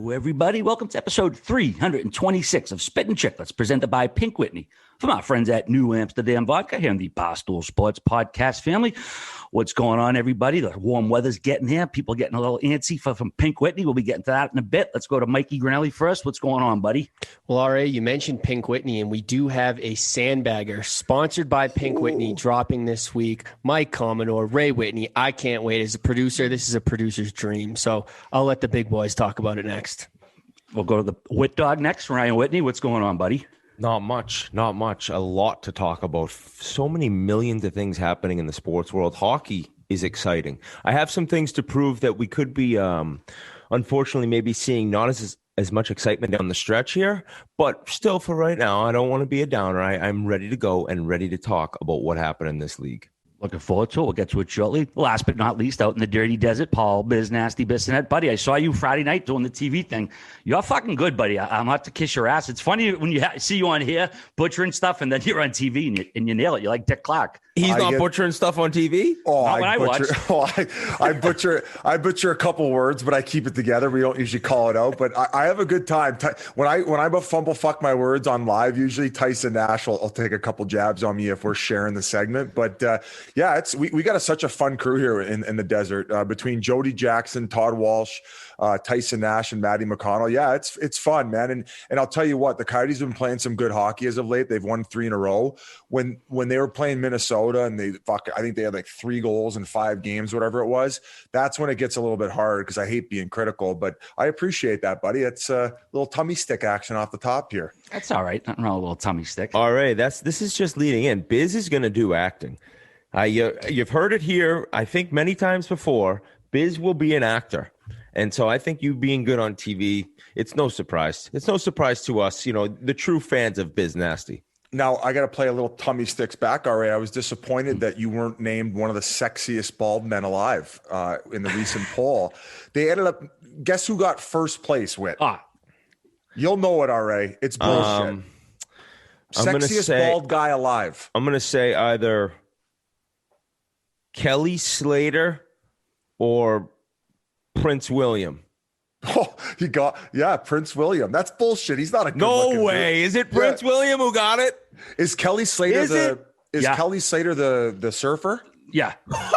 Hello, everybody. Welcome to episode 326 of Spittin Chiclets, presented by Pink Whitney from our friends at New Amsterdam Vodka here in the Barstool Sports podcast family. What's going on, everybody? The warm weather's getting here. People getting a little antsy from Pink Whitney. We'll be getting to that in a bit. Let's go to Mikey Grinelli first. What's going on, buddy? Well, RA, you mentioned Pink Whitney, and we do have a Sandbagger sponsored by Pink Whitney dropping this week. Mike Commodore, Ray Whitney. I can't wait. As a producer, this is a producer's dream. So I'll let the big boys talk about it next. We'll go to the Whit Dog next. Ryan Whitney, what's going on, buddy? Not much. A lot to talk about. So many millions of things happening in the sports world. Hockey is exciting. I have some things to prove that we could be, unfortunately, maybe seeing not as much excitement down the stretch here. But still, for right now, I don't want to be a downer. I'm ready to go and ready to talk about what happened in this league. Looking forward to it. We'll get to it shortly. Last but not least, out in the dirty desert, Paul Biz Nasty Bissonette. Buddy, I saw you Friday night doing the TV thing. You're fucking good, buddy. I'm out to kiss your ass. It's funny when you see you on here butchering stuff, and then you're on TV and you nail it. You're like Dick Clark. He's not butchering stuff on TV? I butcher a couple words, but I keep it together. We don't usually call it out, but I have a good time. When I fumble fuck my words on live, usually Tyson Nash will take a couple jabs on me if we're sharing the segment. But yeah, we got such a fun crew here in the desert between Jody Jackson, Todd Walsh, Tyson Nash, and Matty McConnell. Yeah, it's fun, man. And I'll tell you what, the Coyotes have been playing some good hockey as of late. They've won 3 in a row. When they were playing Minnesota and I think they had like 3 goals in 5 games, whatever it was. That's when it gets a little bit hard because I hate being critical, but I appreciate that, buddy. It's a little tummy stick action off the top here. That's all right. Nothing wrong with a little tummy stick. All right. This is just leading in. Biz is going to do acting. You've heard it here, I think, many times before. Biz will be an actor. And so I think you being good on TV, it's no surprise. It's no surprise to us, the true fans of Biz Nasty. Now, I got to play a little tummy sticks back, All right, I was disappointed that you weren't named one of the sexiest bald men alive in the recent poll. They ended up, guess who got first place, Whit? You'll know it, RA. It's bullshit. Sexiest bald guy alive. I'm going to say either Kelly Slater or Prince William. Oh, Prince William. That's bullshit. He's not a good No way. Dude. Is it Prince William who got it? Is Kelly Slater Kelly Slater the surfer? Yeah.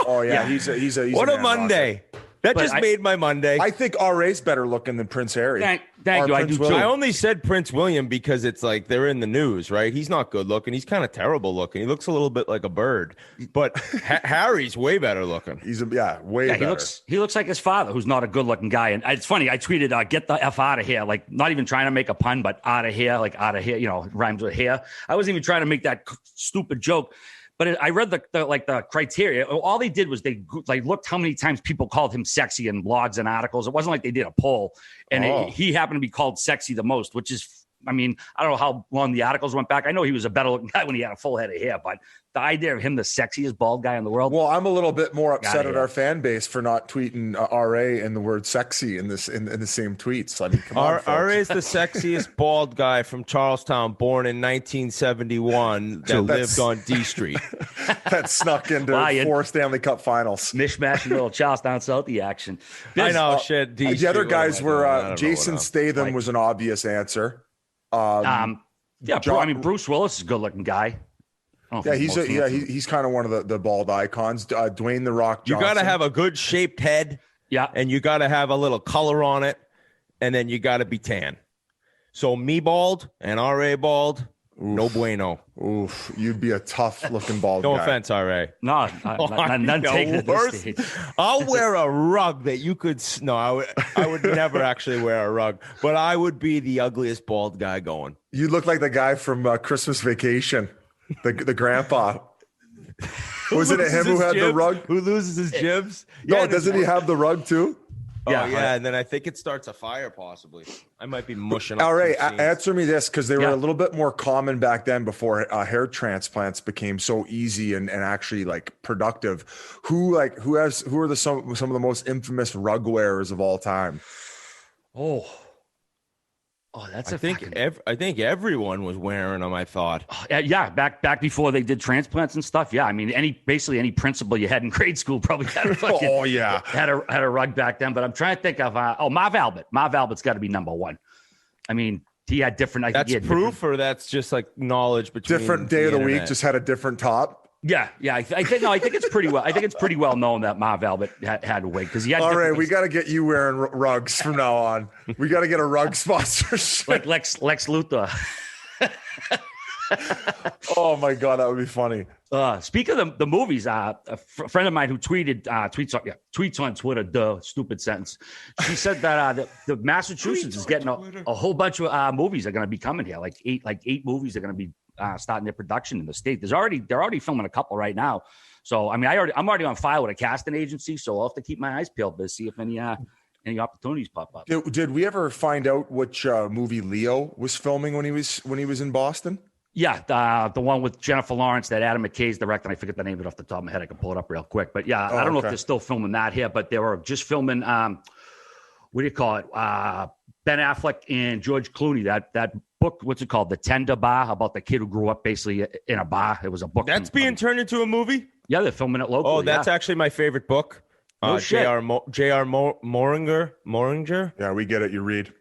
Oh yeah, He's what a Monday. That just made my Monday. I think RA's better looking than Prince Harry. Thank you. I do too. I only said Prince William because it's like they're in the news, right? He's not good looking. He's kind of terrible looking. He looks a little bit like a bird. But Harry's way better looking. He's way better. He looks like his father, who's not a good looking guy. And it's funny. I tweeted, "Get the F out of here!" Like not even trying to make a pun, but out of here, like out of here. Rhymes with hair. I wasn't even trying to make that stupid joke. But I read the criteria. All they did was they looked how many times people called him sexy in blogs and articles. It wasn't like they did a poll, and he happened to be called sexy the most, which is, I don't know how long the articles went back. I know he was a better looking guy when he had a full head of hair, but the idea of him the sexiest bald guy in the world. Well, I'm a little bit more upset at our fan base for not tweeting RA and the word sexy in the same tweets. Come on, RA is the sexiest bald guy from Charlestown, born in 1971, that lived on D Street. That snuck into 4 Stanley Cup finals. Mishmash and little Charlestown Southie action. I know, shit. D the other guys were Jason Statham was an obvious answer. Bruce Willis is a good looking guy. Yeah, he's kind of one of the bald icons. Dwayne The Rock Johnson. You got to have a good shaped head. Yeah. And you got to have a little color on it. And then you got to be tan. So me bald and RA bald, no bueno. Oof, you'd be a tough looking bald guy. No offense, RA. No, none taken at this stage. I'll wear a rug that you could. No, I would never actually wear a rug, but I would be the ugliest bald guy going. You look like the guy from Christmas Vacation. The grandpa. Wasn't it him who had the rug? Who loses his jibs? No, doesn't he have the rug too? Yeah, and then I think it starts a fire possibly. I might be mushing up. All right, answer me this, because they were a little bit more common back then before hair transplants became so easy and actually productive. Who are some of the most infamous rug wearers of all time? Oh. Oh, that's I think everyone was wearing them. I thought. Yeah, back before they did transplants and stuff. Yeah, I mean, basically any principal you had in grade school probably had a fucking, had a rug back then. But I'm trying to think of Marv Albert. Marv Albert's got to be number one. I mean, he had different. That's proof, or that's just like knowledge between different day of the week. Just had a different top. Yeah. I think it's pretty well. I think it's pretty well known that Marv Albert had a wig because he had. All right, we got to get you wearing rugs from now on. We got to get a rug sponsorship, like Lex Luthor. Oh my god, that would be funny. Speaking of the movies, a friend of mine who tweets on Twitter, stupid sentence. She said that the Massachusetts is getting a whole bunch of movies are going to be coming here. Like eight movies are going to be starting their production in the state. They're already filming a couple right now. So I mean, I'm already on file with a casting agency, so I'll have to keep my eyes peeled to see if any opportunities pop up. Did we ever find out which movie Leo was filming when he was in Boston? Yeah, the one with Jennifer Lawrence that Adam McKay's directing. I forget the name of it off the top of my head. I can pull it up real quick. But yeah, I don't know if they're still filming that here, but they were just filming, what do you call it? Ben Affleck and George Clooney, that book, what's it called? The Tender Bar, about the kid who grew up basically in a bar. It was a book. That's being turned into a movie? Yeah, they're filming it locally. Oh, that's actually my favorite book. J.R. Moringer. Yeah, we get it. You read.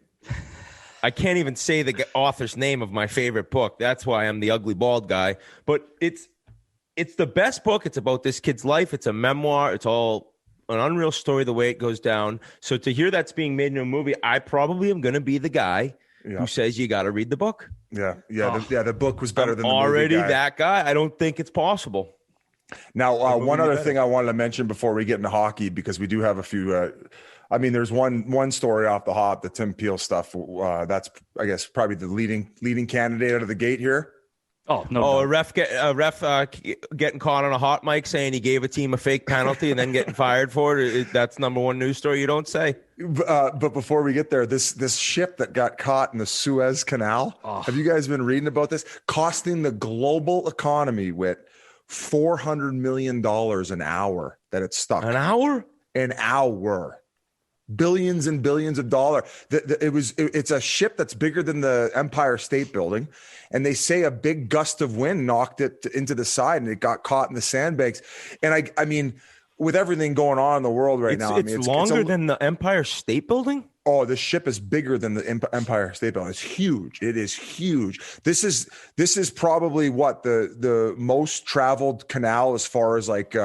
I can't even say the author's name of my favorite book. That's why I'm the ugly bald guy. But it's the best book. It's about this kid's life. It's a memoir. It's all an unreal story the way it goes down. So to hear that's being made into a movie, I probably am going to be the guy who says you got to read the book. Yeah. The book was better than the already movie guy. That guy. I don't think it's possible. Now, one other thing I wanted to mention before we get into hockey, because we do have a few. There's one story off the hop, the Tim Peel stuff. That's, I guess, probably the leading candidate out of the gate here. Oh no! A ref getting caught on a hot mic saying he gave a team a fake penalty and then getting fired for it. That's number one news story. You don't say. But before we get there, this ship that got caught in the Suez Canal. Have you guys been reading about this? Costing the global economy with $400 million an hour that it's stuck. An hour. Billions and billions of dollars. It's a ship that's bigger than the Empire State Building, and they say a big gust of wind knocked it into the side, and it got caught in the sandbags. And I mean, with everything going on in the world right now, it's longer than the Empire State Building. Oh, this ship is bigger than the Empire State Building. It's huge. It is huge. This is probably what the most traveled canal as far as like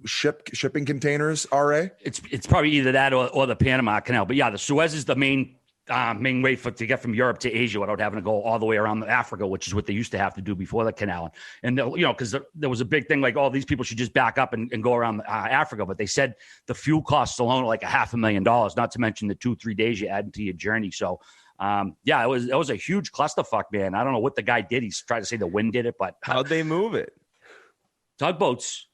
shipping containers. RA. It's probably either that or the Panama Canal. But yeah, the Suez is the main way to get from Europe to Asia without having to go all the way around Africa, which is what they used to have to do before the canal. And because there was a big thing like, oh, these people should just back up and go around Africa. But they said the fuel costs alone are like $500,000, not to mention the 2-3 days you add into your journey. So it was a huge clusterfuck, man. I don't know what the guy did. He's trying to say the wind did it, but how'd they move it? Tugboats.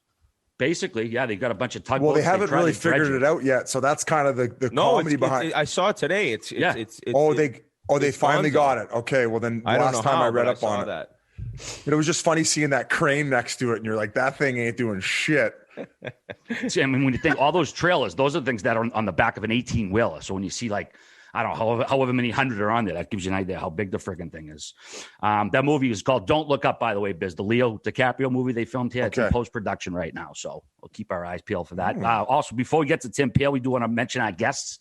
Basically, yeah, they got a bunch of tugboats. Well, they haven't really figured it out yet, so that's kind of the comedy behind. I saw it today. They finally got it. Okay, well then last time I read up on it, it was just funny seeing that crane next to it, and you're like, that thing ain't doing shit. See, I mean, when you think all those trailers, those are things that are on the back of an 18-wheeler. So when you see like, I don't know, however many hundred are on there, that gives you an idea how big the freaking thing is. That movie is called Don't Look Up, by the way, Biz. The Leo DiCaprio movie they filmed here. It's in post-production right now, so we'll keep our eyes peeled for that. Also, before we get to Tim Peel, we do want to mention our guests.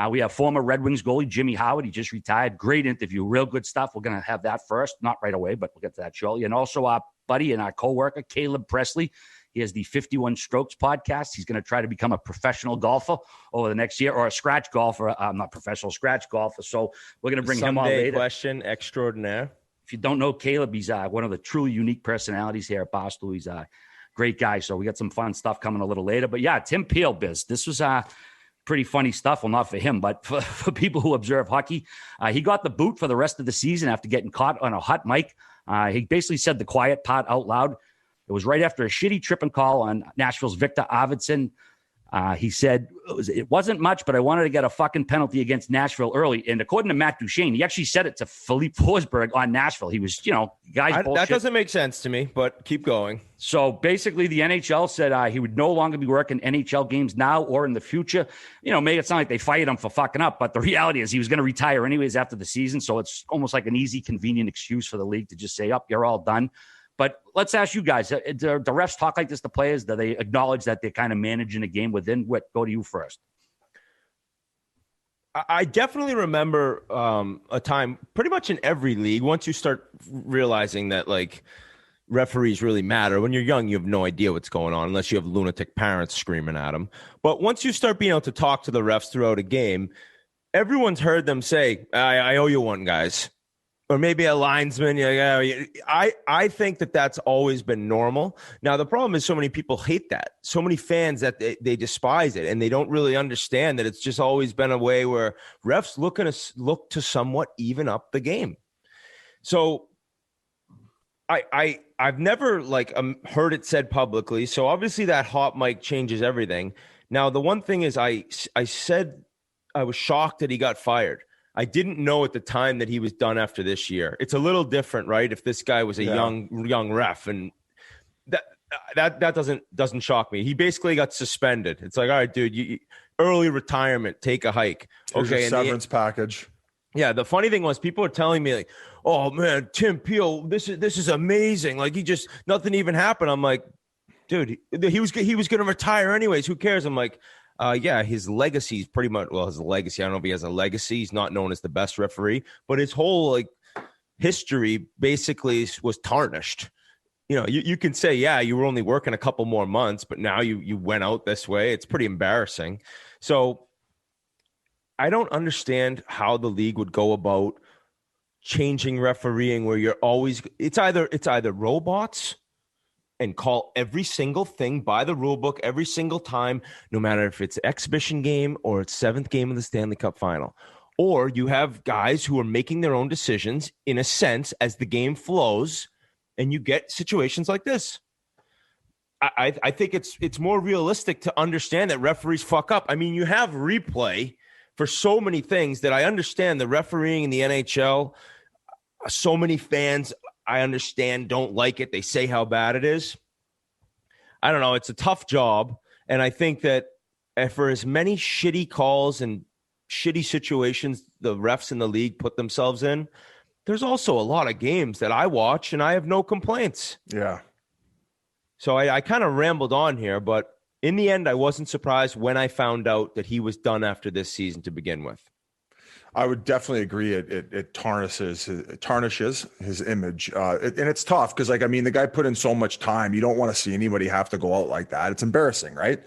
We have former Red Wings goalie Jimmy Howard. He just retired. Great interview. Real good stuff. We're going to have that first. Not right away, but we'll get to that shortly. And also our buddy and our coworker, Caleb Pressley. He has the 51 Strokes podcast. He's going to try to become a professional golfer over the next year, or a scratch golfer. Not professional, scratch golfer. So we're going to bring him on later. Question extraordinaire. If you don't know Caleb, he's one of the truly unique personalities here at Barstool. He's a great guy. So we got some fun stuff coming a little later. But yeah, Tim Peel, Biz. This was pretty funny stuff. Well, not for him, but for people who observe hockey. He got the boot for the rest of the season after getting caught on a hot mic. He basically said the quiet part out loud. It was right after a shitty trip and call on Nashville's Victor Arvidsson. He said it wasn't much, but I wanted to get a fucking penalty against Nashville early. And according to Matt Duchene, he actually said it to Philippe Forsberg on Nashville. He was, guys, bullshit. That doesn't make sense to me, but keep going. So basically, the NHL said he would no longer be working NHL games now or in the future. Made it sound like they fired him for fucking up, but the reality is he was going to retire anyways after the season. So it's almost like an easy, convenient excuse for the league to just say, you're all done. But let's ask you guys, do the refs talk like this to players? Do they acknowledge that they're kind of managing the game within? Go to you first. I definitely remember a time pretty much in every league, once you start realizing that, like, referees really matter. When you're young, you have no idea what's going on unless you have lunatic parents screaming at them. But once you start being able to talk to the refs throughout a game, everyone's heard them say, I owe you one, guys. Or maybe a linesman. I think that that's always been normal. Now, the problem is so many people hate that. So many fans that they despise it, and they don't really understand that it's just always been a way where refs look to somewhat even up the game. So I've never heard it said publicly. So obviously that hot mic changes everything. Now, the one thing is I said I was shocked that he got fired. I didn't know at the time that he was done after this year. It's a little different, right? If this guy was a young ref, and that doesn't shock me. He basically got suspended. It's like, all right, dude, early retirement, take a hike. Here's your severance package. Yeah, the funny thing was people were telling me, like, oh man, Tim Peel, this is amazing. Like, nothing even happened. I'm like, dude, he was going to retire anyways. Who cares? I'm like, his legacy is pretty much, his legacy. I don't know if he has a legacy. He's not known as the best referee, but his whole history basically was tarnished. You can say, you were only working a couple more months, but now you went out this way. It's pretty embarrassing. So I don't understand how the league would go about changing refereeing where you're always, it's either robots and call every single thing by the rule book every single time, no matter if it's exhibition game or it's seventh game of the Stanley Cup final. Or you have guys who are making their own decisions in a sense as the game flows, and you get situations like this. I think it's more realistic to understand that referees fuck up. I mean, you have replay for so many things that I understand the refereeing in the NHL. So many fans, I understand, don't like it. They say how bad it is. I don't know. It's a tough job. And I think that for as many shitty calls and shitty situations the refs in the league put themselves in, there's also a lot of games that I watch and I have no complaints. Yeah. So I kind of rambled on here, but in the end, I wasn't surprised when I found out that he was done after this season to begin with. I would definitely agree. It tarnishes his image, and it's tough because, the guy put in so much time. You don't want to see anybody have to go out like that. It's embarrassing, right?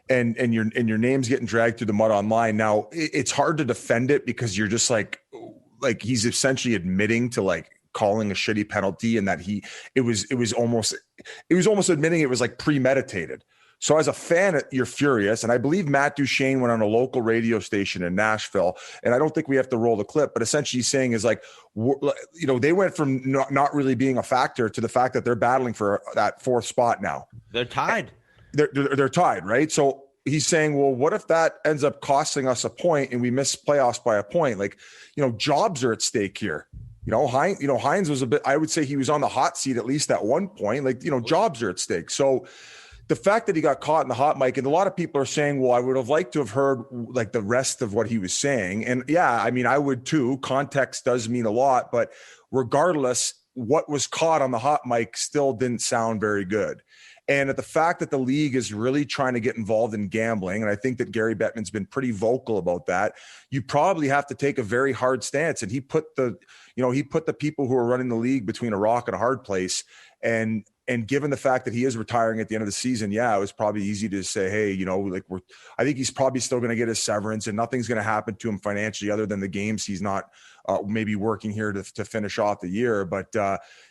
And your name's getting dragged through the mud online. Now it's hard to defend it because you're just like he's essentially admitting to calling a shitty penalty, and that it was almost admitting it was premeditated. So as a fan, you're furious. And I believe Matt Duchene went on a local radio station in Nashville. And I don't think we have to roll the clip, but essentially he's saying is they went from not really being a factor to the fact that they're battling for that fourth spot now. They're tied. They're tied, right? So he's saying, well, what if that ends up costing us a point and we miss playoffs by a point? Jobs are at stake here. Hines was I would say he was on the hot seat at least at one point. Jobs are at stake. So the fact that he got caught in the hot mic, and a lot of people are saying, well, I would have liked to have heard the rest of what he was saying. And I would too. Context does mean a lot, but regardless, what was caught on the hot mic still didn't sound very good. And at the fact that the league is really trying to get involved in gambling, and I think that Gary Bettman's been pretty vocal about that, you probably have to take a very hard stance. And he put the people who are running the league between a rock and a hard place. And given the fact that he is retiring at the end of the season, it was probably easy to say, hey, I think he's probably still going to get his severance and nothing's going to happen to him financially other than the games he's not maybe working here to finish off the year. But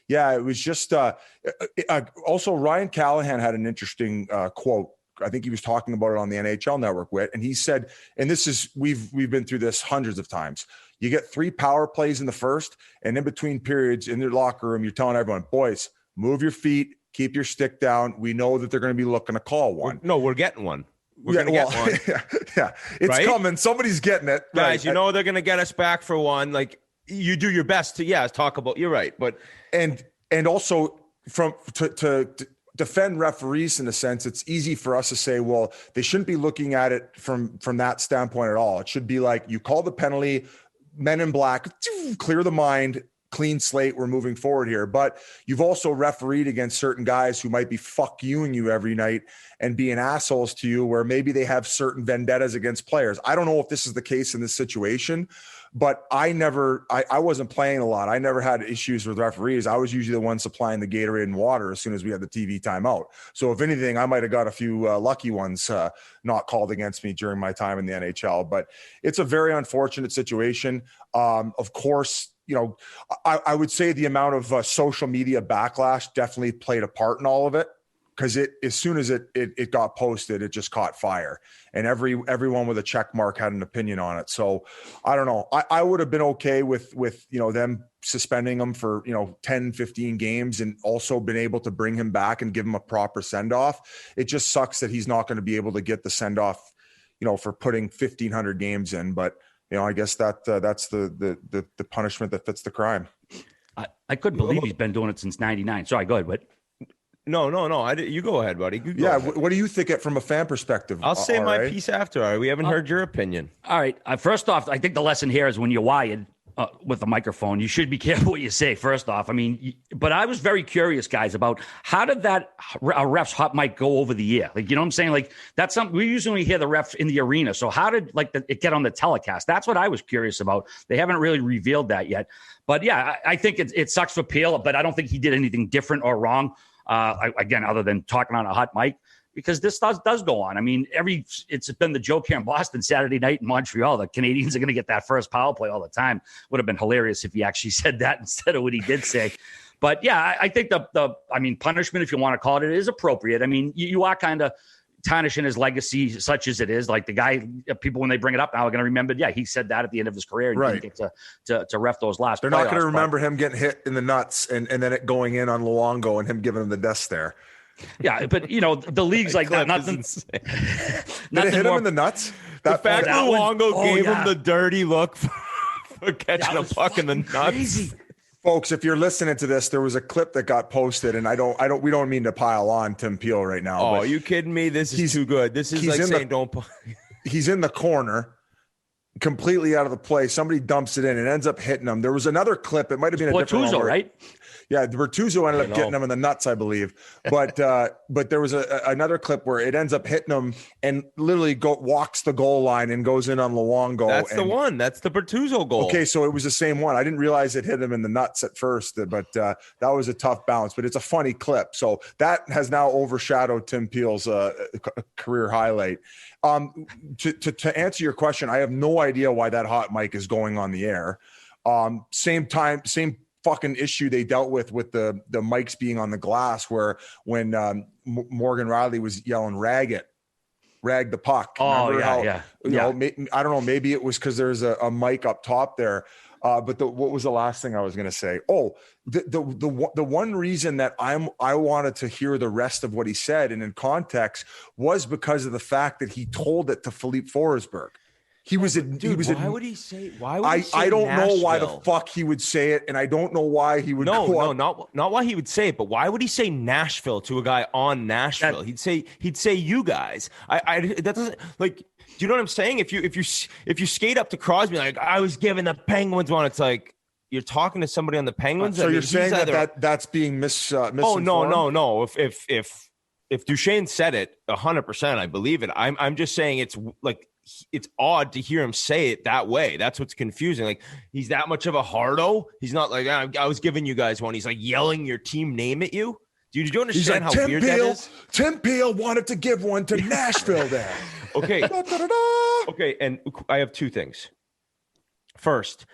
it was just also Ryan Callahan had an interesting quote. I think he was talking about it on the NHL Network and he said, and this is, we've been through this hundreds of times. You get 3 power plays in the first, and in between periods in your locker room, you're telling everyone, boys, move your feet, keep your stick down. We know that they're going to be looking to call one. No, we're getting one. We're going to get one. Yeah. It's coming. Somebody's getting it. Guys, you know they're going to get us back for one. Like, you do your best to, talk about, you're right. But and also to defend referees in a sense, it's easy for us to say, well, they shouldn't be looking at it from that standpoint at all. It should be like, you call the penalty, men in black, clear the mind, clean slate, we're moving forward here. But you've also refereed against certain guys who might be fuck youing you every night and being assholes to you, where maybe they have certain vendettas against players. I don't know if this is the case in this situation, but I wasn't playing a lot. I never had issues with referees. I was usually the one supplying the Gatorade and water as soon as we had the TV timeout. So if anything, I might have got a few lucky ones not called against me during my time in the NHL. But it's a very unfortunate situation. Of course, I would say the amount of social media backlash definitely played a part in all of it, because as soon as it got posted, it just caught fire, and everyone with a check mark had an opinion on it. So I don't know. I would have been okay with them suspending him for 10, 15 games, and also been able to bring him back and give him a proper send off. It just sucks that he's not going to be able to get the send off, for putting 1,500 games in, but. I guess that's the punishment that fits the crime. I couldn't believe he's been doing it since '99. Sorry, go ahead, but no. You go ahead, buddy. What do you think from a fan perspective? I'll say my piece after. We haven't heard your opinion. All right. First off, I think the lesson here is when you're wired with a microphone, you should be careful what you say. First off, but I was very curious, guys, about how did that a ref's hot mic go over the air? Like, you know what I'm saying? Like, that's something we usually hear the ref in the arena. So how did it get on the telecast? That's what I was curious about. They haven't really revealed that yet. But yeah, I think it sucks for Peel, but I don't think he did anything different or wrong. Again, other than talking on a hot mic. Because this does go on. It's been the joke here in Boston Saturday night in Montreal. The Canadians are going to get that first power play all the time. Would have been hilarious if he actually said that instead of what he did say. But yeah, I think the punishment, if you want to call it, is appropriate. You are kind of tarnishing his legacy, such as it is. Like the guy, people when they bring it up now are going to remember. Yeah, he said that at the end of his career. And he didn't get to ref those last. They're not going to remember him getting hit in the nuts and then it going in on Luongo and him giving him the death stare. Yeah, but the league's like that. Nothing. Did it hit him in the nuts? The fact that Luongo gave him the dirty look for catching a puck in the nuts. Crazy. Folks, if you're listening to this, there was a clip that got posted, and we don't mean to pile on Tim Peel right now. Oh, are you kidding me? This is too good. This is like saying don't. He's in the corner, completely out of the play. Somebody dumps it in and ends up hitting him. There was another clip. It might have been a different one, right? Yeah, Bertuzzo ended up getting him in the nuts, I believe. But there was another clip where it ends up hitting him and literally walks the goal line and goes in on Luongo. That's the one. That's the Bertuzzo goal. Okay, so it was the same one. I didn't realize it hit him in the nuts at first, but that was a tough bounce. But it's a funny clip. So that has now overshadowed Tim Peel's career highlight. To answer your question, I have no idea why that hot mic is going on the air. Same fucking issue they dealt with the mics being on the glass, where when Morgan Riley was yelling rag the puck. Oh, yeah. I don't know, maybe it was because there's a mic up top there. But what was the last thing I was going to say? Oh, the one reason that I wanted to hear the rest of what he said and in context was because of the fact that he told it to Philippe Forsberg. Why would he say? I don't know why the fuck he would say it, and I don't know why he would. Not why he would say it, but why would he say Nashville to a guy on Nashville? He'd say you guys. That doesn't like. Do you know what I'm saying? If you skate up to Crosby like I was giving the Penguins one, it's like you're talking to somebody on the Penguins. So you're saying that's being misinformed? Oh no. If Duchesne said it 100%, I believe it. I'm just saying it's like. It's odd to hear him say it that way. That's what's confusing. Like he's that much of a hardo. He's not like I was giving you guys one. He's like yelling your team name at you. Do you understand how weird that is? Tim Peel wanted to give one to Nashville there. Okay. Okay. And I have two things. First,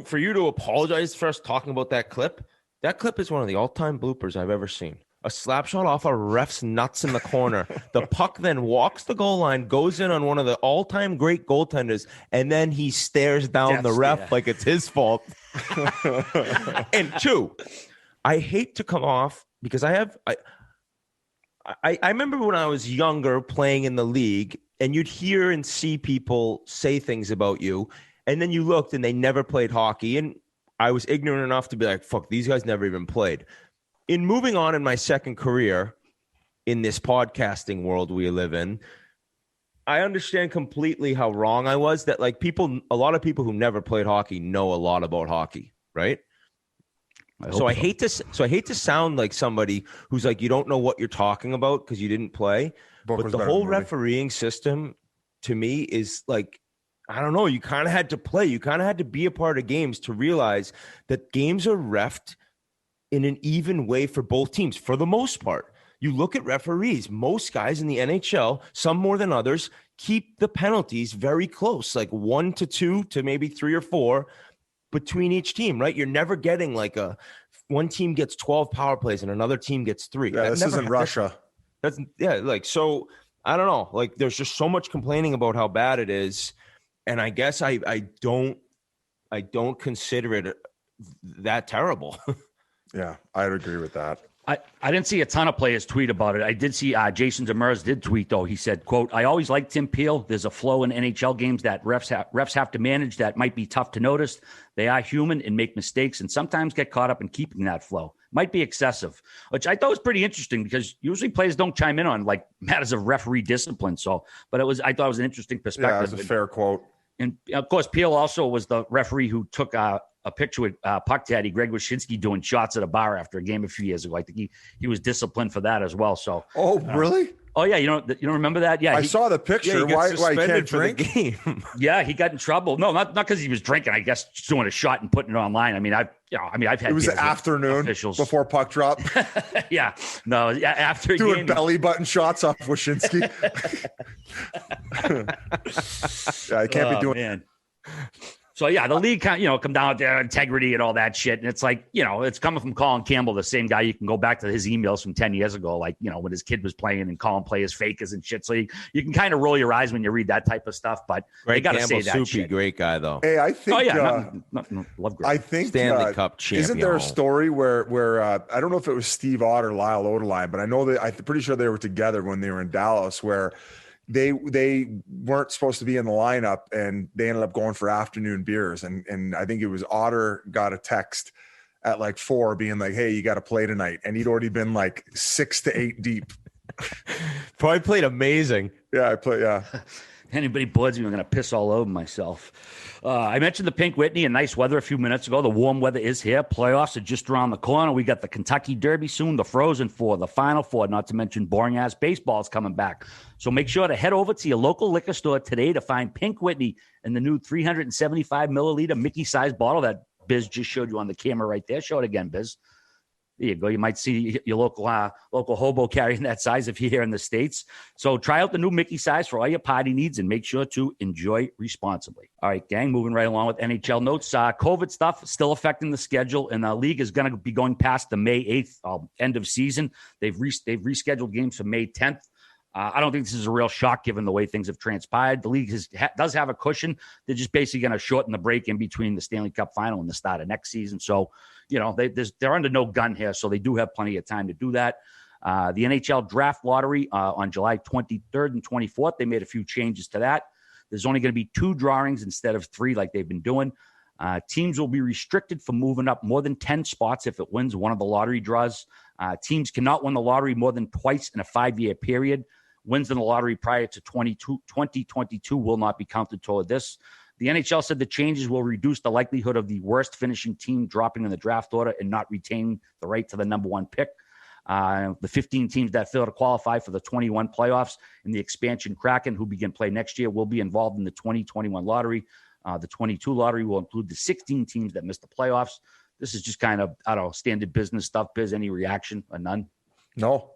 for you to apologize for us talking about that clip. That clip is one of the all-time bloopers I've ever seen. A slap shot off a ref's nuts in the corner. The puck then walks the goal line, goes in on one of the all-time great goaltenders, and then he stares down the ref like it's his fault. And two, I hate to come off because I remember when I was younger playing in the league, and you'd hear and see people say things about you, and then you looked and they never played hockey. And I was ignorant enough to be like, fuck, these guys never even played. In moving on in my second career in this podcasting world we live in, I understand completely how wrong I was, that like a lot of people who never played hockey know a lot about hockey, right? I hate to sound like somebody who's like, you don't know what you're talking about because you didn't play. But the whole refereeing system to me is like, I don't know, you kind of had to play. You kind of had to be a part of games to realize that games are reffed in an even way for both teams for the most part. You look at referees, most guys in the NHL, some more than others, keep the penalties very close, like 1 to 2 to maybe 3 or 4 between each team, right? You're never getting like one team gets 12 power plays and another team gets 3. Yeah, this isn't Russia. So I don't know. Like there's just so much complaining about how bad it is. And I guess I don't consider it that terrible. Yeah, I'd agree with that. I didn't see a ton of players tweet about it. I did see Jason Demers did tweet, though. He said, quote, I always liked Tim Peel. There's a flow in NHL games that refs have to manage that might be tough to notice. They are human and make mistakes and sometimes get caught up in keeping that flow. Might be excessive, which I thought was pretty interesting because usually players don't chime in on like matters of referee discipline. So, but I thought it was an interesting perspective. Yeah, it was a fair quote. And of course, Peel also was the referee who took a picture with Puck Daddy Greg Wyshynski doing shots at a bar after a game a few years ago. I think he was disciplined for that as well. So, oh really? Oh yeah, you don't remember that? Yeah, I saw the picture. Yeah, why he can't drink? The game. Yeah, he got in trouble. No, not because he was drinking. I guess just doing a shot and putting it online. I've had. It was the afternoon before puck drop. Yeah, no, after doing belly button shots off Wyshynski. Yeah, I can't be doing. Man. So, yeah, the league come down to integrity and all that shit. And it's like, it's coming from Colin Campbell, the same guy. You can go back to his emails from 10 years ago, like, when his kid was playing and calling players fakers and shit. So you can kind of roll your eyes when you read that type of stuff. But you got to say that Soupy, shit. Great guy, though. Hey, I think. Oh, yeah. Love Greg. I think Stanley Cup champion. Isn't there a story where I don't know if it was Steve Ott or Lyle Oderline, but I know that I'm pretty sure they were together when they were in Dallas, where they weren't supposed to be in the lineup and they ended up going for afternoon beers. And I think it was Otter got a text at like 4 being like, hey, you got to play tonight. And he'd already been like 6 to 8 deep. Probably played amazing. Yeah, yeah. Anybody buds me, I'm going to piss all over myself. I mentioned the Pink Whitney and nice weather a few minutes ago. The warm weather is here. Playoffs are just around the corner. We got the Kentucky Derby soon, the Frozen Four, the Final Four, not to mention boring-ass baseball is coming back. So make sure to head over to your local liquor store today to find Pink Whitney in the new 375-milliliter Mickey-sized bottle that Biz just showed you on the camera right there. Show it again, Biz. There you go. You might see your local hobo carrying that size if you're here in the States. So try out the new Mickey size for all your party needs and make sure to enjoy responsibly. All right, gang, moving right along with NHL notes. COVID stuff still affecting the schedule, and the league is going to be going past the May 8th end of season. They've rescheduled games for May 10th. I don't think this is a real shock given the way things have transpired. The league does have a cushion. They're just basically going to shorten the break in between the Stanley Cup final and the start of next season. So, they're under no gun here, so they do have plenty of time to do that. The NHL Draft Lottery on July 23rd and 24th, they made a few changes to that. There's only going to be 2 drawings instead of 3 like they've been doing. Teams will be restricted from moving up more than 10 spots if it wins one of the lottery draws. Teams cannot win the lottery more than twice in a 5-year period. Wins in the lottery prior to 2022 will not be counted toward this. The NHL said the changes will reduce the likelihood of the worst finishing team dropping in the draft order and not retaining the right to the number 1 pick. The 15 teams that fail to qualify for the 21 playoffs in the expansion Kraken, who begin play next year, will be involved in the 2021 lottery. The 22 lottery will include the 16 teams that missed the playoffs. This is just kind of, standard business stuff. Biz, any reaction or none? No.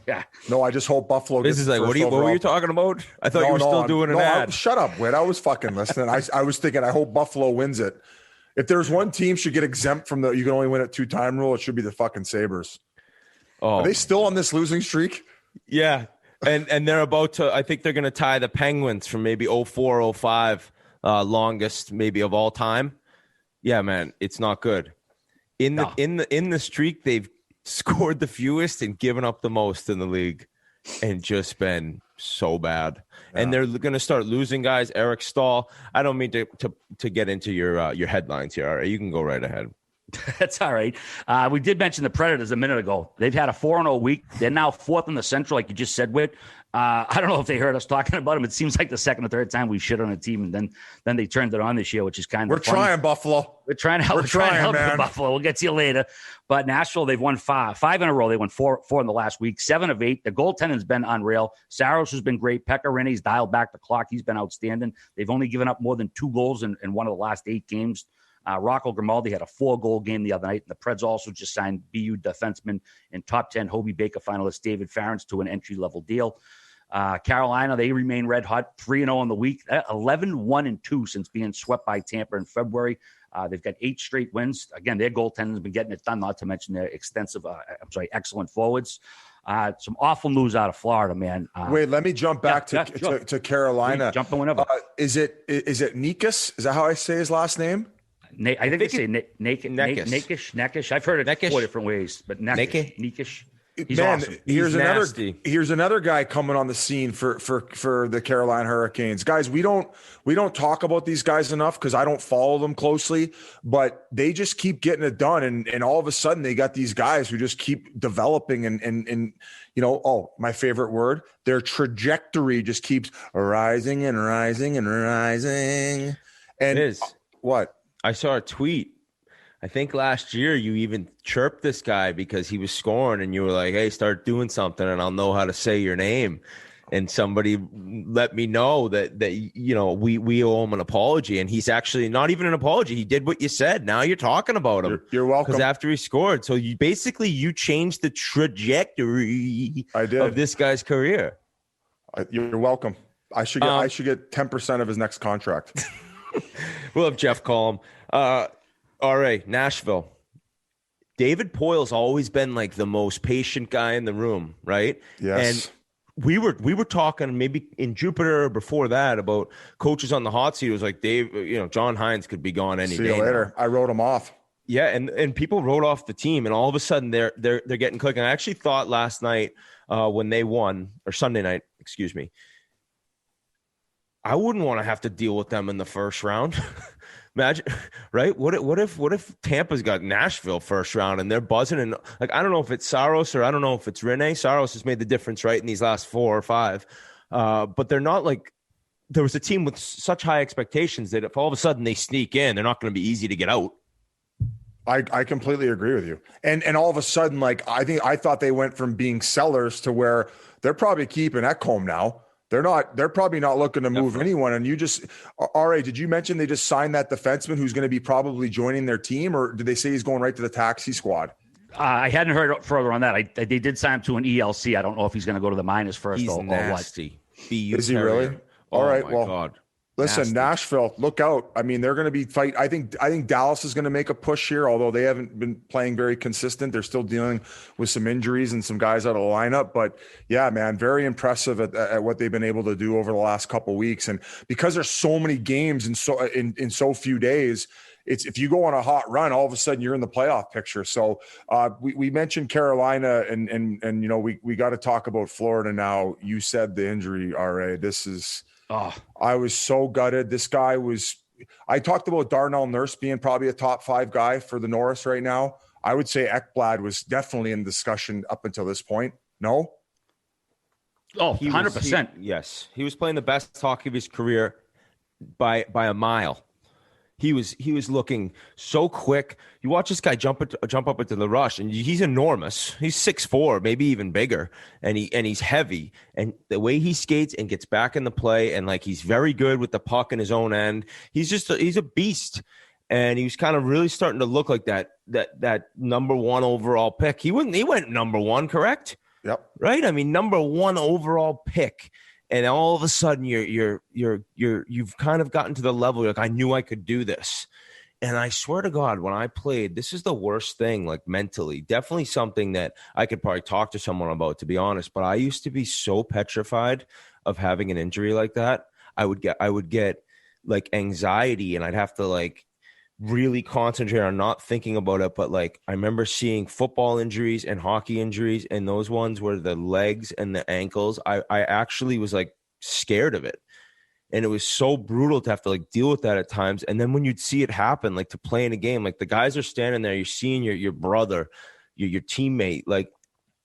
Yeah. No, I just hope Buffalo. This is like, what were you talking about? I thought you were still doing an ad. Shut up, Whit. I was fucking listening. I was thinking, I hope Buffalo wins it. If there's one team should get exempt from the you can only win it 2-time rule, it should be the fucking Sabres. Oh, are they still on this losing streak? Yeah. And they're about to, I think they're going to tie the Penguins from maybe 04, 05, longest maybe of all time. Yeah, man, it's not good. In the streak, they've scored the fewest and given up the most in the league, and just been so bad. Yeah. And they're going to start losing guys. Eric Stahl. I don't mean to get into your headlines here. All right, you can go right ahead. That's all right. We did mention the Predators a minute ago. They've had a 4-0 week. They're now 4th in the Central, like you just said, Whit. I don't know if they heard us talking about them. It seems like the second or third time we've shit on a team, and then they turned it on this year, which is kind of We're trying, Buffalo. We're trying to help you, Buffalo. We'll get to you later. But Nashville, they've won five in a row. They won four in the last week, 7 of 8. The goaltending's been unreal. Saros has been great. Pekka Rinne's dialed back the clock. He's been outstanding. They've only given up more than 2 goals in one of the last 8 games. Rocco Grimaldi had a 4-goal game the other night. And the Preds also just signed BU defenseman and top 10 Hobey Baker finalist David Farrance to an entry-level deal. Carolina, they remain red hot, 3-0 in the week, 11-1-2 since being swept by Tampa in February. They've got 8 straight wins. Again, their goaltending has been getting it done, not to mention their excellent forwards. Some awful news out of Florida, man. Wait, let me jump back to Carolina. Jump in whenever. Is it Nikas? Is that how I say his last name? I think they say Nakish. I've heard it 4 different ways, but Nakish. He's awesome. Here's another guy coming on the scene for the Carolina Hurricanes. Guys, we don't talk about these guys enough because I don't follow them closely, but they just keep getting it done, and all of a sudden they got these guys who just keep developing and my favorite word, their trajectory just keeps rising and rising and rising. And it is. What? I saw a tweet. I think last year you even chirped this guy because he was scoring, and you were like, hey, start doing something and I'll know how to say your name. And somebody let me know that we owe him an apology, and he's actually not even an apology. He did what you said. Now you're talking about him. You're welcome. Because after he scored. So you changed the trajectory of this guy's career. You're welcome. I should get 10% of his next contract. We'll have Jeff call him. All right, Nashville. David Poyle's always been like the most patient guy in the room, right? Yes. And we were talking maybe in Jupiter or before that about coaches on the hot seat. It was like Dave, John Hines could be gone any day. See you later. I wrote him off. Yeah, and people wrote off the team, and all of a sudden they're getting clicking. I actually thought last night when they won, or Sunday night, excuse me, I wouldn't want to have to deal with them in the first round. Imagine, right? What if Tampa's got Nashville first round and they're buzzing, and like I don't know if it's Saros or I don't know if it's Rinne. Saros has made the difference, right, in these last 4 or 5, but they're not like there was a team with such high expectations that if all of a sudden they sneak in, they're not going to be easy to get out. I completely agree with you, and all of a sudden, like I thought they went from being sellers to where they're probably keeping Ekholm now. They're probably not looking to move anyone. And you just, all right, did you mention they just signed that defenseman who's going to be probably joining their team, or did they say he's going right to the taxi squad? I hadn't heard further on that. They did sign him to an ELC. I don't know if he's going to go to the minors first or nasty. what. Is he really? All right. Well, God. Listen, nasty. Nashville, look out. I mean, they're going to be fight. I think Dallas is going to make a push here, although they haven't been playing very consistent. They're still dealing with some injuries and some guys out of the lineup. But yeah, man, very impressive at what they've been able to do over the last couple of weeks. And because there's so many games in so few days, it's if you go on a hot run, all of a sudden you're in the playoff picture. So we mentioned Carolina, and we got to talk about Florida now. You said the injury, RA. This is. Oh, I was so gutted. This guy was – I talked about Darnell Nurse being probably a top 5 guy for the Norris right now. I would say Ekblad was definitely in discussion up until this point. No? Oh, 100%. Yes. He was playing the best hockey of his career by a mile. He was looking so quick. You watch this guy jump up into the rush, and he's enormous. He's 6'4", maybe even bigger, and he's heavy. And the way he skates and gets back in the play, and like he's very good with the puck in his own end. He's a beast, and he was kind of really starting to look like that number 1 overall pick. He went number 1, correct? Yep. Right. I mean, number 1 overall pick. And all of a sudden you've kind of gotten to the level like I knew I could do this. And I swear to God, when I played, this is the worst thing, like mentally. Definitely something that I could probably talk to someone about, to be honest. But I used to be so petrified of having an injury like that. I would get like anxiety, and I'd have to like really concentrate on not thinking about it. But like, I remember seeing football injuries and hockey injuries, and those ones were the legs and the ankles. I actually was like scared of it. And it was so brutal to have to like deal with that at times. And then when you'd see it happen, like to play in a game, like the guys are standing there, you're seeing your brother, your teammate, like,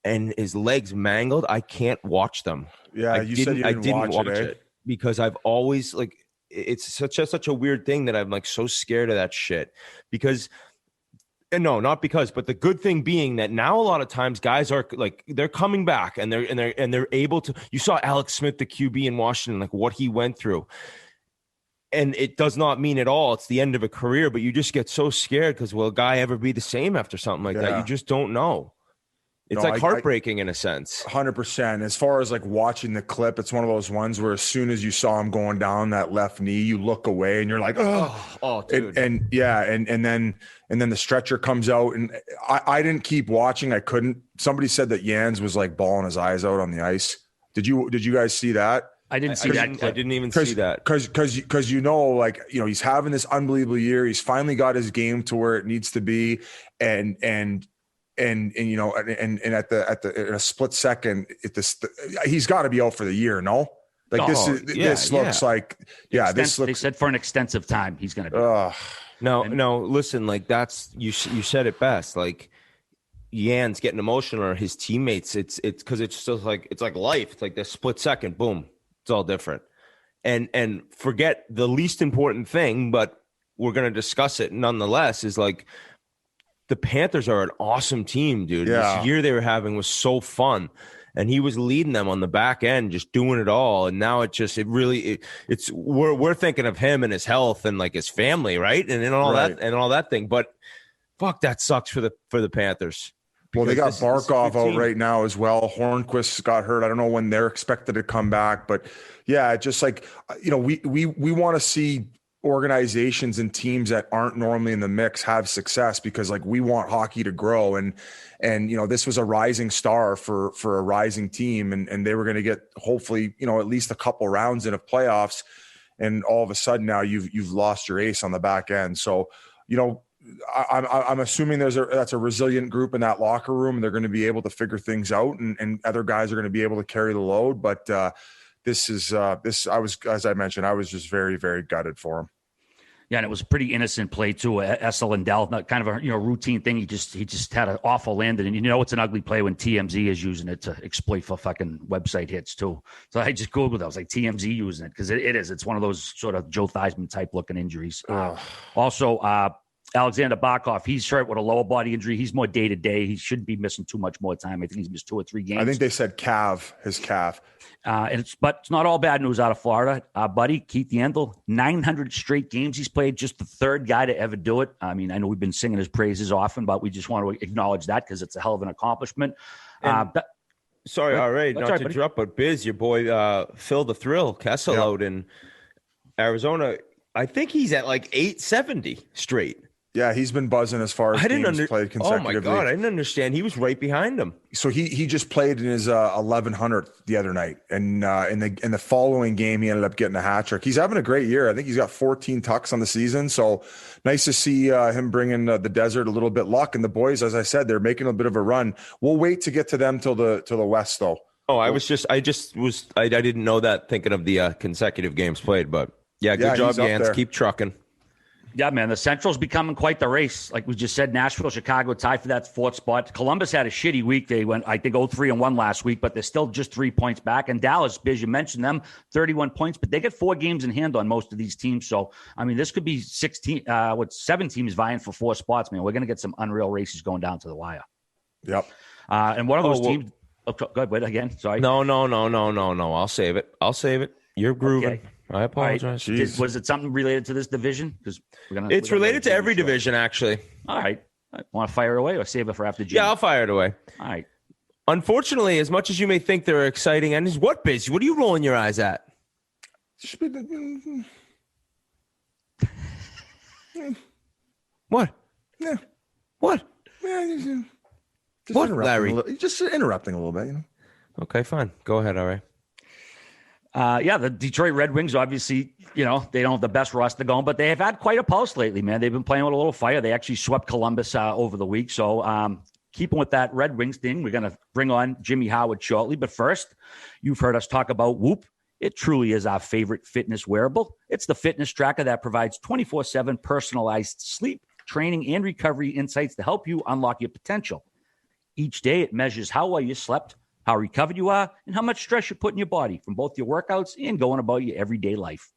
and his legs mangled. I can't watch them. Yeah, I didn't watch it because I've always like, it's such a weird thing that I'm like so scared of that shit because. And no, not because, but the good thing being that now a lot of times guys are like they're coming back and they're able to. You saw Alex Smith, the QB in Washington, like what he went through, and it does not mean at all it's the end of a career, but you just get so scared because will a guy ever be the same after something like that? You just don't know. It's like heartbreaking in a sense. 100%. As far as like watching the clip, it's one of those ones where as soon as you saw him going down that left knee, you look away and you're like, oh, dude. And then the stretcher comes out, and I didn't keep watching. I couldn't. Somebody said that Jans was like bawling his eyes out on the ice. Did you guys see that? I didn't see that. I didn't even see that because like he's having this unbelievable year. He's finally got his game to where it needs to be, and in a split second, he's got to be out for the year. No, like this looks like they said for an extensive time he's going to be. No, listen, like that's you said it best. Like Jan's getting emotional, or his teammates. It's because it's just like it's like life. It's like this split second, boom, it's all different. And forget the least important thing, but we're going to discuss it nonetheless. Is like. The Panthers are an awesome team, dude. Yeah. This year they were having was so fun, and he was leading them on the back end, just doing it all. And now we're thinking of him and his health and like his family, right? And all that thing. But fuck, that sucks for the Panthers. Well, they got Barkoff out right now as well. Hornquist got hurt. I don't know when they're expected to come back, but yeah, just like we want to see organizations and teams that aren't normally in the mix have success, because like we want hockey to grow, and this was a rising star for a rising team, and they were going to get hopefully at least a couple rounds in of playoffs, and all of a sudden now you've lost your ace on the back end. So I'm assuming that's a resilient group in that locker room, and they're going to be able to figure things out, and other guys are going to be able to carry the load. But this I was, as I mentioned, I was just very, very gutted for him. Yeah, and it was a pretty innocent play too. Essel and Dell, kind of a routine thing. He just had an awful landing, and it's an ugly play when TMZ is using it to exploit for fucking website hits too. So I just googled it. I was like, TMZ using it because it is. It's one of those sort of Joe Theismann type looking injuries. Also, Alexander Bakoff, he's hurt with a lower body injury. He's more day to day. He shouldn't be missing too much more time. I think he's missed 2 or 3 games. I think they said his calf. But it's not all bad news out of Florida. Buddy, Keith Yandel, 900 straight games he's played, just the 3rd guy to ever do it. I mean, I know we've been singing his praises often, but we just want to acknowledge that because it's a hell of an accomplishment. Sorry, all right, not to interrupt, but Biz, your boy Phil the Thrill Kessel out in Arizona, I think he's at like 870 straight. Yeah, he's been buzzing as far as games played consecutively. Oh my God, I didn't understand. He was right behind him. So he just played in his 1100th the other night, and in the following game he ended up getting a hat trick. He's having a great year. I think he's got 14 tucks on the season. So nice to see him bringing the desert a little bit luck. And the boys, as I said, they're making a bit of a run. We'll wait to get to them till the West though. Oh, I didn't know that, thinking of the consecutive games played, but good job, Jans. Keep trucking. Yeah, man, the Central's becoming quite the race. Like we just said, Nashville, Chicago tied for that 4th spot. Columbus had a shitty week. They went, I think, 0-3-1 last week, but they're still just 3 points back. And Dallas, Biz, you mentioned them, 31 points, but they get 4 games in hand on most of these teams. So, I mean, this could be 7 teams vying for 4 spots, man. We're going to get some unreal races going down to the wire. Yep. And one of those teams. Oh, go ahead, wait again. Sorry. No. I'll save it. You're grooving. Okay. I apologize. Right. Was it something related to this division? Because it's related to every division, actually. All right. Want to fire it away or save it for after June? Yeah, I'll fire it away. All right. Unfortunately, as much as you may think they're exciting, and what, Biz? What are you rolling your eyes at? What? Yeah. What? Yeah, just what, Larry? Just interrupting a little bit, Okay, fine. Go ahead. All right. The Detroit Red Wings, obviously, they don't have the best roster going, but they have had quite a pulse lately, man. They've been playing with a little fire. They actually swept Columbus over the week. So keeping with that Red Wings thing, we're going to bring on Jimmy Howard shortly. But first, you've heard us talk about Whoop. It truly is our favorite fitness wearable. It's the fitness tracker that provides 24/7 personalized sleep, training, and recovery insights to help you unlock your potential. Each day, it measures how well you slept, how recovered you are, and how much stress you put in your body from both your workouts and going about your everyday life.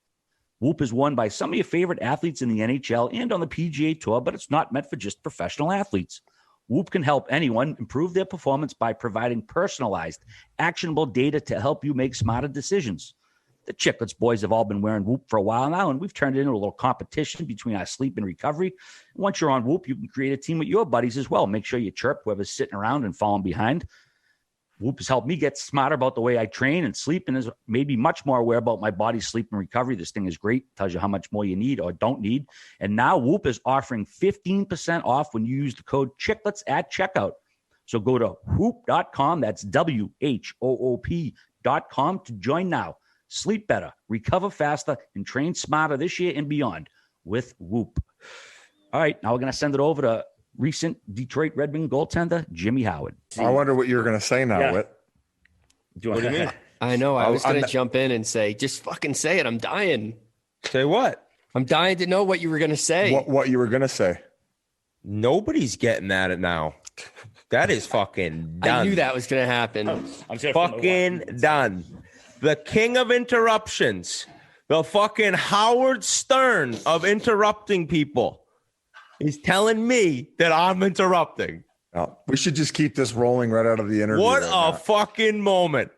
Whoop is worn by some of your favorite athletes in the NHL and on the PGA Tour, but it's not meant for just professional athletes. Whoop can help anyone improve their performance by providing personalized, actionable data to help you make smarter decisions. The Chiclets boys have all been wearing Whoop for a while now, and we've turned it into a little competition between our sleep and recovery. Once you're on Whoop, you can create a team with your buddies as well. Make sure you chirp whoever's sitting around and falling behind. Whoop has helped me get smarter about the way I train and sleep and has made me much more aware about my body's sleep and recovery. This thing is great. Tells you how much more you need or don't need. And now Whoop is offering 15% off when you use the code Chiclets at checkout. So go to whoop.com. That's WHOOP.com to join now. Sleep better, recover faster, and train smarter this year and beyond with Whoop. All right, now we're going to send it over to recent Detroit Red Wing goaltender, Jimmy Howard. I wonder what you're going to say now, Whit. What do you mean? I know. I was going to jump in and say, just fucking say it. I'm dying. Say what? I'm dying to know what you were going to say. What you were going to say. Nobody's getting at it now. That is fucking done. I knew that was going to happen. I'm fucking done. The king of interruptions. The fucking Howard Stern of interrupting people. He's telling me that I'm interrupting. No, we should just keep this rolling right out of the interview. What right a fucking moment.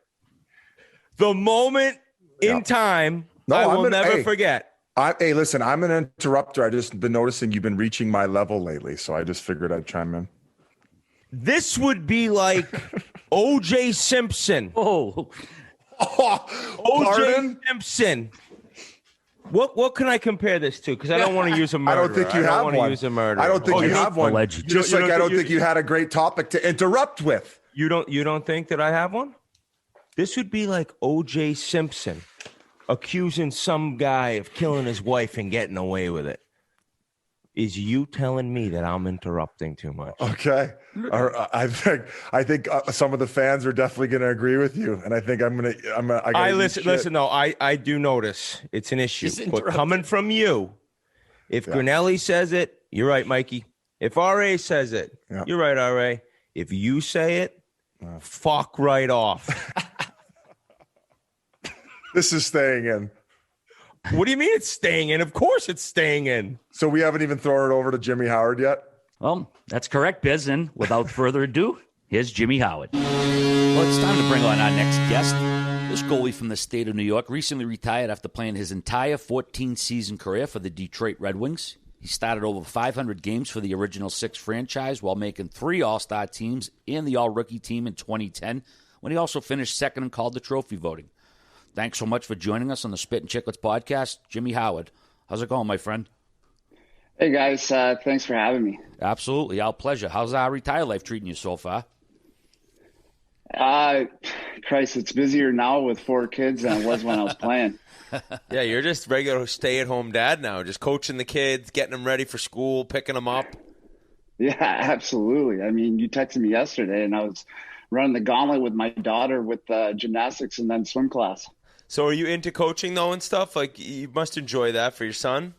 The moment in time I will never forget. Hey, listen, I'm an interrupter. I just been noticing you've been reaching my level lately, so I just figured I'd chime in. This would be like O.J. Simpson. O.J. Simpson. What can I compare this to? Because I don't want to use a murderer. I don't think you have one. Use a murderer. I don't think you have one. Alleged. Just like I don't think you had a great topic to interrupt with. You don't think that I have one? This would be like O.J. Simpson accusing some guy of killing his wife and getting away with it. Is you telling me that I'm interrupting too much? Okay. I think some of the fans are definitely going to agree with you, and I think listen. No, I do notice it's an issue, but coming from you, if Grinelli says it, you're right, Mikey. If RA says it, you're right, RA. If you say it, fuck right off. This is staying in. What do you mean it's staying in? Of course it's staying in. So we haven't even thrown it over to Jimmy Howard yet? Well, that's correct, Biz. And without further ado, here's Jimmy Howard. Well, it's time to bring on our next guest. This goalie from the state of New York recently retired after playing his entire 14-season career for the Detroit Red Wings. He started over 500 games for the original six franchise while making 3 All-Star teams and the All-Rookie team in 2010, when he also finished second in Calder Trophy voting. Thanks so much for joining us on the Spittin Chiclets podcast, Jimmy Howard. How's it going, my friend? Hey, guys. Thanks for having me. Absolutely. Our pleasure. How's our retired life treating you so far? Christ, it's busier now with 4 kids than it was when I was playing. Yeah, you're just regular stay-at-home dad now, just coaching the kids, getting them ready for school, picking them up. Yeah, absolutely. I mean, you texted me yesterday, and I was running the gauntlet with my daughter with gymnastics and then swim class. So are you into coaching, though, and stuff? Like, you must enjoy that for your son?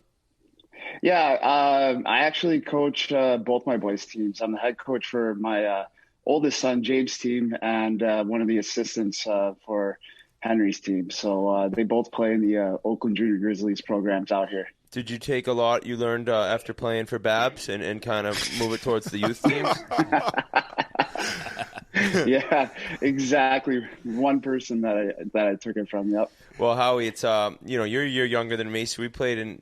Yeah, I actually coach both my boys' teams. I'm the head coach for my oldest son, James' team, and one of the assistants for Henry's team. So they both play in the Oakland Junior Grizzlies programs out here. Did you take a lot you learned after playing for Babs and kind of move it towards the youth teams? Yeah, exactly. One person that I took it from. Yep. Well, Howie, it's you're a year younger than me, so we played in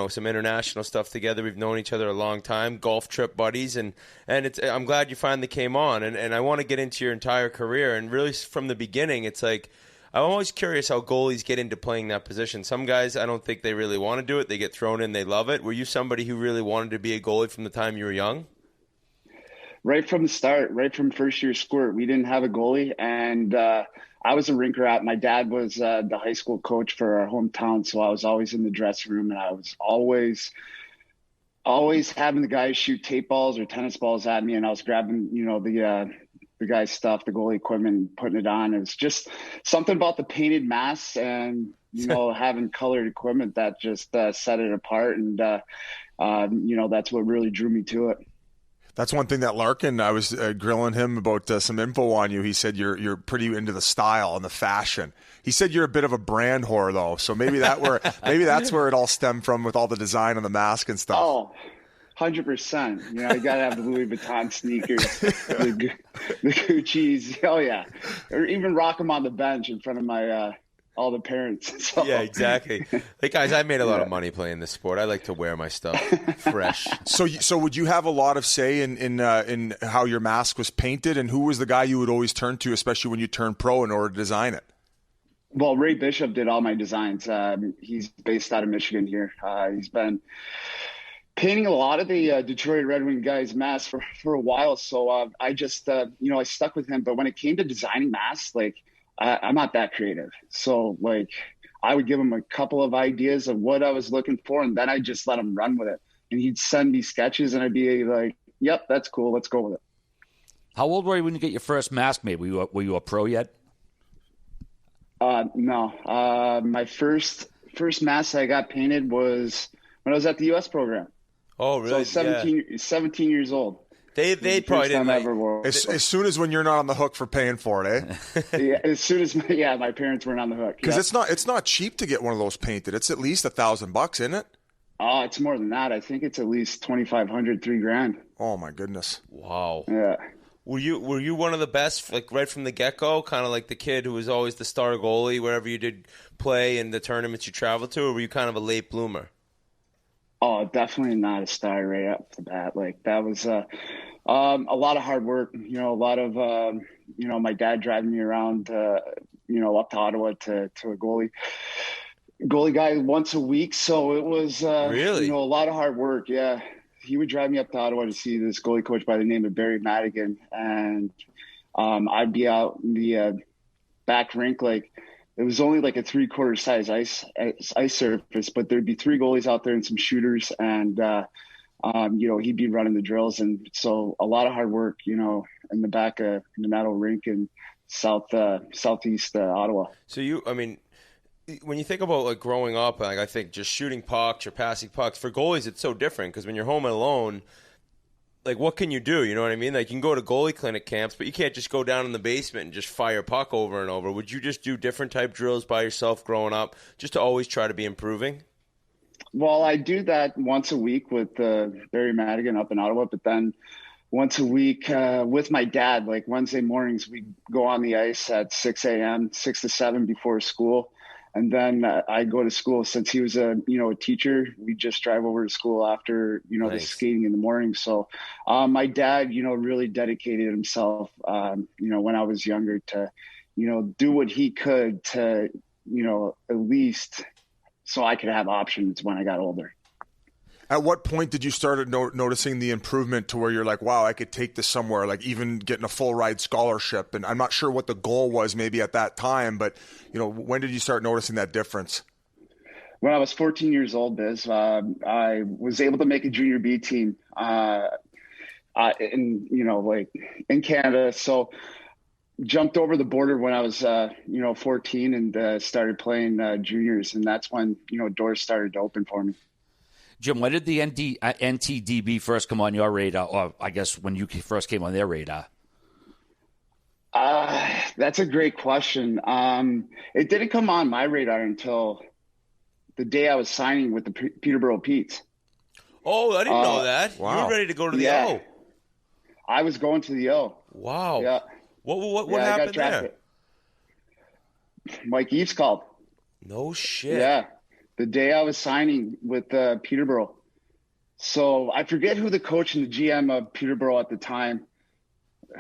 some international stuff together. We've known each other a long time, golf trip buddies, and I'm glad you finally came on. And I want to get into your entire career, and really from the beginning, it's like I'm always curious how goalies get into playing that position. Some guys, I don't think they really want to do it. They get thrown in, they love it. Were you somebody who really wanted to be a goalie from the time you were young? right from the start, right from first year squirt, we didn't have a goalie. And I was a rink rat. My dad was the high school coach for our hometown. So I was always in the dressing room, and I was always having the guys shoot tape balls or tennis balls at me. And I was grabbing, the guy's stuff, the goalie equipment, and putting it on. It was just something about the painted masks and, having colored equipment that just set it apart. And, that's what really drew me to it. That's one thing that Larkin, I was grilling him about some info on you. He said you're pretty into the style and the fashion. He said you're a bit of a brand whore, though. So maybe that's where it all stemmed from, with all the design on the mask and stuff. Oh, 100%. You got to have the Louis Vuitton sneakers, the Gucci's. Oh, yeah. Or even rock them on the bench in front of my all the parents. So. Yeah, exactly. Hey, guys, I made a lot of money playing this sport. I like to wear my stuff fresh. So would you have a lot of say in how your mask was painted, and who was the guy you would always turn to, especially when you turned pro, in order to design it? Well, Ray Bishop did all my designs. He's based out of Michigan here. He's been painting a lot of the Detroit Red Wing guys' masks for a while. So I just, I stuck with him. But when it came to designing masks, I'm not that creative. So I would give him a couple of ideas of what I was looking for, and then I just let him run with it. And he'd send me sketches, and I'd be like, yep, that's cool. Let's go with it. How old were you when you get your first mask made? Were you a pro yet? No. My first mask I got painted was when I was at the U.S. program. Oh, really? So 17 years old. They probably didn't as soon as when you're not on the hook for paying for it, eh? Yeah, as soon as my parents weren't on the hook. Because it's not cheap to get one of those painted. It's at least $1,000, isn't it? Oh, it's more than that. I think it's at least $2,500, $3,000. Oh my goodness! Wow. Yeah. Were you one of the best, right from the get-go, kind of like the kid who was always the star goalie wherever you did play in the tournaments you traveled to, or were you kind of a late bloomer? Oh, definitely not a star right up the bat. That was a lot of hard work. A lot of my dad driving me around, up to Ottawa to a goalie guy once a week. So it was really a lot of hard work. Yeah, he would drive me up to Ottawa to see this goalie coach by the name of Barry Madigan, and I'd be out in the back rink it was only a 3/4 size ice surface, but there'd be 3 goalies out there and some shooters, and he'd be running the drills, and so a lot of hard work, in the back of the metal rink in southeast Ottawa. So when you think about growing up, I think just shooting pucks or passing pucks, for goalies it's so different, because when you're home alone, what can you do? You know what I mean? You can go to goalie clinic camps, but you can't just go down in the basement and just fire puck over and over. Would you just do different type drills by yourself growing up, just to always try to be improving? Well, I do that once a week with Barry Madigan up in Ottawa, but then once a week with my dad, Wednesday mornings, we go on the ice at 6 a.m., 6 to 7 before school. And then I go to school. Since he was a teacher, we just drive over to school after, the skating in the morning. So my dad, really dedicated himself, when I was younger to, do what he could to, at least so I could have options when I got older. At what point did you start noticing the improvement to where you're like, wow, I could take this somewhere, even getting a full ride scholarship? And I'm not sure what the goal was maybe at that time, but, when did you start noticing that difference? When I was 14 years old, Biz, I was able to make a junior B team in Canada. So jumped over the border when I was, 14 and started playing juniors. And that's when, doors started to open for me. Jim, when did the NTDB first come on your radar, or I guess when you first came on their radar? That's a great question. It didn't come on my radar until the day I was signing with the Peterborough Petes. Oh, I didn't know that. Wow. You were ready to go to the O. I was going to the O. Wow. Yeah. What happened there? Mike Eves called. No shit. Yeah. The day I was signing with Peterborough. So I forget who the coach and the GM of Peterborough at the time,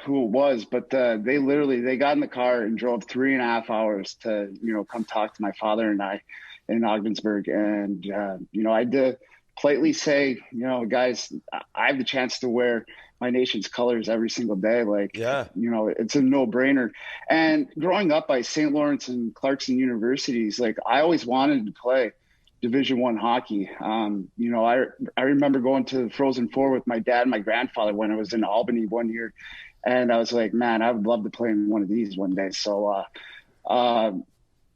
who it was, but they got in the car and drove 3.5 hours to, come talk to my father and I in Ogdensburg. And, I had to politely say, guys, I have the chance to wear my nation's colors every single day. Like, it's a no-brainer. And growing up by St. Lawrence and Clarkson universities, like, I always wanted to play Division I hockey. I remember going to the Frozen Four with my dad and my grandfather when I was in Albany one year. And I was like, man, I would love to play in one of these one day. So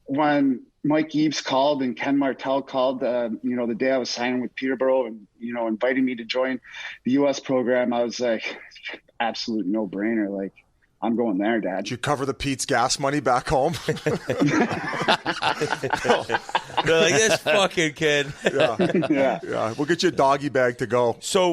when Mike Eves called and Ken Martell called, the day I was signing with Peterborough and, inviting me to join the U.S. program, I was like, absolute no-brainer. Like, I'm going there, Dad. Did you cover the Pete's gas money back home? They're like, this fucking kid. Yeah. We'll get you a doggy bag to go. So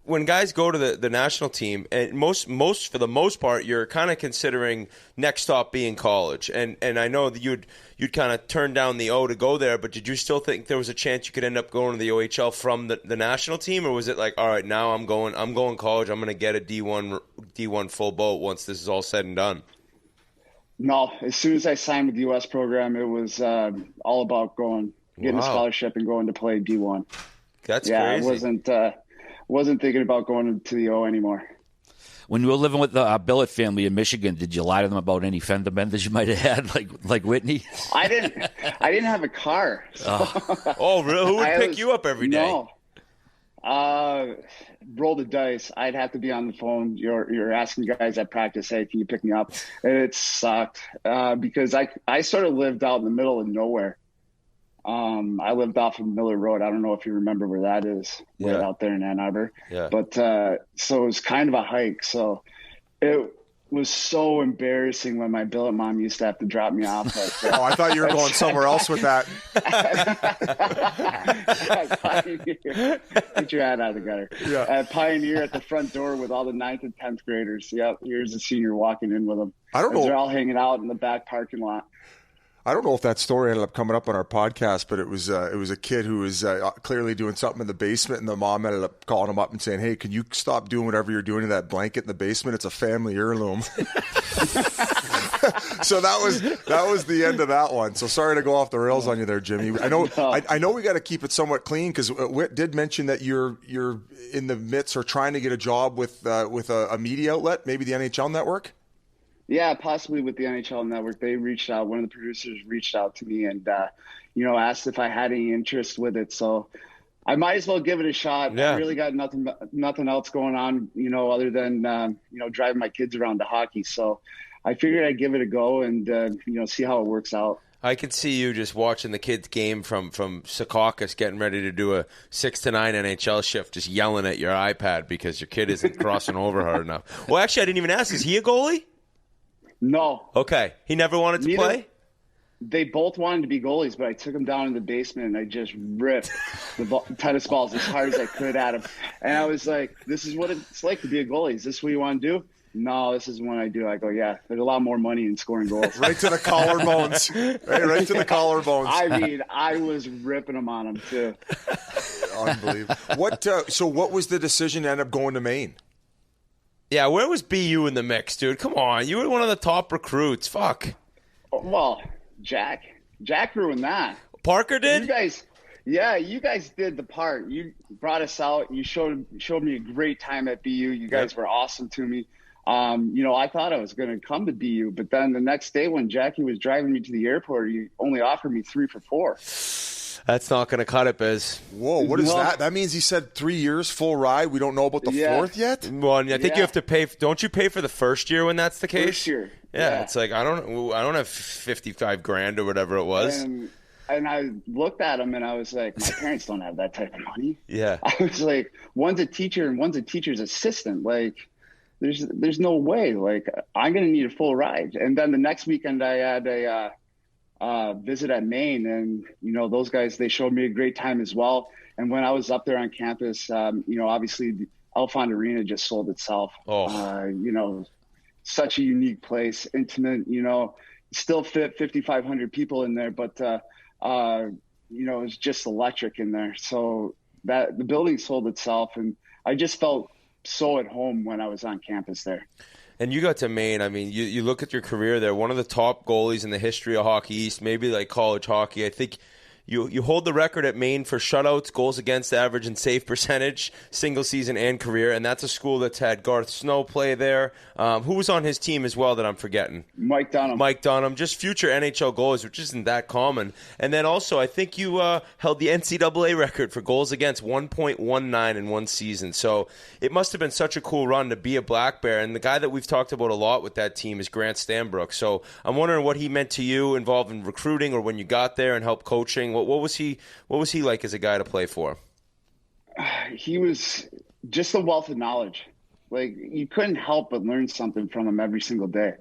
when guys go to the national team, and most for the most part, you're kind of considering next stop being college. And I know that you'd kind of turn down the O to go there, but did you still think there was a chance you could end up going to the OHL from the national team, or was it like, all right, now I'm going college, I'm going to get a D1 full boat once this is all said and done? No, as soon as I signed with the U.S. program, it was all about getting a scholarship and going to play D1. That's crazy. I wasn't thinking about going to the O anymore. When you were living with the Billett family in Michigan, did you lie to them about any fender benders you might have had, like Whitney? I didn't have a car. So. Oh, really? Who would pick you up every day? No. Roll the dice. I'd have to be on the phone. You're asking guys at practice, hey, can you pick me up? And it sucked because I sort of lived out in the middle of nowhere. I lived off of Miller Road. I don't know if you remember where that is, right out there in Ann Arbor. Yeah. But so it was kind of a hike. So it was so embarrassing when my billet mom used to have to drop me off. But, I thought you were going somewhere else with that. Pioneer. Get your hat out of the gutter. Yeah. At Pioneer at the front door with all the 9th and 10th graders. Yep. Here's a senior walking in with them. I don't know. They're all hanging out in the back parking lot. I don't know if that story ended up coming up on our podcast, but it was a kid who was clearly doing something in the basement, and the mom ended up calling him up and saying, "Hey, can you stop doing whatever you're doing to that blanket in the basement? It's a family heirloom." So that was the end of that one. So sorry to go off the rails on you there, Jimmy. I know we got to keep it somewhat clean because Whit did mention that you're in the midst or trying to get a job with a media outlet, maybe the NHL Network. Yeah, possibly with the NHL Network. They reached out. One of the producers reached out to me and, asked if I had any interest with it. So I might as well give it a shot. Yeah. I really got nothing else going on, other than, driving my kids around to hockey. So I figured I'd give it a go and, see how it works out. I could see you just watching the kids' game from Secaucus, getting ready to do a 6 to 9 NHL shift, just yelling at your iPad because your kid isn't crossing over hard enough. Well, actually, I didn't even ask. Is he a goalie? No. Okay. He never wanted to play? They both wanted to be goalies, but I took them down in the basement and I just ripped the tennis balls as hard as I could at them. And I was like, this is what it's like to be a goalie. Is this what you want to do? No, this is what I do. I go, yeah, there's a lot more money in scoring goals. Right to the collarbones. Right to the collarbones. I mean, I was ripping them on them too. Unbelievable. So what was the decision to end up going to Maine? Yeah, where was BU in the mix, dude? Come on. You were one of the top recruits. Fuck. Well, Jack ruined that. Parker did? You guys did the part. You brought us out. You showed me a great time at BU. You guys were awesome to me. I thought I was going to come to BU, but then the next day when Jackie was driving me to the airport, he only offered me 3 for $4. That's not going to cut it, Biz. Whoa, what is that? That means he said 3 years, full ride. We don't know about the 4th yet? Well, I think you have to pay. Don't you pay for the first year when that's the case? First year. Yeah, it's like I don't have $55,000 or whatever it was. And I looked at him and I was like, my parents don't have that type of money. Yeah. I was like, one's a teacher and one's a teacher's assistant. Like, there's no way. Like, I'm going to need a full ride. And then the next weekend I had a visit at Maine, and those guys, they showed me a great time as well. And when I was up there on campus, obviously the Alfond Arena just sold itself. Such a unique place, intimate, still fit 5,500 people in there, but it's just electric in there. So that the building sold itself, and I just felt so at home when I was on campus there. And you got to Maine. I mean, you look at your career there, one of the top goalies in the history of Hockey East, maybe like college hockey. I think You hold the record at Maine for shutouts, goals against average, and save percentage, single season and career, and that's a school that's had Garth Snow play there. Who was on his team as well that I'm forgetting? Mike Dunham. Just future NHL goalies, which isn't that common. And then also, I think you held the NCAA record for goals against, 1.19 in one season. So it must have been such a cool run to be a Black Bear. And the guy that we've talked about a lot with that team is Grant Stanbrook. So I'm wondering what he meant to you involved in recruiting or when you got there and helped coaching. What was he like as a guy to play for? He was just a wealth of knowledge. Like, you couldn't help but learn something from him every single day.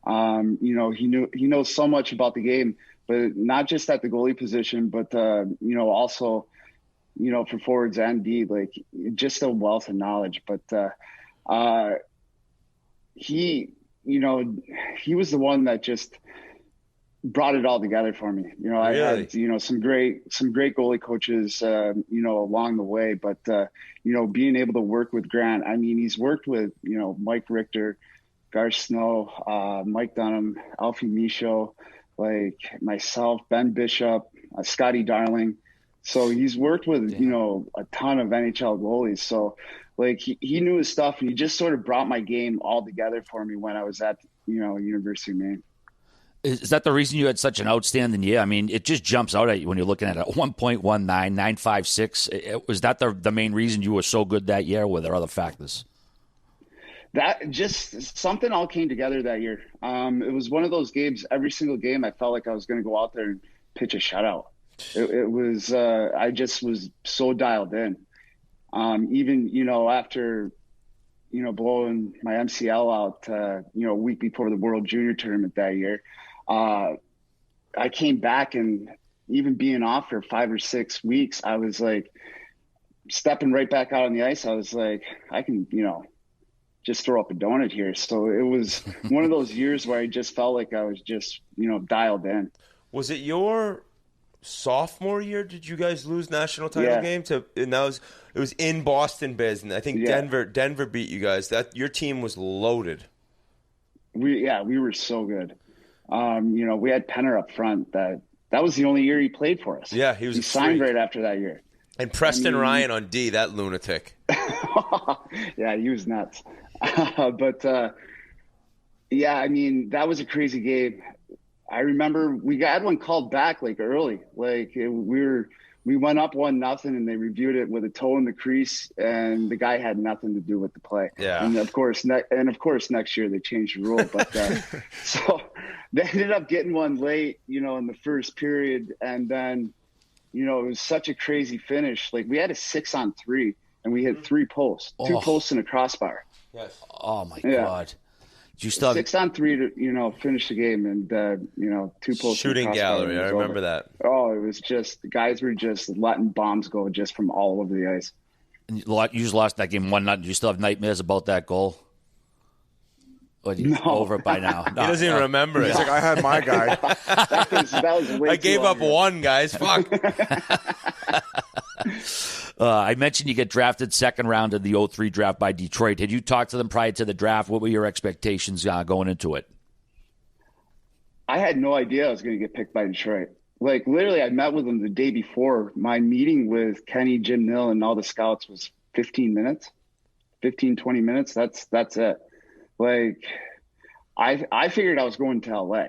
He knows so much about the game, but not just at the goalie position, but also, for forwards and D, like, just a wealth of knowledge. But he was the one that just brought it all together for me. Really? I had, some great goalie coaches, along the way, but, being able to work with Grant, I mean, he's worked with, Mike Richter, Garth Snow, Mike Dunham, Alfie Michaud, like myself, Ben Bishop, Scotty Darling. So he's worked with, a ton of NHL goalies. So like he knew his stuff, and he just sort of brought my game all together for me when I was at, University of Maine. Is that the reason you had such an outstanding year? I mean, it just jumps out at you when you're looking at it. 1.19, 956. Was that the main reason you were so good that year, or were there other factors? That just something all came together that year. It was one of those games, every single game, I felt like I was going to go out there and pitch a shutout. It was, I just was so dialed in. Even, after, blowing my MCL out, a week before the World Junior Tournament that year, I came back, and even being off for 5 or 6 weeks, I was like stepping right back out on the ice. I was like, I can, just throw up a donut here. So it was one of those years where I just felt like I was just, dialed in. Was it your sophomore year? Did you guys lose national title game to? And it was in Boston, Biz, and I think Denver beat you guys. That your team was loaded. We were so good. We had Penner up front. That was the only year he played for us. Yeah, he signed right after that year. And Preston Ryan on D, that lunatic. Yeah, he was nuts. But that was a crazy game. I remember we had one called back like early. Like we went up 1-0 and they reviewed it with a toe in the crease, and the guy had nothing to do with the play. Yeah. And of course next year they changed the rule. But so they ended up getting one late, in the first period, and then it was such a crazy finish. Like, we had a 6-on-3 and we hit 3 posts, 2 posts and a crossbar. Yes. Oh my God. You still 6-on-3 to finish the game, and 2 posts. Shooting gallery. I remember that. Oh, it was just, the guys were just letting bombs go just from all over the ice. And you just lost that game 1-0. Do you still have nightmares about that goal? Or do you over it by now? No, he doesn't even remember it. He's like, I had my guy. that was way I gave up one, guys. Fuck. I mentioned you get drafted second round of the 2003 draft by Detroit. Had you talked to them prior to the draft? What were your expectations going into it? I had no idea I was going to get picked by Detroit. Like, literally, I met with them the day before. My meeting with Kenny, Jim Nill, and all the scouts was 20 minutes. That's it. Like, I figured I was going to LA.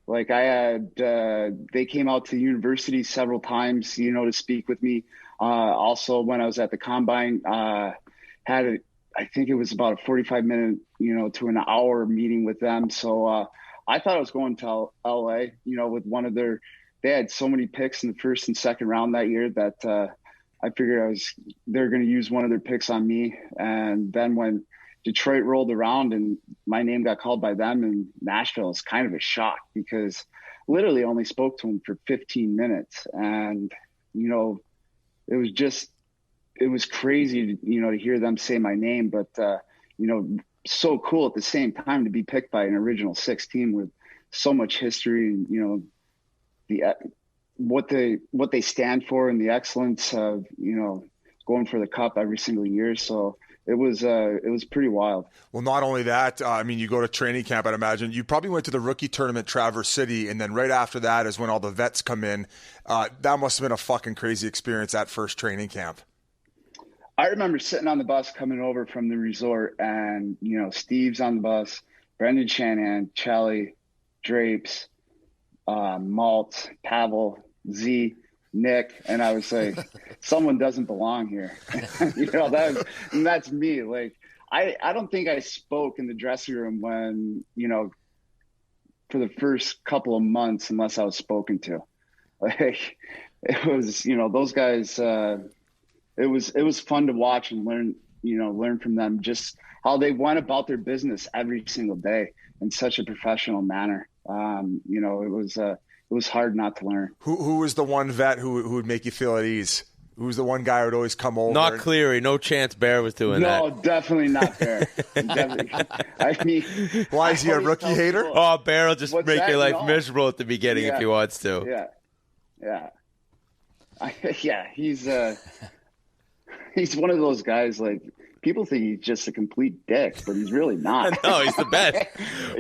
Like, I had, they came out to the university several times, to speak with me. Also, when I was at the combine, I think it was about a 45-minute, to an hour meeting with them. So I thought I was going to LA, with one of they had so many picks in the first and second round that year that I figured they're going to use one of their picks on me. And then when Detroit rolled around and my name got called by them in Nashville, it's kind of a shock, because literally only spoke to him for 15 minutes. And, it was crazy, to hear them say my name, but, so cool at the same time to be picked by an original 6 team with so much history and, what they stand for and the excellence of, going for the cup every single year. So it was pretty wild. Well, not only that, I mean, you go to training camp, I'd imagine. You probably went to the rookie tournament, Traverse City, and then right after that is when all the vets come in. That must have been a fucking crazy experience, that first training camp. I remember sitting on the bus coming over from the resort, and, Steve's on the bus, Brendan Shanahan, Chelly, Drapes, Malt, Pavel, Z, Nick, and I was like, someone doesn't belong here. That's me. Like, I don't think I spoke in the dressing room when, for the first couple of months, unless I was spoken to. Like, it was, those guys, it was fun to watch and learn from them, just how they went about their business every single day in such a professional manner. It was hard not to learn. Who was the one vet who would make you feel at ease? Who was the one guy who would always come over? Not Cleary. No chance Bear was doing that. No, definitely not Bear. I mean, why is he a rookie hater? Oh, Bear will just make your life miserable at the beginning if he wants to. Yeah. He's one of those guys, like, people think he's just a complete dick, but he's really not. No, he's the best.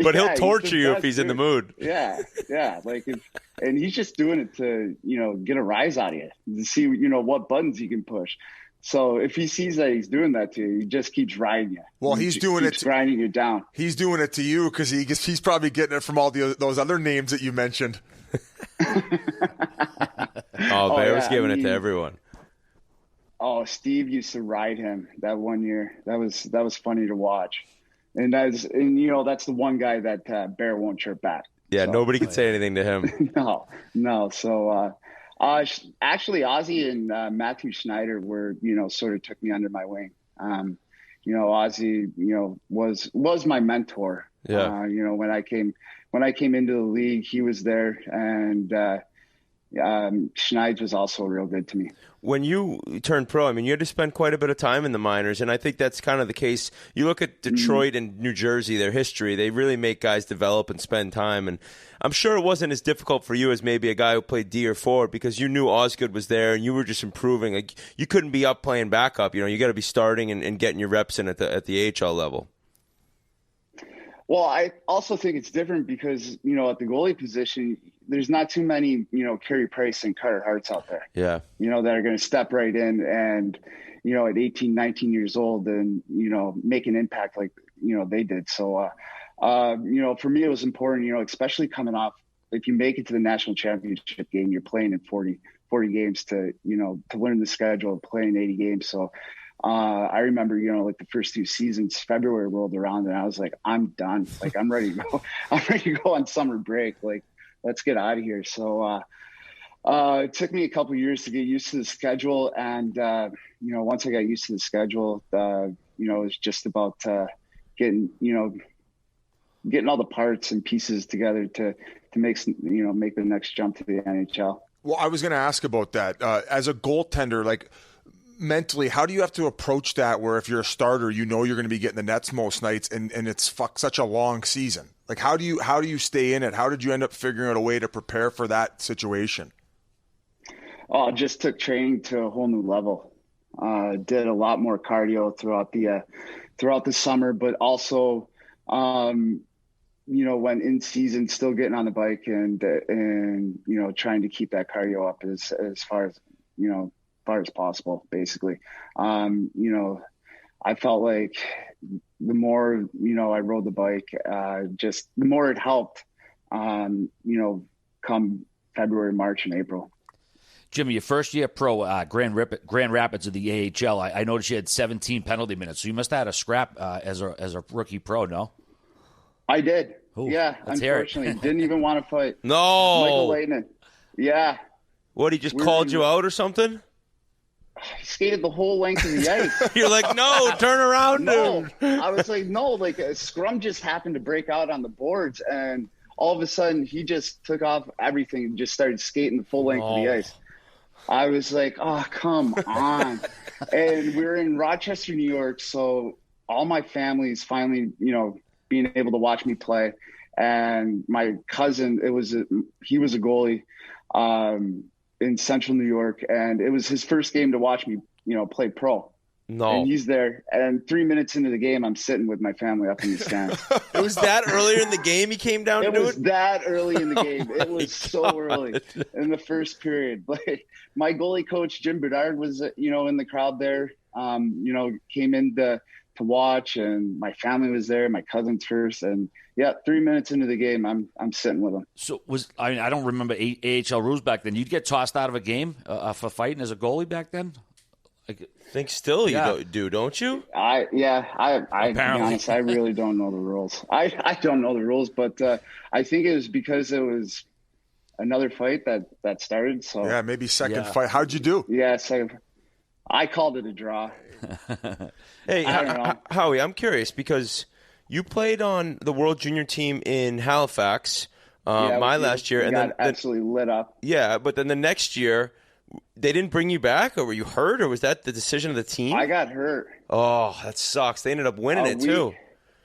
But he'll torture you if he's in the mood. Yeah. Like, and he's just doing it to, get a rise out of you, to see, what buttons he can push. So if he sees that he's doing that to you, he just keeps riding you. Well, he's doing it, grinding you down. He's doing it to you because he's probably getting it from all those other names that you mentioned. Bear was giving it to everyone. Oh, Steve used to ride him that one year. That was funny to watch. And that's the one guy that Bear won't chirp back. Yeah, so nobody could say anything to him. No. So actually, Ozzy and Matthew Schneider were, sort of took me under my wing. Ozzy, was my mentor. Yeah. When I came into the league, he was there, and Schneid was also real good to me. When you turned pro, I mean, you had to spend quite a bit of time in the minors, and I think that's kind of the case. You look at Detroit and New Jersey, their history, they really make guys develop and spend time, and I'm sure it wasn't as difficult for you as maybe a guy who played D or forward because you knew Osgood was there and you were just improving. Like, you couldn't be up playing backup. You got to be starting and getting your reps in at the AHL level. Well, I also think it's different because, at the goalie position, there's not too many, Carey Price and Carter Harts out there. Yeah. That are going to step right in and, at 18, 19 years old and, make an impact like, they did. So, for me, it was important, especially coming off, if you make it to the national championship game, you're playing in 40 games to learn the schedule, playing 80 games. So, I remember, like the first 2 seasons, February rolled around and I was like, I'm done. Like, I'm ready to go. I'm ready to go on summer break. Like, let's get out of here. So, it took me a couple of years to get used to the schedule. And, once I got used to the schedule, it was just about, getting all the parts and pieces together to make the next jump to the NHL. Well, I was going to ask about that. As a goaltender, like, mentally, how do you have to approach that where if you're a starter, you're going to be getting the nets most nights and it's such a long season? Like, how do you stay in it? How did you end up figuring out a way to prepare for that situation? Oh, just took training to a whole new level. Did a lot more cardio throughout the summer, but also, when in season, still getting on the bike and trying to keep that cardio up as far as possible, basically. I felt like the more, I rode the bike, just the more it helped, come February, March, and April. Jimmy, your first year pro, Grand Rapids of the AHL, I noticed you had 17 penalty minutes, so you must have had a scrap as a rookie pro, no? I did. Ooh, yeah, unfortunately. Didn't even want to fight. No. Michael Leighton. Yeah. What, he just called you out or something? He skated the whole length of the ice. You're like, no, turn around, no. dude. I was like, no, like a scrum just happened to break out on the boards, and all of a sudden he just took off everything and just started skating the full length of the ice. I was like, oh, come on. And we were in Rochester, New York, so all my family's finally, being able to watch me play. And my cousin, he was a goalie in Central New York, and it was his first game to watch me, play pro. No. And he's there. And 3 minutes into the game, I'm sitting with my family up in the stands. It was that earlier in the game he came down to do it? It was that early in the game. It was so early in the first period. Like, my goalie coach, Jim Bedard, was, in the crowd there, came in to watch, and my family was there, my cousins first. And, 3 minutes into the game, I'm sitting with them. So I don't remember AHL rules back then. You'd get tossed out of a game for fighting as a goalie back then? I think still you do, don't you? To be honest, I really don't know the rules. I don't know the rules, but I think it was because it was another fight that started. So yeah, maybe second fight. How'd you do? Yeah, second. I called it a draw. Hey, Howie, I'm curious because you played on the World Junior team in Halifax last year, and then absolutely lit up. Yeah, but then the next year, they didn't bring you back, or were you hurt, or was that the decision of the team? I got hurt. Oh, that sucks. They ended up winning it too.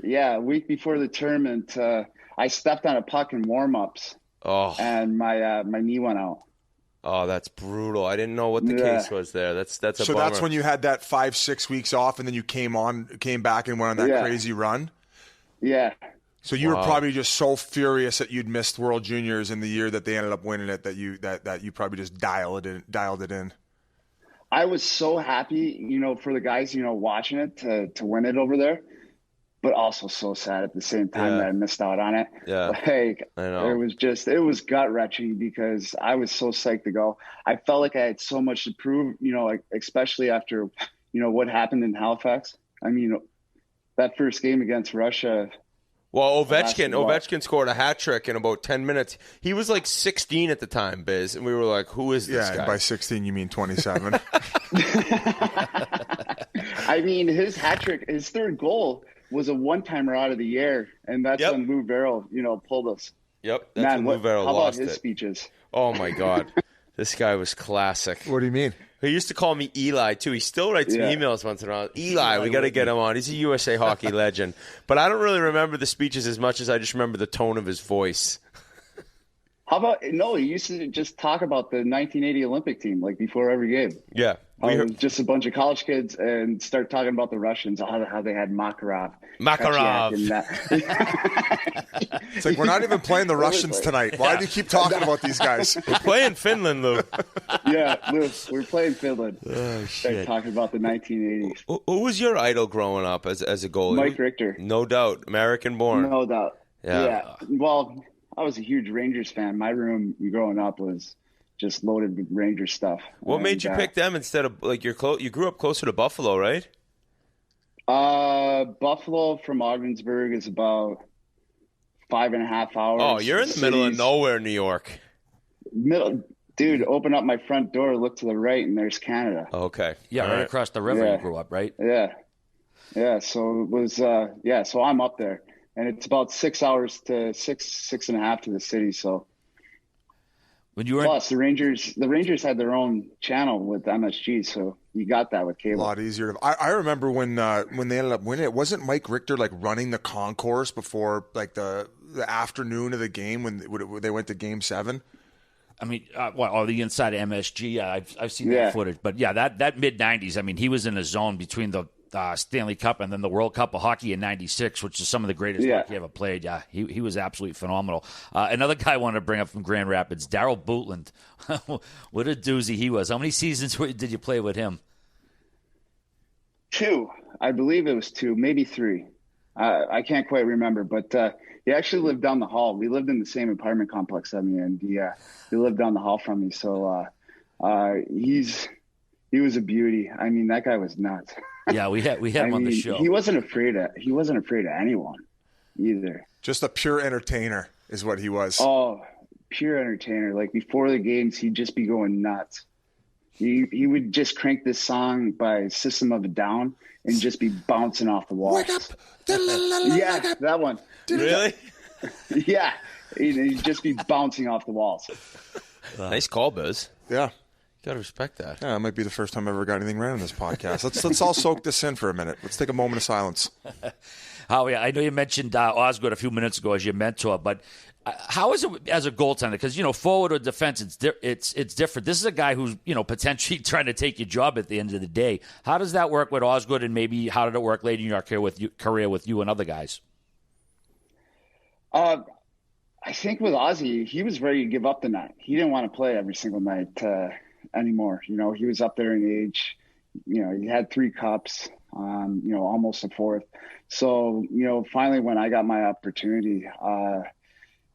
Yeah, a week before the tournament, I stepped on a puck in warm-ups, and my knee went out. Oh, that's brutal. I didn't know what the case was there. That's a so bummer. That's when you had that 5-6 weeks off, and then you came back and went on that crazy run. Yeah. So you were probably just so furious that you'd missed World Juniors in the year that they ended up winning it that you probably just dialed it in. I was so happy, for the guys, watching it to win it over there, but also so sad at the same time that I missed out on it. Yeah, like I know. it was gut wrenching because I was so psyched to go. I felt like I had so much to prove, like especially after, what happened in Halifax. I mean, that first game against Russia. Well, Ovechkin scored a hat trick in about 10 minutes. He was like 16 at the time, Biz, and we were like, who is this guy? Yeah, by 16 you mean 27. I mean, his hat trick, his third goal was a one-timer out of the air, and that's when Lou Verrill, pulled us. Yep, that's when Lou Verrill lost it. How about his it. speeches? Oh, my God. This guy was classic. What do you mean? He used to call me Eli, too. He still writes me emails once in a while. Eli, we got to get him on. He's a USA hockey legend. But I don't really remember the speeches as much as I just remember the tone of his voice. How about, he used to just talk about the 1980 Olympic team, like before every game. Yeah. Just a bunch of college kids and start talking about the Russians, how they had Makarov. It's like, we're not even playing the Russians tonight. Why do you keep talking about these guys? We're playing Finland, Lou. Yeah, Lou, we're playing Finland. Oh, shit. Talking about the 1980s. Who was your idol growing up as a goalie? Mike Richter. No doubt. American-born. No doubt. Yeah. Well, I was a huge Rangers fan. My room growing up was just loaded with Rangers stuff. What made you pick them instead of, like, you grew up closer to Buffalo, right? Buffalo from Ogdensburg is about 5.5 hours. Oh, you're in the middle of nowhere, New York. Dude, open up my front door, look to the right, and there's Canada. Okay. Yeah, right across the river you grew up, right? Yeah. Yeah, so it was, so I'm up there. And it's about 6 hours to 6.5 to the city, so. When you were Plus, the Rangers had their own channel with MSG, so you got that with cable. A lot easier. I remember when they ended up winning it. Wasn't Mike Richter like running the concourse before like the afternoon of the game when they went to Game 7? I mean, the inside of MSG. I've seen that footage, but that mid '90s. I mean, he was in a zone between the Stanley Cup and then the World Cup of Hockey in '96, which is some of the greatest hockey ever played. Yeah, he was absolutely phenomenal. Another guy I wanted to bring up from Grand Rapids, Darryl Bootland. What a doozy he was. How many seasons did you play with him? 2. I believe it was 2, maybe 3. I can't quite remember, but he actually lived down the hall. We lived in the same apartment complex at me, and he lived down the hall from me. So he was a beauty. I mean, that guy was nuts. Yeah, we had him on the show. He wasn't afraid of anyone either. Just a pure entertainer is what he was. Oh, pure entertainer. Like before the games, he'd just be going nuts. He would just crank this song by System of a Down and just be bouncing off the walls. Wake up. Yeah, that one. Really? Yeah. He'd just be bouncing off the walls. Nice call, Biz. Yeah. Got to respect that. Yeah, it might be the first time I ever got anything right on this podcast. Let's all soak this in for a minute. Let's take a moment of silence. Howie, I know you mentioned Osgood a few minutes ago as your mentor, but How is it as a goaltender? Because, forward or defense, it's different. This is a guy who's, potentially trying to take your job at the end of the day. How does that work with Osgood, and maybe how did it work later in your career with you and other guys? I think with Ozzy, he was ready to give up the night. He didn't want to play every single night anymore. He was up there in age. He had 3 cups, almost a 4th. So, finally when I got my opportunity,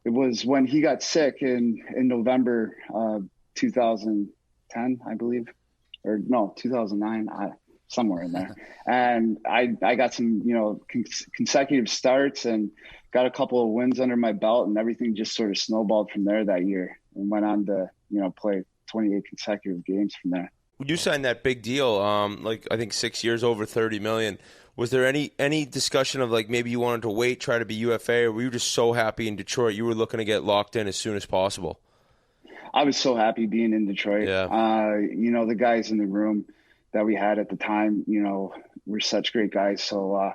it was when he got sick in November 2010, I believe, or no, 2009, somewhere in there. And I got some, consecutive starts and got a couple of wins under my belt, and everything just sort of snowballed from there that year, and went on to, play 28 consecutive games from there. You signed that big deal, I think 6 years, over $30 million. Was there any discussion of maybe you wanted to wait, try to be UFA, or were you just so happy in Detroit you were looking to get locked in as soon as possible? I was so happy being in Detroit. Yeah. The guys in the room that we had at the time, were such great guys. So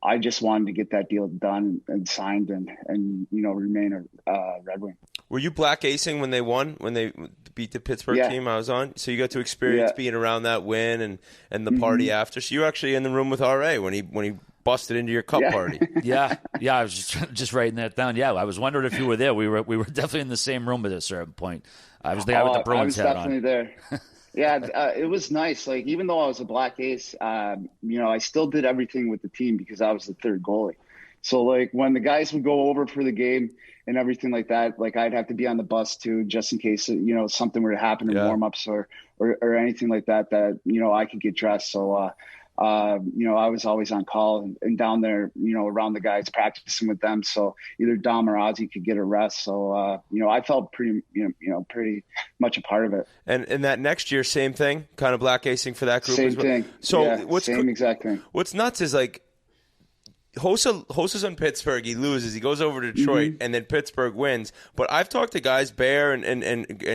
I just wanted to get that deal done and signed and remain a Red Wing. Were you black acing when they won, when they beat the Pittsburgh team I was on? So you got to experience being around that win and the party after. So you were actually in the room with RA when he busted into your cup party. Yeah. I was just writing that down. Yeah, I was wondering if you were there. We were definitely in the same room at a certain point. I was there with the Bruins hat on. I was definitely there. Yeah, it was nice. Even though I was a black ace, I still did everything with the team because I was the 3rd goalie. So when the guys would go over for the game and everything like that, I'd have to be on the bus too, just in case, something were to happen in warm-ups or anything like that, I could get dressed. So, I was always on call and down there, around the guys, practicing with them. So either Dom or Ozzy could get a rest. So, I felt pretty much a part of it. And that next year, same thing, kind of black acing for that group. Same thing. So same exact thing. What's nuts is Hosa's on Pittsburgh. He loses. He goes over to Detroit, and then Pittsburgh wins. But I've talked to guys, Bear and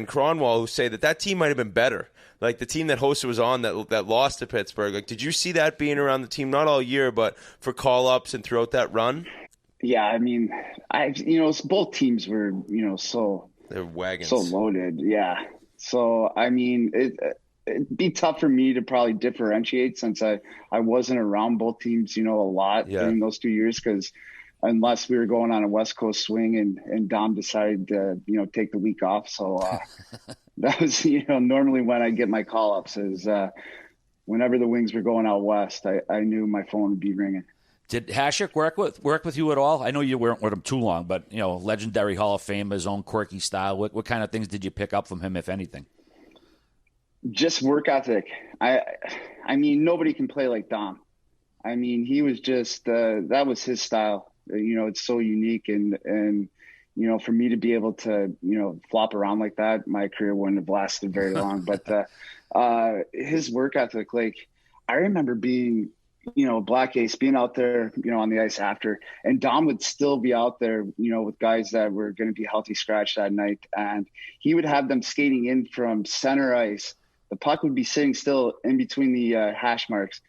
Cronwall, who say that team might have been better. The team that Hosa was on that lost to Pittsburgh. Did you see that being around the team, not all year, but for call-ups and throughout that run? Yeah, I mean, both teams were, they're wagons, so loaded. Yeah. So, I mean, it'd be tough for me to probably differentiate since I wasn't around both teams, a lot during those 2 years, because unless we were going on a West Coast swing and Dom decided to, take the week off. So that was, normally when I get my call-ups is whenever the Wings were going out west, I knew my phone would be ringing. Did Hasek work with you at all? I know you weren't with him too long, but, legendary Hall of Fame, his own quirky style. What kind of things did you pick up from him, if anything? Just work ethic. I mean, nobody can play like Dom. I mean, he was just that was his style. It's so unique, and for me to be able to flop around like that, my career wouldn't have lasted very long. But his work ethic, I remember being black ace, being out there on the ice after, and Dom would still be out there with guys that were going to be healthy scratch that night, and he would have them skating in from center ice. The puck would be sitting still in between the hash marks,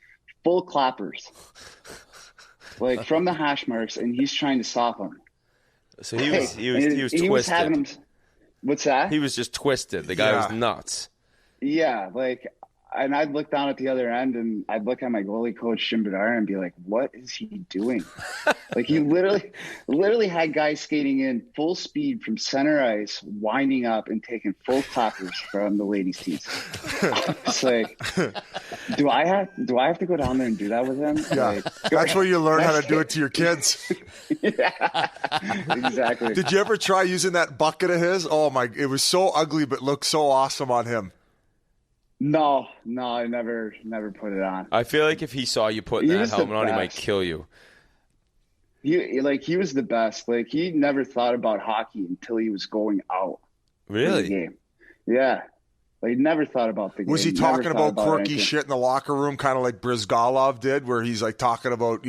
full clappers, from the hash marks, and he's trying to stop them. So he was twisted. Was having him, what's that? He was just twisted. The guy was nuts. Yeah, and I'd look down at the other end, and I'd look at my goalie coach, Jim Bedard, and be like, what is he doing? He literally had guys skating in full speed from center ice, winding up and taking full clappers from the ladies' teams. It's do I have to go down there and do that with him? Yeah, that's where you learn how to do it to your kids. Yeah, exactly. Did you ever try using that bucket of his? Oh my, it was so ugly, but looked so awesome on him. No, I never put it on. I feel like if he saw you putting that helmet on, he might kill you. He was the best. He never thought about hockey until he was going out. Really? In the game. Yeah. He never thought about the game. Was he talking about quirky shit in the locker room, kind of like Brizgalov did, where he's talking about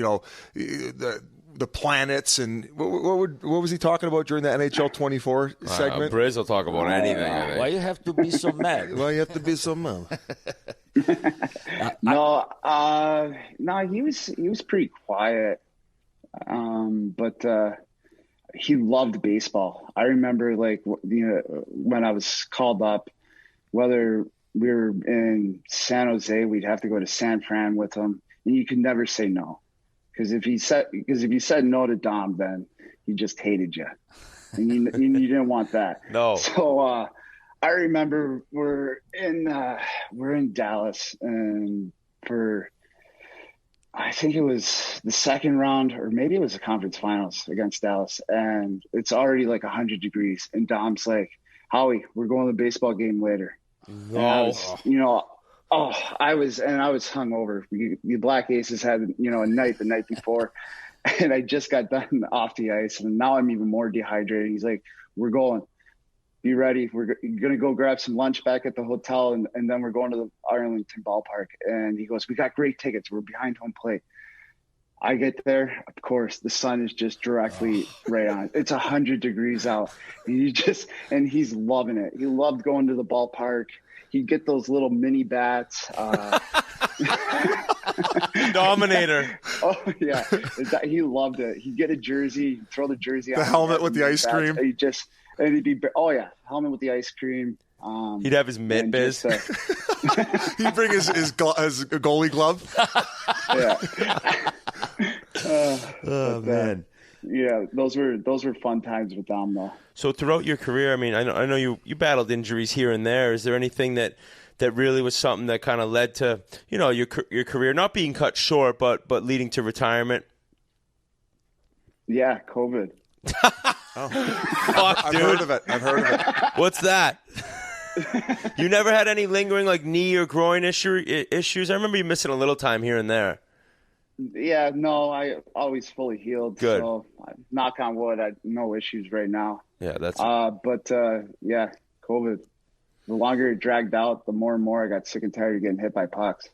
the planets and what was he talking about during the NHL 24 segment? Briz will talk about anything. I think. Why you have to be so mad? Why you have to be so mad? No, he was pretty quiet. But he loved baseball. I remember when I was called up, whether we were in San Jose, we'd have to go to San Fran with him, and you could never say no. Because if you said no to Dom, then he just hated you, and you didn't want that. No. So I remember we're in Dallas, and I think it was the second round, or maybe it was the conference finals against Dallas, and it's already like 100 degrees, and Dom's like, "Howie, we're going to the baseball game later." No. I was hungover. The Black Aces had, a night the night before, and I just got done off the ice, and now I'm even more dehydrated. He's like, "We're going. Be ready. We're going to go grab some lunch back at the hotel, and then we're going to the Arlington ballpark." And he goes, "We got great tickets. We're behind home plate." I get there. Of course, the sun is just directly right on. It's 100 degrees out. And he's loving it. He loved going to the ballpark. He'd get those little mini bats. Dominator. Oh, yeah. He loved it. He'd get a jersey, throw the jersey on. The helmet with the ice cream. He'd be, helmet with the ice cream. He'd have his mitt biz. He'd bring his goalie glove. Yeah. Man. Yeah, those were fun times with Dom, though. So throughout your career, I mean, I know you battled injuries here and there. Is there anything that really was something that kind of led to, your career not being cut short, but leading to retirement? Yeah, COVID. Fuck, dude. I've heard of it. What's that? You never had any lingering like knee or groin issues? I remember you missing a little time here and there. Yeah, no, I always fully healed. Good. So knock on wood, I no issues right now. Yeah, that's. Yeah, COVID. The longer it dragged out, the more and more I got sick and tired of getting hit by pucks.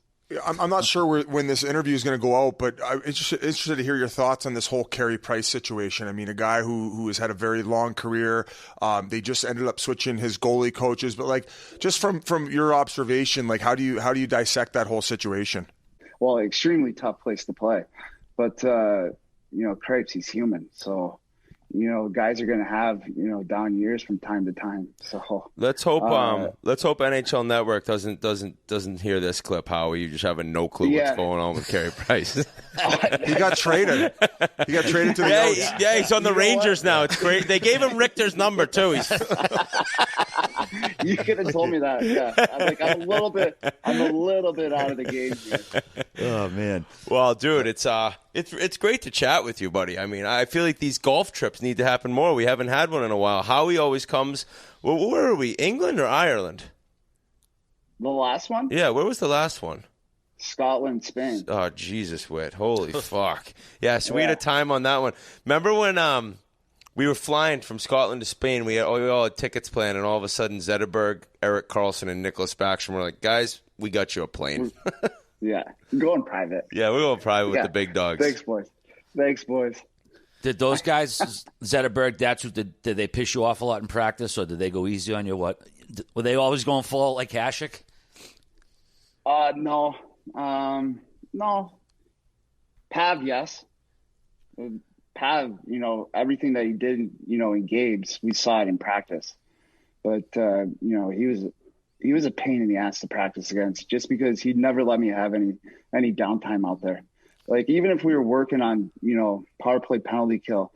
I'm not sure when this interview is going to go out, but I'm interested to hear your thoughts on this whole Carey Price situation. I mean, a guy who has had a very long career. They just ended up switching his goalie coaches, but just from your observation, how do you dissect that whole situation? Well, extremely tough place to play, but Cripes, he's human, so guys are going to have down years from time to time. So let's hope NHL Network doesn't hear this clip, Howie. You just have no clue what's going on with Carey Price. He got traded. He got traded to the Notes. Yeah, he's on the Rangers now. It's great. They gave him Richter's number too. You could have told me that. Yeah, I'm a little bit out of the game here. Oh man. Well, dude, it's great to chat with you, buddy. I mean, I feel like these golf trips need to happen more. We haven't had one in a while. Howie always comes. Well, where are we? England or Ireland? The last one? Yeah, where was the last one? Scotland, Spain. Oh, Jesus, Whit. Holy fuck. Yeah, so we had a time on that one. Remember when we were flying from Scotland to Spain, we all had tickets planned, and all of a sudden Zetterberg, Erik Karlsson, and Nicholas Backstrom were like, guys, we got you a plane. Yeah, going private. Yeah, we're going private with the big dogs. Thanks, boys. Did those guys, Zetterberg, did they piss you off a lot in practice, or did they go easy on you? What? Were they always going full like Hasek? No. No. Pav, yes. Pav, everything that he did, in games, we saw it in practice. But, he was a pain in the ass to practice against, just because he'd never let me have any downtime out there. Even if we were working on, power play penalty kill,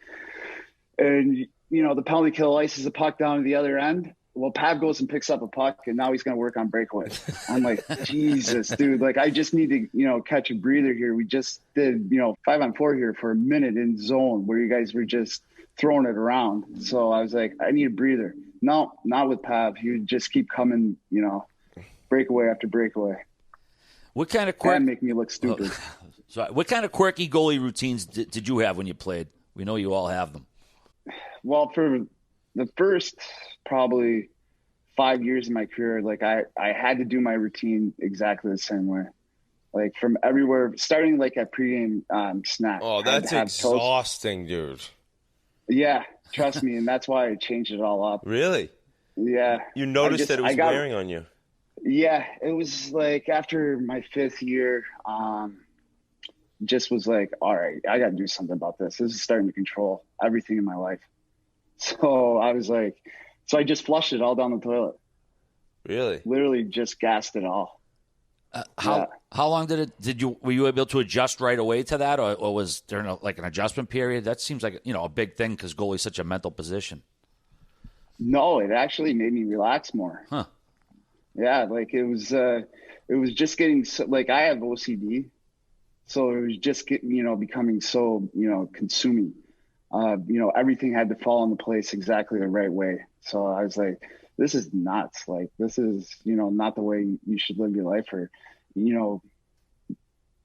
and, the penalty kill ices the puck down to the other end, well, Pav goes and picks up a puck, and now he's going to work on breakaways. I'm like, Jesus, dude, I just need to, catch a breather here. We just did, 5-on-4 here for a minute in zone where you guys were just throwing it around. So I was like, I need a breather. No, not with Pav. He would just keep coming, breakaway after breakaway. What kind of and make me look stupid. So what kind of quirky goalie routines did you have when you played? We know you all have them. Well, for the first probably 5 years of my career, I had to do my routine exactly the same way. From everywhere, starting at pregame snack. Oh, that's exhausting, dude. Yeah, trust me, and that's why I changed it all up. Really? Yeah. You noticed that it was wearing on you? Yeah, it was after my 5th year, just was like, all right, I got to do something about this. This is starting to control everything in my life. So I was like, so I just flushed it all down the toilet. Really? Literally just gassed it all. How long were you able to adjust right away to that, or was there an adjustment period? That seems like a big thing because goalie's such a mental position. No, it actually made me relax more. Huh? Yeah, like it was just getting like I have OCD, so it was just becoming so consuming. Everything had to fall into place exactly the right way. So I was like, this is nuts. Like, this is, not the way you should live your life, or, the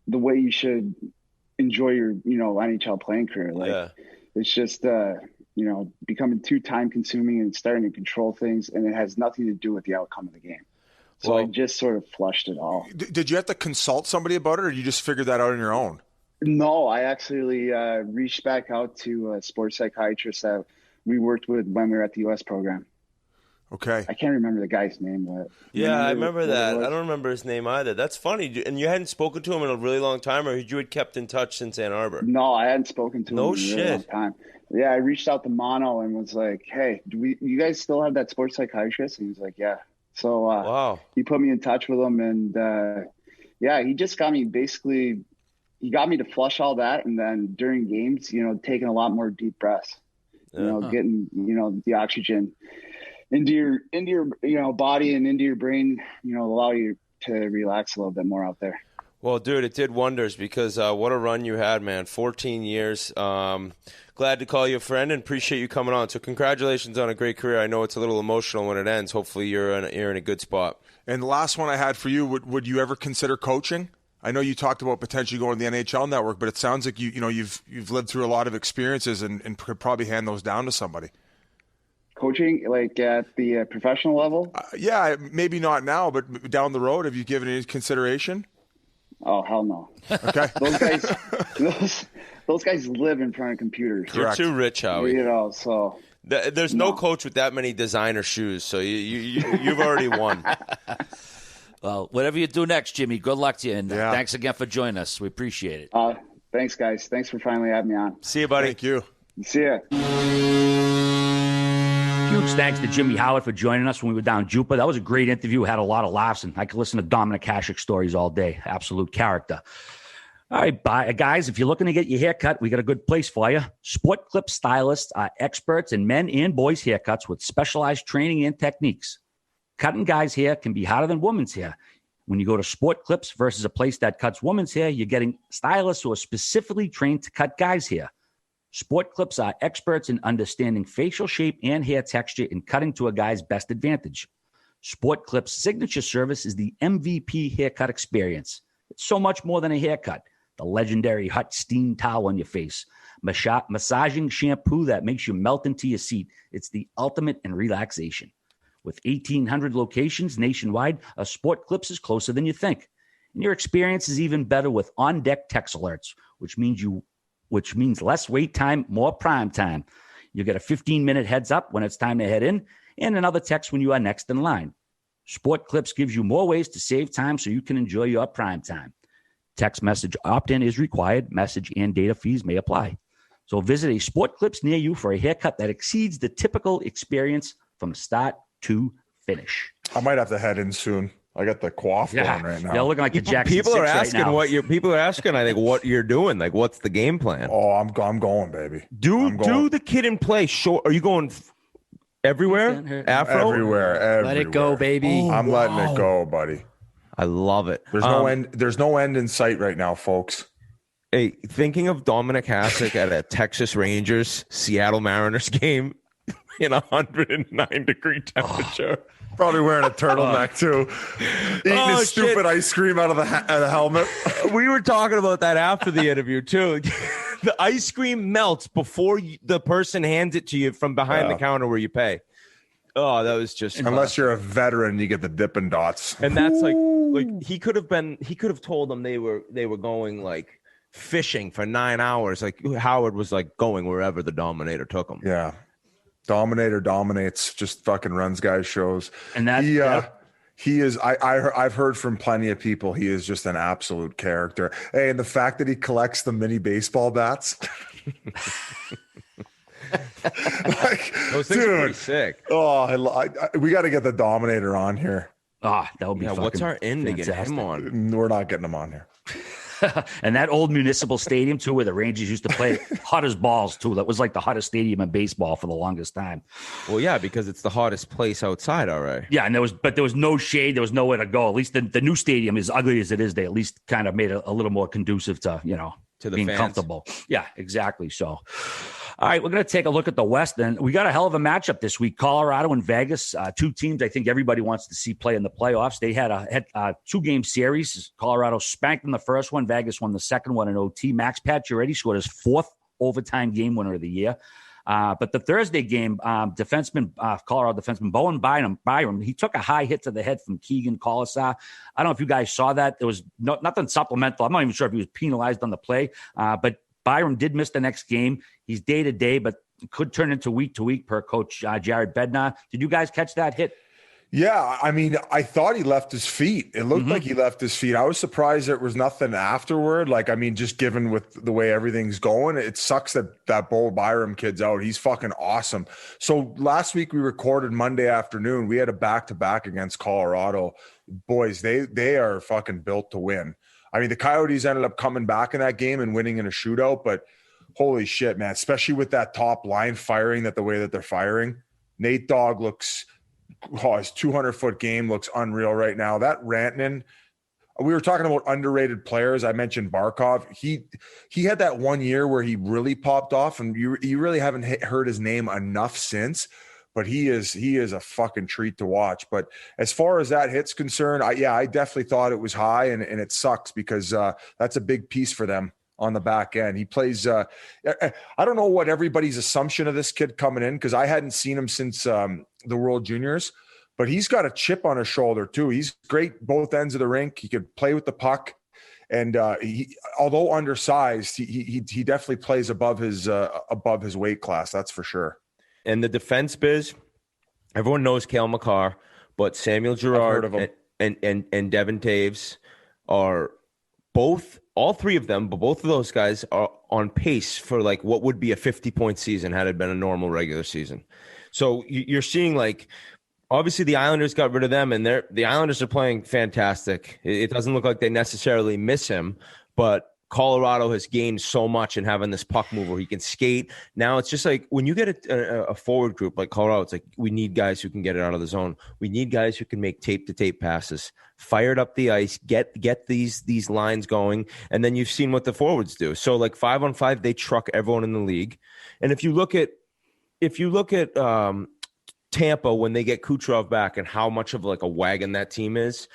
way you should enjoy your, NHL playing career. Like, It's just, becoming too time consuming and starting to control things. And it has nothing to do with the outcome of the game. So I just sort of flushed it all. Did you have to consult somebody about it, or you just figured that out on your own? No, I actually reached back out to a sports psychiatrist that we worked with when we were at the U.S. program. Okay. I can't remember the guy's name, but I remember that. I don't remember his name either. That's funny. And you hadn't spoken to him in a really long time, or you had kept in touch since Ann Arbor? No, I hadn't spoken to him in a really long time. Yeah, I reached out to Mono and was like, "Hey, you guys still have that sports psychiatrist?" And he was like, "Yeah." So wow. He put me in touch with him, and he just got me basically. He got me to flush all that, and then during games, taking a lot more deep breaths, getting the oxygen into your body and into your brain, allow you to relax a little bit more out there. Well, dude, it did wonders because what a run you had, man. 14 years. Glad to call you a friend and appreciate you coming on. So congratulations on a great career. I know it's a little emotional when it ends. Hopefully you're in a good spot. And the last one I had for you, would you ever consider coaching? I know you talked about potentially going to the NHL network, but it sounds like you've lived through a lot of experiences and could probably hand those down to somebody. Coaching, like at the professional level? Maybe not now, but down the road, have you given any consideration? Oh, hell no. Okay. Those guys live in front of computers. Correct. You're too rich, Howie. So there's no coach with that many designer shoes, so you've already won. Well, whatever you do next, Jimmy, good luck to you, and thanks again for joining us. We appreciate it. Thanks, guys. Thanks for finally having me on. See you, buddy. Thank you. See ya. Huge thanks to Jimmy Howard for joining us when we were down Jupiter. That was a great interview. Had a lot of laughs, and I could listen to Dominic Hasek stories all day. Absolute character. All right, guys, if you're looking to get your hair cut, we got a good place for you. SportClips stylists are experts in men and boys' haircuts with specialized training and techniques. Cutting guys' hair can be harder than women's hair. When you go to SportClips versus a place that cuts women's hair, you're getting stylists who are specifically trained to cut guys' hair. SportClips are experts in understanding facial shape and hair texture and cutting to a guy's best advantage. SportClips' signature service is the MVP haircut experience. It's so much more than a haircut. The legendary hot steam towel on your face, massaging shampoo that makes you melt into your seat. It's the ultimate in relaxation. With 1,800 locations nationwide, a SportClips is closer than you think. And your experience is even better with on-deck text alerts, which means less wait time, more prime time. You get a 15-minute heads up when it's time to head in, and another text when you are next in line. SportClips gives you more ways to save time so you can enjoy your prime time. Text message opt-in is required. Message and data fees may apply. So visit a SportClips near you for a haircut that exceeds the typical experience from start to finish. I might have to head in soon. I got the quaff going right now. They're looking like a Jackson People are 6 asking right now. people are asking, I think, what you're doing. Like, what's the game plan? Oh, I'm going, baby. Do the kid and play short. Are you going everywhere? Afro? Everywhere. Let it go, baby. I'm letting it go, buddy. I love it. There's no end. There's no end in sight right now, folks. Hey, thinking of Dominic Hasek at a Texas Rangers Seattle Mariners game in 109-degree temperature. Probably wearing a turtleneck too. Eating his stupid ice cream out of the helmet. We were talking about that after the interview too. The ice cream melts before the person hands it to you from behind the counter where you pay. Oh, that was just unless you're a veteran, you get the Dippin' Dots. And that's like he could have told them they were going like fishing for 9 hours. Like Howard was like going wherever the Dominator took him. Yeah. Dominator dominates, just fucking runs guys' shows. And that He is. I've heard from plenty of people. He is just an absolute character. Hey, and the fact that he collects the mini baseball bats. Like, Those things are pretty sick. Oh, we got to get the Dominator on here. Ah, that would be fucking what's our end to get fantastic. him on? We're not getting him on here. And that old municipal stadium too, where the Rangers used to play, hot as balls too. That was like the hottest stadium in baseball for the longest time. Well, yeah, because it's the hottest place outside. All right. Yeah, and there was no shade. There was nowhere to go. At least the new stadium, as ugly as it is, they at least kind of made it a little more conducive to to the being fans. comfortable. Yeah, exactly. So, all right, we're going to take a look at the West. And we got a hell of a matchup this week. Colorado and Vegas, two teams I think everybody wants to see play in the playoffs. They had a two-game series. Colorado spanked in the first one. Vegas won the second one in OT. Max Pacioretty scored his fourth overtime game winner of the year. But the Thursday game, Colorado defenseman Bowen Byram, he took a high hit to the head from Keegan Colasar. I don't know if you guys saw that. There was nothing supplemental. I'm not even sure if he was penalized on the play, but Byram did miss the next game. He's day-to-day, but could turn into week-to-week per Coach Jared Bednar. Did you guys catch that hit? Yeah, I mean, I thought he left his feet. It looked like he left his feet. I was surprised there was nothing afterward. Like, I mean, just given with the way everything's going, it sucks that Bo Byram kid's out. He's fucking awesome. So last week we recorded Monday afternoon. We had a back-to-back against Colorado. Boys, they are fucking built to win. I mean, the Coyotes ended up coming back in that game and winning in a shootout, but holy shit, man, especially with that top line firing the way that they're firing. Nate Dogg looks – his 200-foot game looks unreal right now. That Rantanen, we were talking about underrated players. I mentioned Barkoff. He had that 1 year where he really popped off, and you really haven't heard his name enough since. But he is a fucking treat to watch. But as far as that hit's concerned, I definitely thought it was high, and it sucks because that's a big piece for them on the back end. He plays I don't know what everybody's assumption of this kid coming in, because I hadn't seen him since the World Juniors, but he's got a chip on his shoulder too. He's great both ends of the rink. He could play with the puck, and he, although undersized, he definitely plays above his weight class. That's for sure. And the defense biz, everyone knows Cale Makar, but Samuel Girard and Devin Taves are all three of them, but both of those guys are on pace for like what would be a 50-point season had it been a normal regular season. So you're seeing, like, obviously the Islanders got rid of them, and the Islanders are playing fantastic. It doesn't look like they necessarily miss him, but Colorado has gained so much in having this puck mover. He can skate. Now it's just like when you get a forward group like Colorado, it's like we need guys who can get it out of the zone. We need guys who can make tape-to-tape passes, fired up the ice, get these lines going, and then you've seen what the forwards do. So like 5-on-5, they truck everyone in the league. And if you look at Tampa when they get Kucherov back and how much of like a wagon that team is,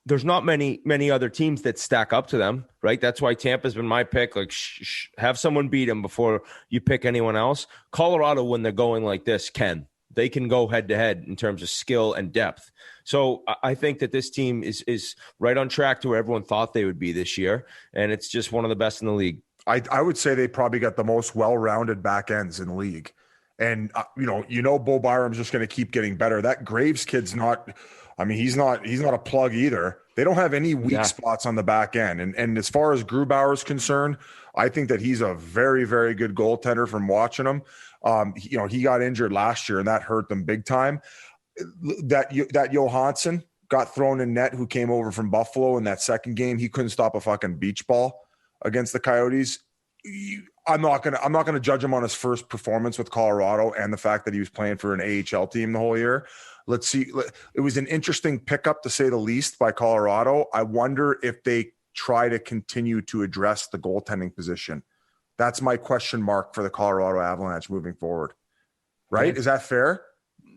there's not many other teams that stack up to them, right? That's why Tampa's been my pick. Like, have someone beat them before you pick anyone else. Colorado, when they're going like this, they can go head to head in terms of skill and depth. So I think that this team is right on track to where everyone thought they would be this year, and it's just one of the best in the league. I would say they probably got the most well-rounded back ends in the league. And, Bo Byram's just going to keep getting better. That Graves kid's not – I mean, he's not a plug either. They don't have any weak spots on the back end. And as far as Grubauer's concerned, I think that he's a very, very good goaltender from watching him. He got injured last year, and that hurt them big time. That Johansson got thrown in net, who came over from Buffalo in that second game. He couldn't stop a fucking beach ball against the Coyotes. I'm not gonna judge him on his first performance with Colorado and the fact that he was playing for an AHL team the whole year. Let's see. It was an interesting pickup, to say the least, by Colorado. I wonder if they try to continue to address the goaltending position. That's my question mark for the Colorado Avalanche moving forward. Right? Is that fair?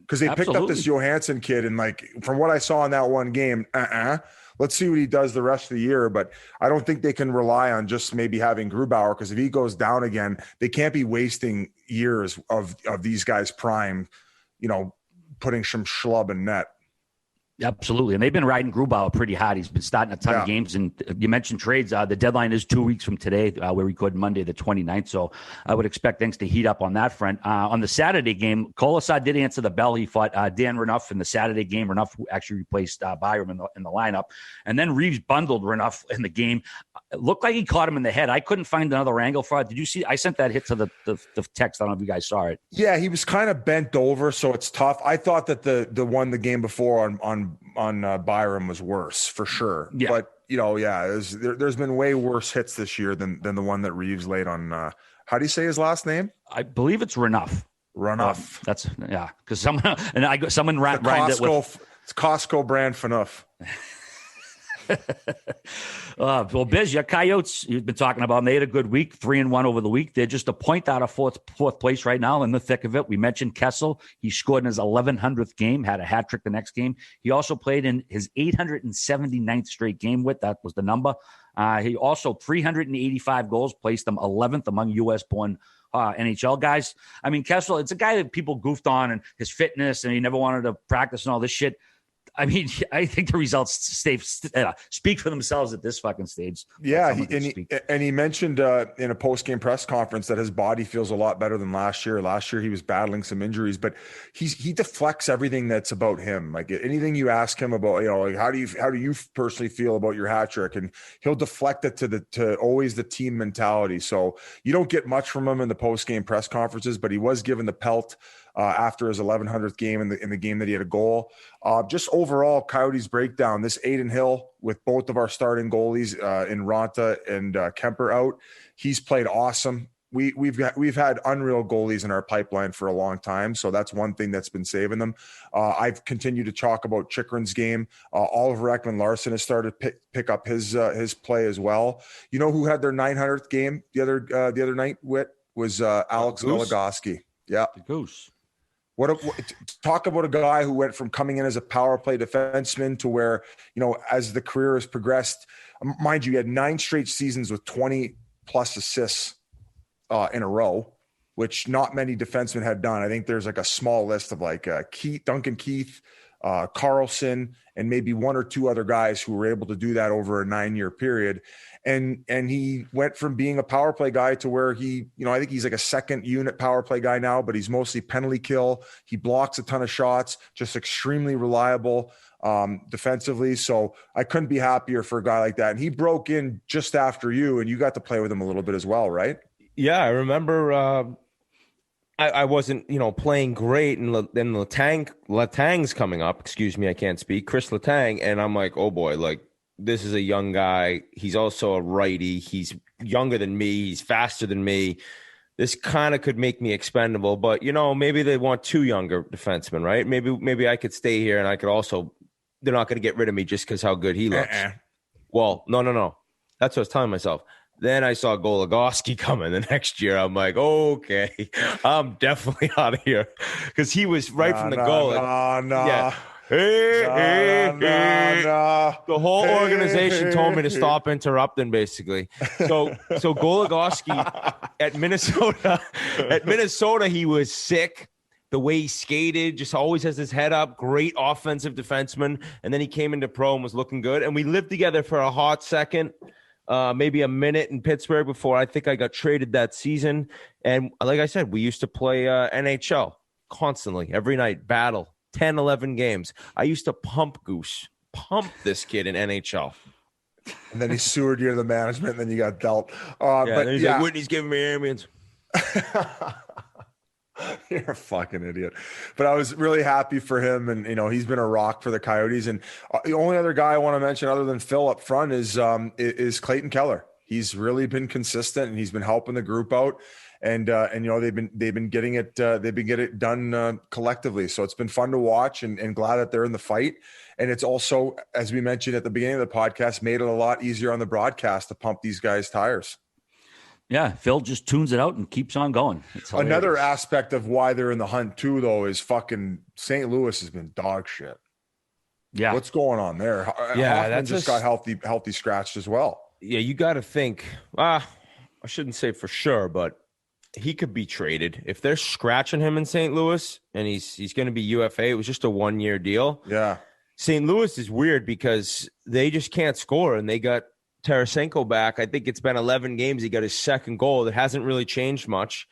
Because they picked up this Johansson kid, and like from what I saw in that one game, let's see what he does the rest of the year. But I don't think they can rely on just maybe having Grubauer, because if he goes down again, they can't be wasting years of these guys' prime, putting some schlub in net. Absolutely. And they've been riding Grubauer pretty hard. He's been starting a ton of games. And you mentioned trades. The deadline is 2 weeks from today. We record Monday, the 29th. So I would expect things to heat up on that front. On the Saturday game, Kolesar did answer the bell. He fought Dan Renouf in the Saturday game. Renouf actually replaced Byram in the lineup. And then Reeves bundled Renouf in the game. It looked like he caught him in the head. I couldn't find another angle for it. Did you see? I sent that hit to the text. I don't know if you guys saw it. Yeah, he was kind of bent over, so it's tough. I thought that the one the game before on Byram was worse for sure. Yeah. But there's been way worse hits this year than the one that Reeves laid on. How do you say his last name? I believe it's Renouf. Renouf. That's because someone rhymed it with. It's Costco brand Fanouf. Well, Biz, your Coyotes, you've been talking about them. They had a good week, 3-1 over the week. They're just a point out of fourth place right now in the thick of it. We mentioned Kessel. He scored in his 1100th game, had a hat trick the next game. He also played in his 879th straight game that was the number. He also 385 goals, placed him 11th among U.S.-born NHL guys. I mean, Kessel, it's a guy that people goofed on and his fitness, and he never wanted to practice and all this shit. I mean, I think the results speak for themselves at this fucking stage. Yeah, he mentioned in a post-game press conference that his body feels a lot better than last year. Last year he was battling some injuries, but he deflects everything that's about him. Like anything you ask him about, like how do you personally feel about your hat trick, and he'll deflect it to always the team mentality. So you don't get much from him in the post-game press conferences, but he was given the pelt after his 1100th game in the game that he had a goal. Just overall, Coyotes breakdown. This Adin Hill with both of our starting goalies in Ronta and Kemper out. He's played awesome. We've had unreal goalies in our pipeline for a long time, so that's one thing that's been saving them. I've continued to talk about Chychrun's game. Oliver Ekman-Larsson has started to pick up his play as well. You know who had their 900th game the other night? Was Alex Goligoski. Yeah, the Goose. Talk about a guy who went from coming in as a power play defenseman to where, as the career has progressed, mind you, he had 9 straight seasons with 20 plus assists in a row, which not many defensemen had done. I think there's like a small list of like Duncan Keith, Carlson, and maybe 1 or 2 other guys who were able to do that over a 9-year period. And he went from being a power play guy to where he, I think he's like a second unit power play guy now, but he's mostly penalty kill. He blocks a ton of shots, just extremely reliable defensively. So I couldn't be happier for a guy like that. And he broke in just after you, and you got to play with him a little bit as well, right? Yeah, I remember I wasn't, playing great, and then Letang's coming up. Excuse me, I can't speak. Chris Letang, and I'm like, oh boy, like this is a young guy. He's also a righty. He's younger than me. He's faster than me. This kind of could make me expendable, but maybe they want 2 younger defensemen, right? Maybe I could stay here, and I could also. They're not going to get rid of me just because how good he looks. Well, no. That's what I was telling myself. Then I saw Goligoski coming the next year. I'm like, okay, I'm definitely out of here because he was right from the goal. Yeah. The whole organization told me to stop interrupting, basically. So Goligoski at Minnesota, he was sick. The way he skated, just always has his head up. Great offensive defenseman. And then he came into pro and was looking good. And we lived together for a hot second. Maybe a minute in Pittsburgh before I think I got traded that season. And like I said, we used to play NHL constantly, every night, battle, 10, 11 games. I used to pump this kid in NHL. And then he sewered you to the management, and then you got dealt. But he's like, Whitney's giving me ambulance. You're a fucking idiot. But I was really happy for him, and he's been a rock for the Coyotes. And the only other guy I want to mention other than Phil up front is Clayton Keller. He's really been consistent, and he's been helping the group out. And they've been getting it done collectively. So it's been fun to watch, and glad that they're in the fight. And it's also, as we mentioned at the beginning of the podcast, made it a lot easier on the broadcast to pump these guys' tires. Yeah, Phil just tunes it out and keeps on going. Another aspect of why they're in the hunt too, though, is fucking St. Louis has been dog shit. Yeah, what's going on there? Yeah, Hoffman just got healthy scratched as well. Yeah, you got to think. I shouldn't say for sure, but he could be traded if they're scratching him in St. Louis, and he's going to be UFA. It was just a 1-year deal. Yeah. St. Louis is weird because they just can't score, and they got Tarasenko back. I think it's been 11 games. He got his second goal. It hasn't really changed much.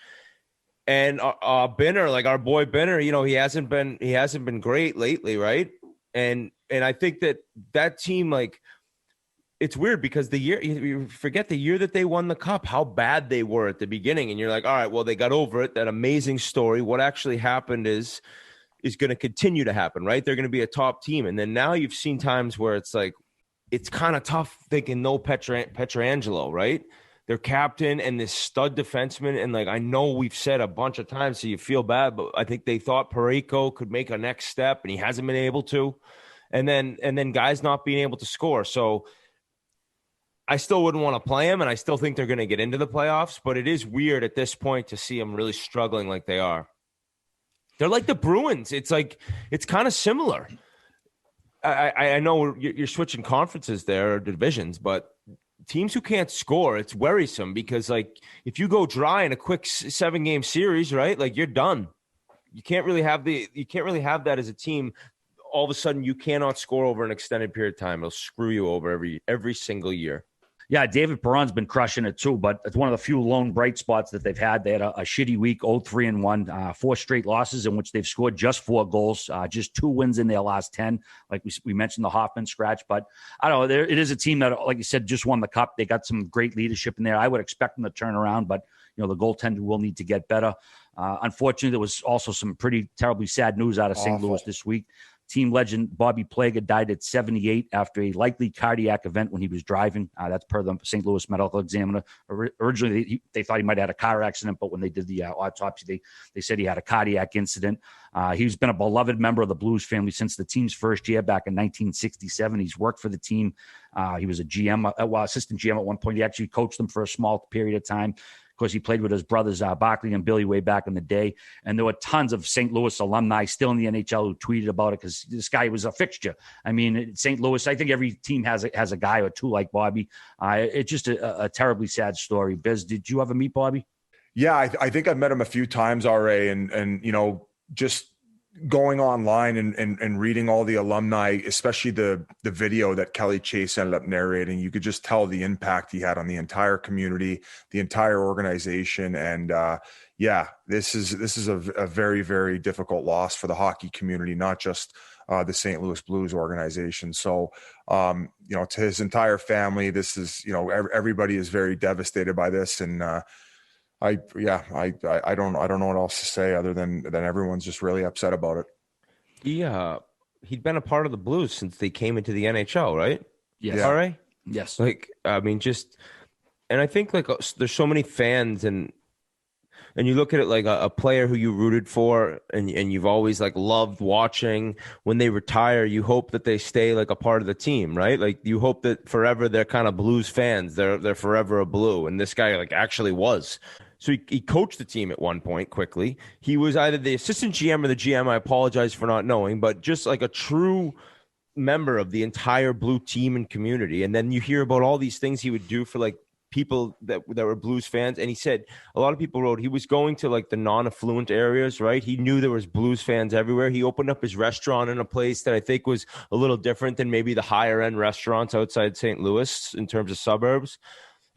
And Binner, like our boy Binner, he hasn't been great lately, right? And I think that team, like, it's weird because you forget the year that they won the cup, how bad they were at the beginning, and you're like, all right, well, they got over it. That amazing story. What actually happened is going to continue to happen, right? They're going to be a top team, and then now you've seen times where it's like it's kind of tough thinking no Pietrangelo, right? Their captain and this stud defenseman, and like I know we've said a bunch of times, so you feel bad, but I think they thought Parayko could make a next step, and he hasn't been able to, and then guys not being able to score. So I still wouldn't want to play him, and I still think they're going to get into the playoffs, but it is weird at this point to see them really struggling like they are. They're like the Bruins. It's like it's kind of similar. I know you're switching conferences there or divisions, but teams who can't score, it's worrisome because, like, if you go dry in a quick 7-game series, right, like you're done. You can't really have that as a team. All of a sudden, you cannot score over an extended period of time. It'll screw you over every single year. Yeah, David Perron's been crushing it too, but it's one of the few lone bright spots that they've had. They had a shitty week, 0-3-1, 4 straight losses in which they've scored just 4 goals, just 2 wins in their last 10. Like we mentioned, the Hoffman scratch, but I don't know. It is a team that, like you said, just won the cup. They got some great leadership in there. I would expect them to turn around, but the goaltender will need to get better. Unfortunately, there was also some pretty terribly sad news out of St. Louis this week. Team legend Bobby Plager died at 78 after a likely cardiac event when he was driving. That's per the St. Louis Medical Examiner. Originally, they thought he might have had a car accident, but when they did the autopsy, they said he had a cardiac incident. He's been a beloved member of the Blues family since the team's first year back in 1967. He's worked for the team. He was a GM, assistant GM at one point. He actually coached them for a small period of time. Of course, he played with his brothers, Barkley and Billy, way back in the day. And there were tons of St. Louis alumni still in the NHL who tweeted about it because this guy was a fixture. I mean, St. Louis, I think every team has a guy or two like Bobby. It's just a terribly sad story. Biz, did you ever meet Bobby? Yeah, I think I've met him a few times, RA, and just going online and reading all the alumni, especially the video that Kelly Chase ended up narrating, you could just tell the impact he had on the entire community, the entire organization. And this is a very, very difficult loss for the hockey community, not just the St. Louis Blues organization. So, to his entire family, this is, everybody is very devastated by this. And, I don't know what else to say other than everyone's just really upset about it. He'd been a part of the Blues since they came into the NHL, right? Yes. All right. Yes. Like, I mean, and I think like there's so many fans and you look at it like a player who you rooted for and you've always like loved watching. When they retire, you hope that they stay like a part of the team, right? Like you hope that forever they're kind of Blues fans. They're forever a Blue. And this guy like actually was. So he coached the team at one point quickly. He was either the assistant GM or the GM. I apologize for not knowing, but just like a true member of the entire Blue team and community. And then you hear about all these things he would do for like people that were Blues fans. And he said a lot of people wrote he was going to like the non-affluent areas, right? He knew there was Blues fans everywhere. He opened up his restaurant in a place that I think was a little different than maybe the higher end restaurants outside St. Louis in terms of suburbs.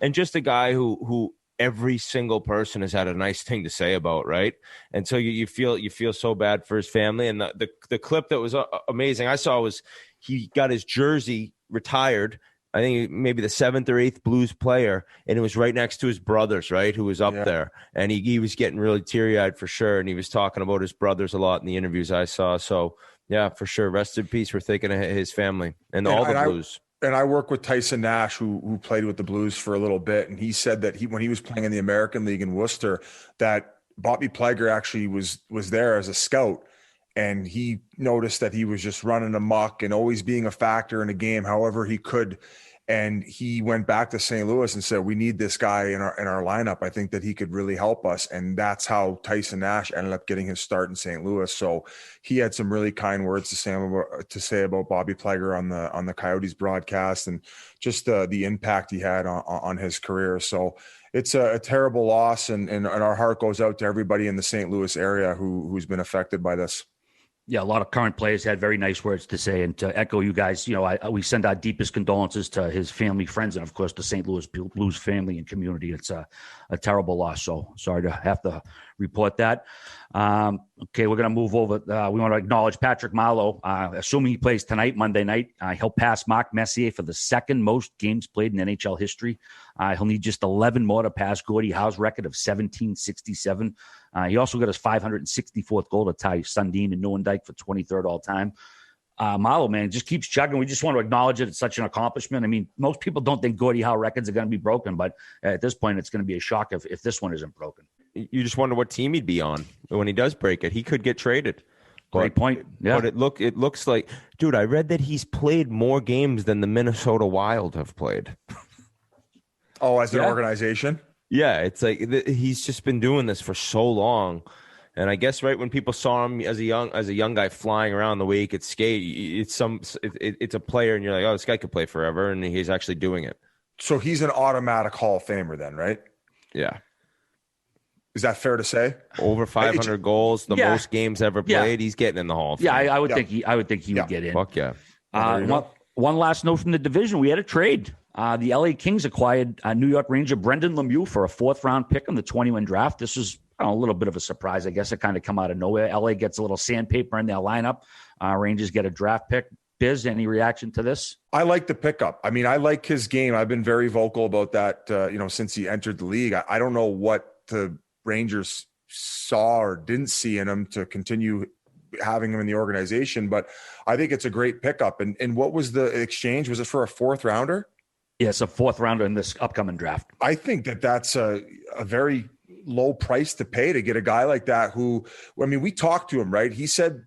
And just a guy who every single person has had a nice thing to say about, right? And so you feel so bad for his family. And the clip that was amazing I saw was he got his jersey retired. I think maybe the 7th or 8th Blues player, and it was right next to his brothers, right, who was up there. And he was getting really teary-eyed for sure, and he was talking about his brothers a lot in the interviews I saw. So, yeah, for sure. Rest in peace. We're thinking of his family and all the Blues. And I work with Tyson Nash, who played with the Blues for a little bit, and he said that when he was playing in the American League in Worcester, that Bobby Plager actually was there as a scout, and he noticed that he was just running amok and always being a factor in a game, however he could. And he went back to St. Louis and said, "We need this guy in our lineup. I think that he could really help us." And that's how Tyson Nash ended up getting his start in St. Louis. So he had some really kind words to say about Bobby Plager on the Coyotes broadcast, and just the impact he had on his career. So it's a terrible loss, and our heart goes out to everybody in the St. Louis area who's been affected by this. Yeah, a lot of current players had very nice words to say. And to echo you guys, we send our deepest condolences to his family, friends, and, of course, the St. Louis Blues family and community. It's a terrible loss. So sorry to have to report that. Okay, we're going to move over. We want to acknowledge Patrick Marlow. Assuming he plays tonight, Monday night, he'll pass Mark Messier for the second most games played in NHL history. He'll need just 11 more to pass Gordie Howe's record of 1767. He also got his 564th goal to tie Sundin and Neuendijk for 23rd all time. Marlow, man, just keeps chugging. We just want to acknowledge it. It's such an accomplishment. I mean, most people don't think Gordie Howe records are going to be broken, but at this point, it's going to be a shock if this one isn't broken. You just wonder what team he'd be on when he does break it. He could get traded. Great point. Yeah. But it looks like, dude, I read that he's played more games than the Minnesota Wild have played. Oh, as an organization? Yeah, it's like he's just been doing this for so long. And I guess right when people saw him as a young guy flying around the way he could skate, it's a player, and you're like, oh, this guy could play forever, and he's actually doing it. So he's an automatic Hall of Famer then, right? Yeah. Is that fair to say? Over 500 goals, the most games ever played. He's getting in the Hall of Fame. Yeah, I would think he would get in. Fuck yeah. One last note from the division: we had a trade. The LA Kings acquired New York Ranger Brendan Lemieux for a 4th-round pick in the 21 draft. This was a little bit of a surprise. I guess it kind of come out of nowhere. LA gets a little sandpaper in their lineup. Rangers get a draft pick. Biz, any reaction to this? I like the pickup. I mean, I like his game. I've been very vocal about that, since he entered the league. I don't know what the Rangers saw or didn't see in him to continue having him in the organization, but I think it's a great pickup. And what was the exchange? Was it for a 4th-rounder? Yes, a 4th-rounder in this upcoming draft. I think that's a very low price to pay to get a guy like that who, I mean, we talked to him, right? He said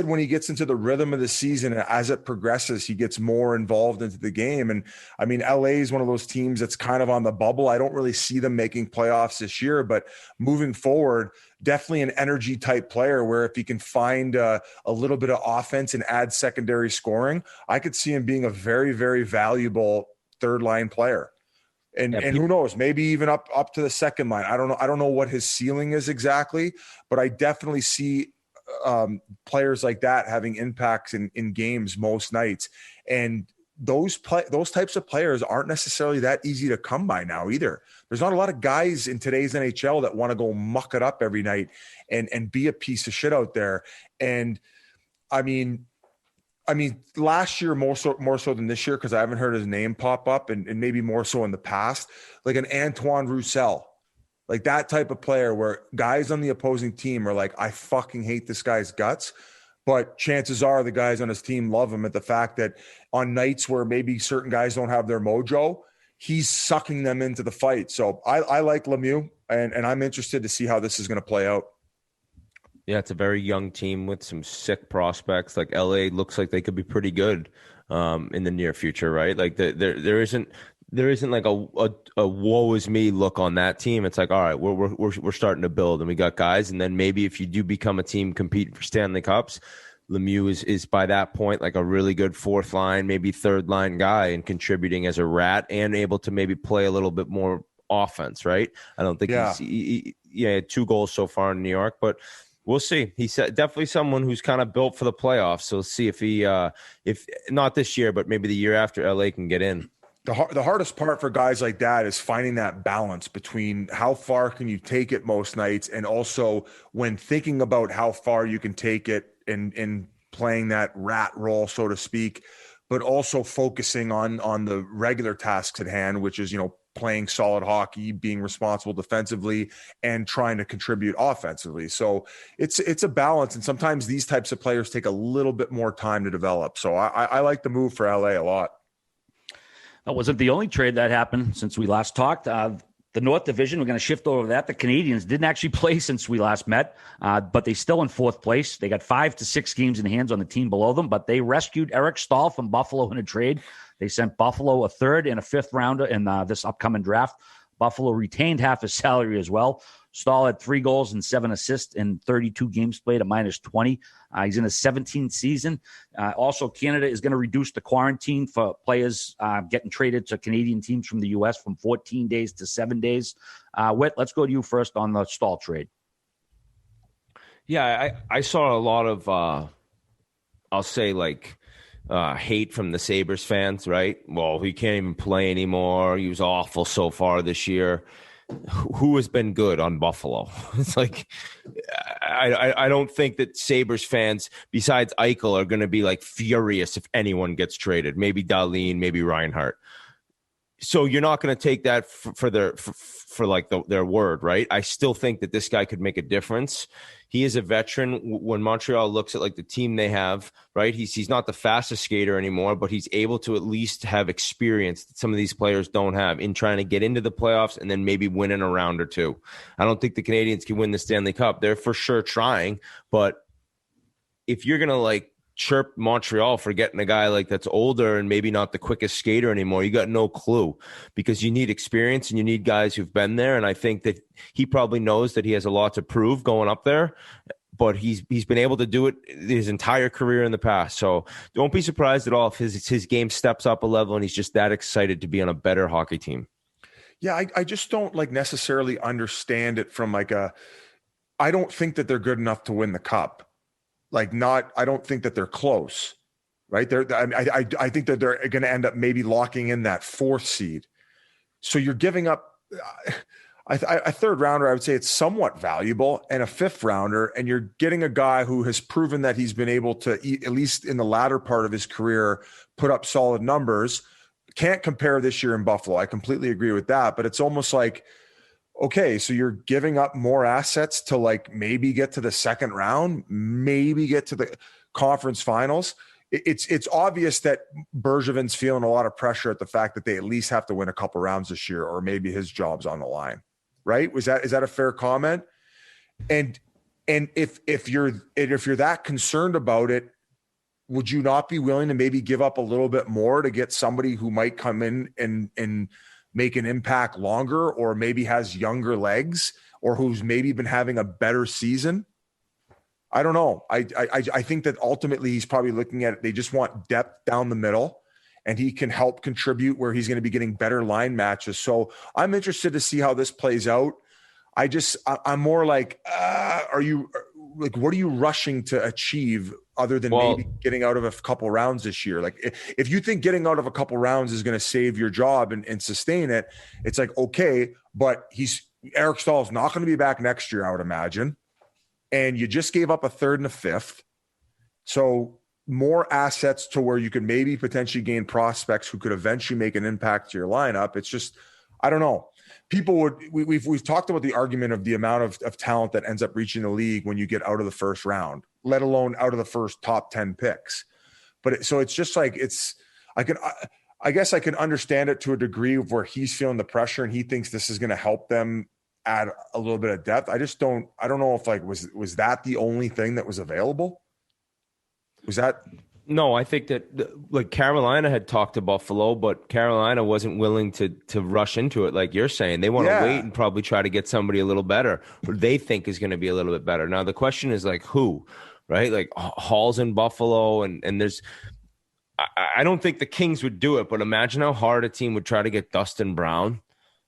when he gets into the rhythm of the season, as it progresses, he gets more involved into the game. And I mean, LA is one of those teams that's kind of on the bubble. I don't really see them making playoffs this year, but moving forward, definitely an energy type player where if he can find a little bit of offense and add secondary scoring, I could see him being a very, very valuable 3rd-line player. And who knows, maybe even up to the 2nd line. I don't know what his ceiling is exactly, but I definitely see players like that having impacts in games most nights. And those types of players aren't necessarily that easy to come by now either. There's not a lot of guys in today's NHL that want to go muck it up every night and be a piece of shit out there. And I mean, last year more so than this year, because I haven't heard his name pop up, and maybe more so in the past, like an Antoine Roussel, like that type of player where guys on the opposing team are like, I fucking hate this guy's guts. But chances are the guys on his team love him at the fact that on nights where maybe certain guys don't have their mojo, he's sucking them into the fight. So I like Lemieux, and I'm interested to see how this is going to play out. Yeah, it's a very young team with some sick prospects. Like LA looks like they could be pretty good in the near future, right? Like there isn't like a woe is me look on that team. It's like, all right, we're starting to build, and we got guys. And then maybe if you do become a team competing for Stanley Cups, Lemieux is by that point like a really good 4th-line, maybe 3rd-line guy, and contributing as a rat and able to maybe play a little bit more offense, right? I don't think he had 2 goals so far in New York, but we'll see. He's definitely someone who's kind of built for the playoffs. So we'll see if he, if not this year, but maybe the year after, LA can get in. The hardest part for guys like that is finding that balance between how far can you take it most nights, and also when thinking about how far you can take it and playing that rat role, so to speak, but also focusing on the regular tasks at hand, which is, playing solid hockey, being responsible defensively, and trying to contribute offensively. So it's a balance. And sometimes these types of players take a little bit more time to develop. So I like the move for LA a lot. That wasn't the only trade that happened since we last talked. The North Division, we're going to shift over to that. The Canadians didn't actually play since we last met, but they still in 4th place. They got 5 to 6 games in hands on the team below them, but they rescued Eric Stahl from Buffalo in a trade. They sent Buffalo a 3rd and a 5th rounder in this upcoming draft. Buffalo retained half his salary as well. Stahl had 3 goals and 7 assists in 32 games played, a -20. He's in his 17th season. Also, Canada is going to reduce the quarantine for players getting traded to Canadian teams from the U.S. from 14 days to 7 days. Whit, let's go to you first on the Stahl trade. Yeah, I saw a lot of, I'll say like hate from the Sabres fans, right? Well, he can't even play anymore. He was awful so far this year. Who has been good on Buffalo? It's like, I don't think that Sabres fans, besides Eichel, are going to be like furious if anyone gets traded. Maybe Dahlin, maybe Reinhart. So you're not going to take that for their word, right? I still think that this guy could make a difference. He is a veteran. When Montreal looks at like the team they have, right? He's not the fastest skater anymore, but he's able to at least have experience that some of these players don't have in trying to get into the playoffs and then maybe win in a round or two. I don't think the Canadians can win the Stanley Cup. They're for sure trying, but if you're going to like chirp Montreal for getting a guy like that's older and maybe not the quickest skater anymore, you got no clue, because you need experience and you need guys who've been there. And I think that he probably knows that he has a lot to prove going up there, but he's been able to do it his entire career in the past. So don't be surprised at all if his game steps up a level and he's just that excited to be on a better hockey team. Yeah, I just don't like necessarily understand it from like I don't think that they're good enough to win the cup. I don't think that they're close, right? I think that they're going to end up maybe locking in that 4th seed. So you're giving up a 3rd rounder. I would say it's somewhat valuable, and a 5th rounder, and you're getting a guy who has proven that he's been able to, at least in the latter part of his career, put up solid numbers. Can't compare this year in Buffalo. I completely agree with that, but it's almost like, okay, so you're giving up more assets to like maybe get to the 2nd round, maybe get to the conference finals. It's obvious that Bergevin's feeling a lot of pressure at the fact that they at least have to win a couple rounds this year, or maybe his job's on the line, right? Is that a fair comment? And if you're that concerned about it, would you not be willing to maybe give up a little bit more to get somebody who might come in and make an impact longer, or maybe has younger legs, or who's maybe been having a better season? I don't know. I think that ultimately he's probably looking at it. They just want depth down the middle, and he can help contribute where he's going to be getting better line matches. So I'm interested to see how this plays out. I'm more like, what are you rushing to achieve other than maybe getting out of a couple rounds this year? Like if you think getting out of a couple rounds is going to save your job and sustain it, it's like, okay, but Eric Staal is not going to be back next year, I would imagine. And you just gave up a 3rd and a 5th. So more assets to where you could maybe potentially gain prospects who could eventually make an impact to your lineup. It's just, I don't know. We've talked about the argument of the amount of talent that ends up reaching the league when you get out of the 1st round, let alone out of the first top 10 picks. But it's just like, I guess I can understand it to a degree of where he's feeling the pressure and he thinks this is going to help them add a little bit of depth. I don't know if like, was that the only thing that was available? Was that? No, I think that like Carolina had talked to Buffalo, but Carolina wasn't willing to rush into it. Like you're saying, they want to wait and probably try to get somebody a little better, or they think is going to be a little bit better. Now the question is like who, right? Like Hall's in Buffalo, and there's. I don't think the Kings would do it, but imagine how hard a team would try to get Dustin Brown.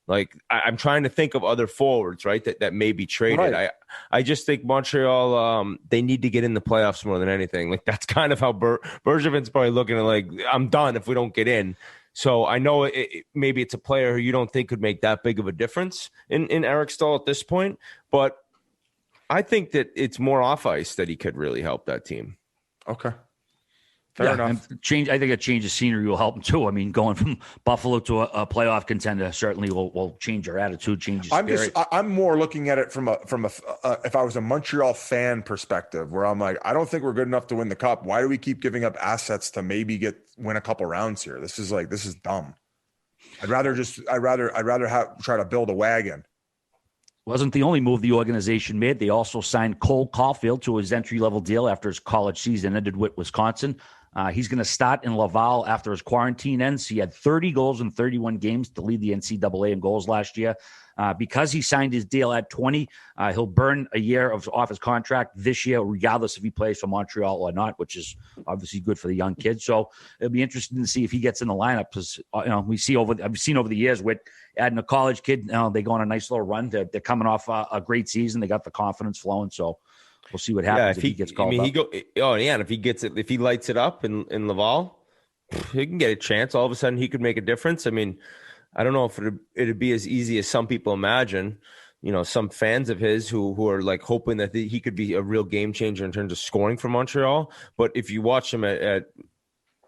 Like I'm trying to think of other forwards, right? That may be traded. Right. I just think Montreal, they need to get in the playoffs more than anything. Like that's kind of how Bergevin's probably looking at. Like I'm done if we don't get in. So I know maybe it's a player who you don't think could make that big of a difference in Eric Staal at this point, but I think that it's more off ice that he could really help that team. Okay. Fair enough. I think a change of scenery will help him too. I mean, going from Buffalo to a playoff contender certainly will change your attitude, change your spirit. I'm more looking at it from a if I was a Montreal fan perspective, where I'm like, I don't think we're good enough to win the cup. Why do we keep giving up assets to maybe win a couple rounds here? This is dumb. I'd rather try to build a wagon. Wasn't the only move the organization made. They also signed Cole Caulfield to his entry-level deal after his college season ended with Wisconsin. He's going to start in Laval after his quarantine ends. He had 30 goals in 31 games to lead the NCAA in goals last year. Because he signed his deal at 20, he'll burn a year off his contract this year, regardless if he plays for Montreal or not, which is obviously good for the young kid. So it'll be interesting to see if he gets in the lineup, because I've seen over the years with adding a college kid, they go on a nice little run. They're coming off a great season. They got the confidence flowing. So we'll see what happens if he gets called up. And if he lights it up in Laval, he can get a chance. All of a sudden, he could make a difference. I mean, I don't know if it'd be as easy as some people imagine. Some fans of his who are like hoping that he could be a real game changer in terms of scoring for Montreal. But if you watch him at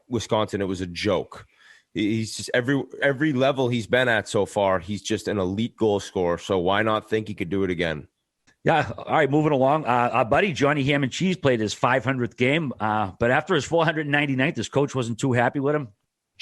Wisconsin, it was a joke. He's just every level he's been at so far, he's just an elite goal scorer. So why not think he could do it again? Yeah. All right. Moving along. Our buddy Johnny Ham and Cheese played his 500th game. But after his 499th, his coach wasn't too happy with him.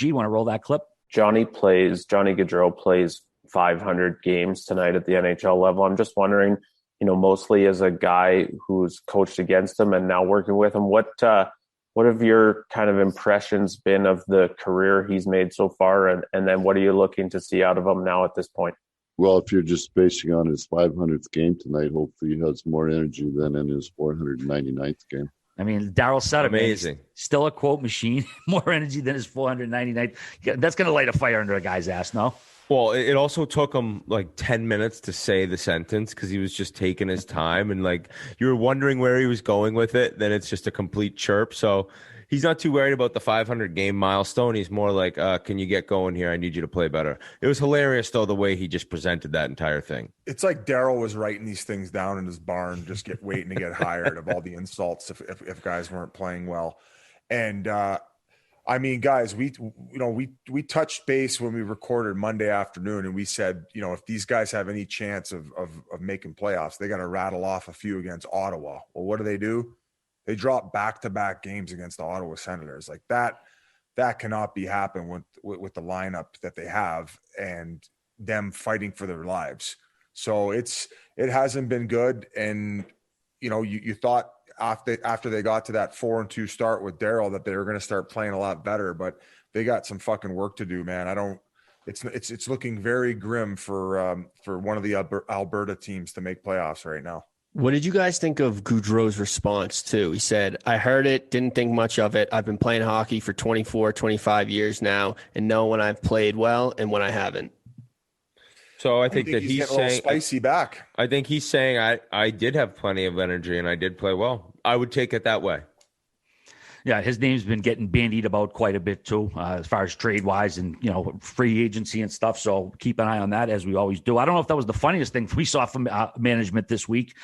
Want to roll that clip? Johnny Gaudreau plays 500 games tonight at the NHL level. I'm just wondering, mostly as a guy who's coached against him and now working with him, what have your kind of impressions been of the career he's made so far? And then what are you looking to see out of him now at this point? Well, if you're just basing on his 500th game tonight, hopefully he has more energy than in his 499th game. I mean, Daryl said amazing. Still a quote machine, more energy than his 499th. That's going to light a fire under a guy's ass, no? Well, it also took him like 10 minutes to say the sentence because he was just taking his time. And like you were wondering where he was going with it. Then it's just a complete chirp. So he's not too worried about the 500 game milestone. He's more like, can you get going here? I need you to play better. It was hilarious, though, the way he just presented that entire thing. It's like Daryl was writing these things down in his barn, just waiting to get hired of all the insults if guys weren't playing well. And I mean, guys, we touched base when we recorded Monday afternoon, and we said, if these guys have any chance of making playoffs, they got to rattle off a few against Ottawa. Well, what do? They drop back-to-back games against the Ottawa Senators. Like that cannot be happening with the lineup that they have and them fighting for their lives. So it hasn't been good. And you thought after they got to that 4-2 start with Daryl that they were going to start playing a lot better, but they got some fucking work to do, man. It's looking very grim for one of the Alberta teams to make playoffs right now. What did you guys think of Gaudreau's response too? He said, I heard it, didn't think much of it. I've been playing hockey for 24, 25 years now and know when I've played well and when I haven't. So I think that he's saying spicy back. I think he's saying I did have plenty of energy and I did play well. I would take it that way. Yeah, his name's been getting bandied about quite a bit too, as far as trade wise and free agency and stuff. So keep an eye on that as we always do. I don't know if that was the funniest thing we saw from management this week.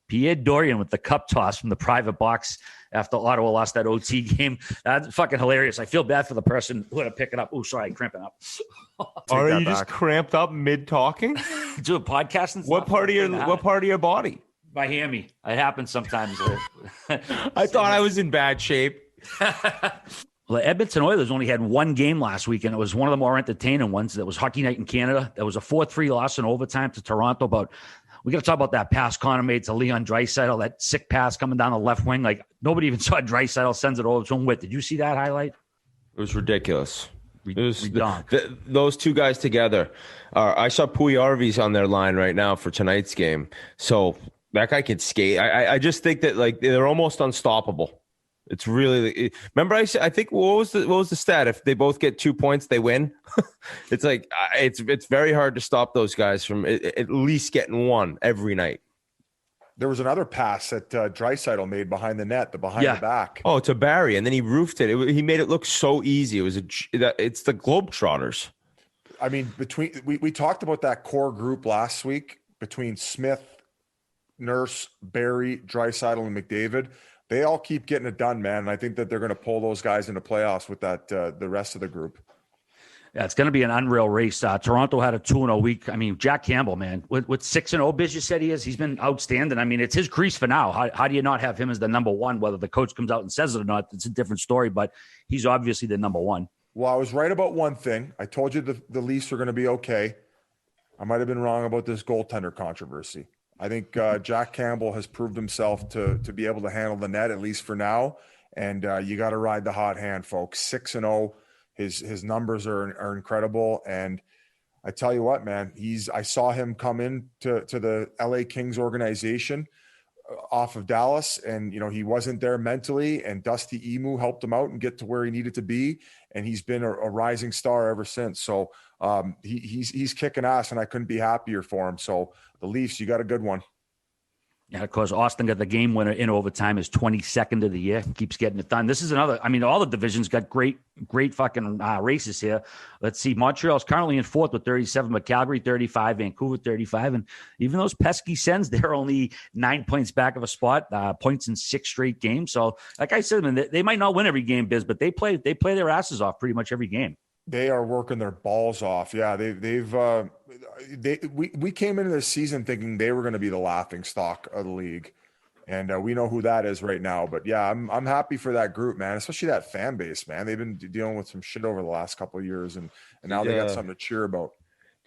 Pierre Dorian with the cup toss from the private box after Ottawa lost that OT game. That's fucking hilarious. I feel bad for the person who had to pick it up. Oh, sorry, cramping up. Are you just cramped up mid talking? Do a podcast and stuff. What part of your body? My hammy. It happens sometimes. I thought I was in bad shape. Well, the Edmonton Oilers only had one game last week, and it was one of the more entertaining ones. That was Hockey Night in Canada. That was a 4-3 loss in overtime to Toronto. But we got to talk about that pass Connor made to Leon Draisaitl, that sick pass coming down the left wing. Like, nobody even saw Draisaitl sends it over his own width. Did you see that highlight? It was ridiculous. It was Redonk. Those two guys together. I saw Pujarvi's on their line right now for tonight's game. So that guy can skate. I just think that like they're almost unstoppable. It's really. Remember, I think what was the stat? If they both get 2 points, they win. It's like it's very hard to stop those guys from at least getting one every night. There was another pass that Draisaitl made behind the net, the back. Oh, to Barry, and then he roofed it. He made it look so easy. It's the Globetrotters. I mean, we talked about that core group last week between Smith, Nurse, Barry, Draisaitl, and McDavid. They all keep getting it done, man. And I think that they're going to pull those guys into playoffs with that the rest of the group. Yeah, it's going to be an unreal race. Toronto had a 2-0 week. I mean, Jack Campbell, man, with 6-0, Biz, you said he is. He's been outstanding. I mean, it's his crease for now. How do you not have him as the number one? Whether the coach comes out and says it or not, it's a different story. But he's obviously the number one. Well, I was right about one thing. I told you the Leafs are going to be okay. I might have been wrong about this goaltender controversy. I think Jack Campbell has proved himself to be able to handle the net, at least for now. And you got to ride the hot hand, folks. 6-0. His numbers are incredible. And I tell you what, man, I saw him come in to the LA Kings organization off of Dallas, and he wasn't there mentally, and Dusty Emu helped him out and get to where he needed to be, and he's been a rising star ever since. So he's kicking ass, and I couldn't be happier for him. So the Leafs, you got a good one. Yeah, of course, Austin got the game winner in overtime, his 22nd of the year. Keeps getting it done. This is another, I mean, all the divisions got great fucking races here. Let's see. Montreal's currently in fourth with 37, but Calgary 35, Vancouver 35. And even those pesky Sens, they're only 9 points back of a spot, points in 6 straight games. So, like I said, man, they might not win every game, Biz, but they play their asses off pretty much every game. They are working their balls off. Yeah, we came into this season thinking they were going to be the laughing stock of the league, and we know who that is right now. But yeah, I'm happy for that group, man. Especially that fan base, man. They've been dealing with some shit over the last couple of years, and now they got something to cheer about.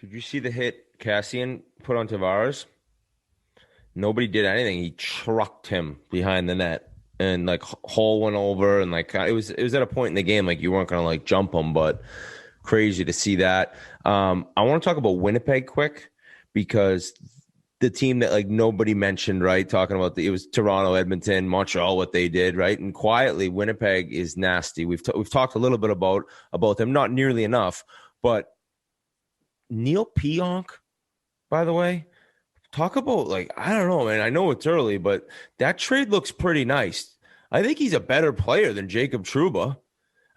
Did you see the hit Cassian put on Tavares? Nobody did anything. He trucked him behind the net, and like Hall went over, and like it was at a point in the game like you weren't gonna like jump him, but crazy to see that. I want to talk about Winnipeg quick because the team that like nobody mentioned, right? Talking about it was Toronto, Edmonton, Montreal, what they did, right? And quietly, Winnipeg is nasty. We've talked a little bit about them, not nearly enough, but Neil Pionk, by the way. Talk about, like, I don't know, man. I know it's early, but that trade looks pretty nice. I think he's a better player than Jacob Trouba.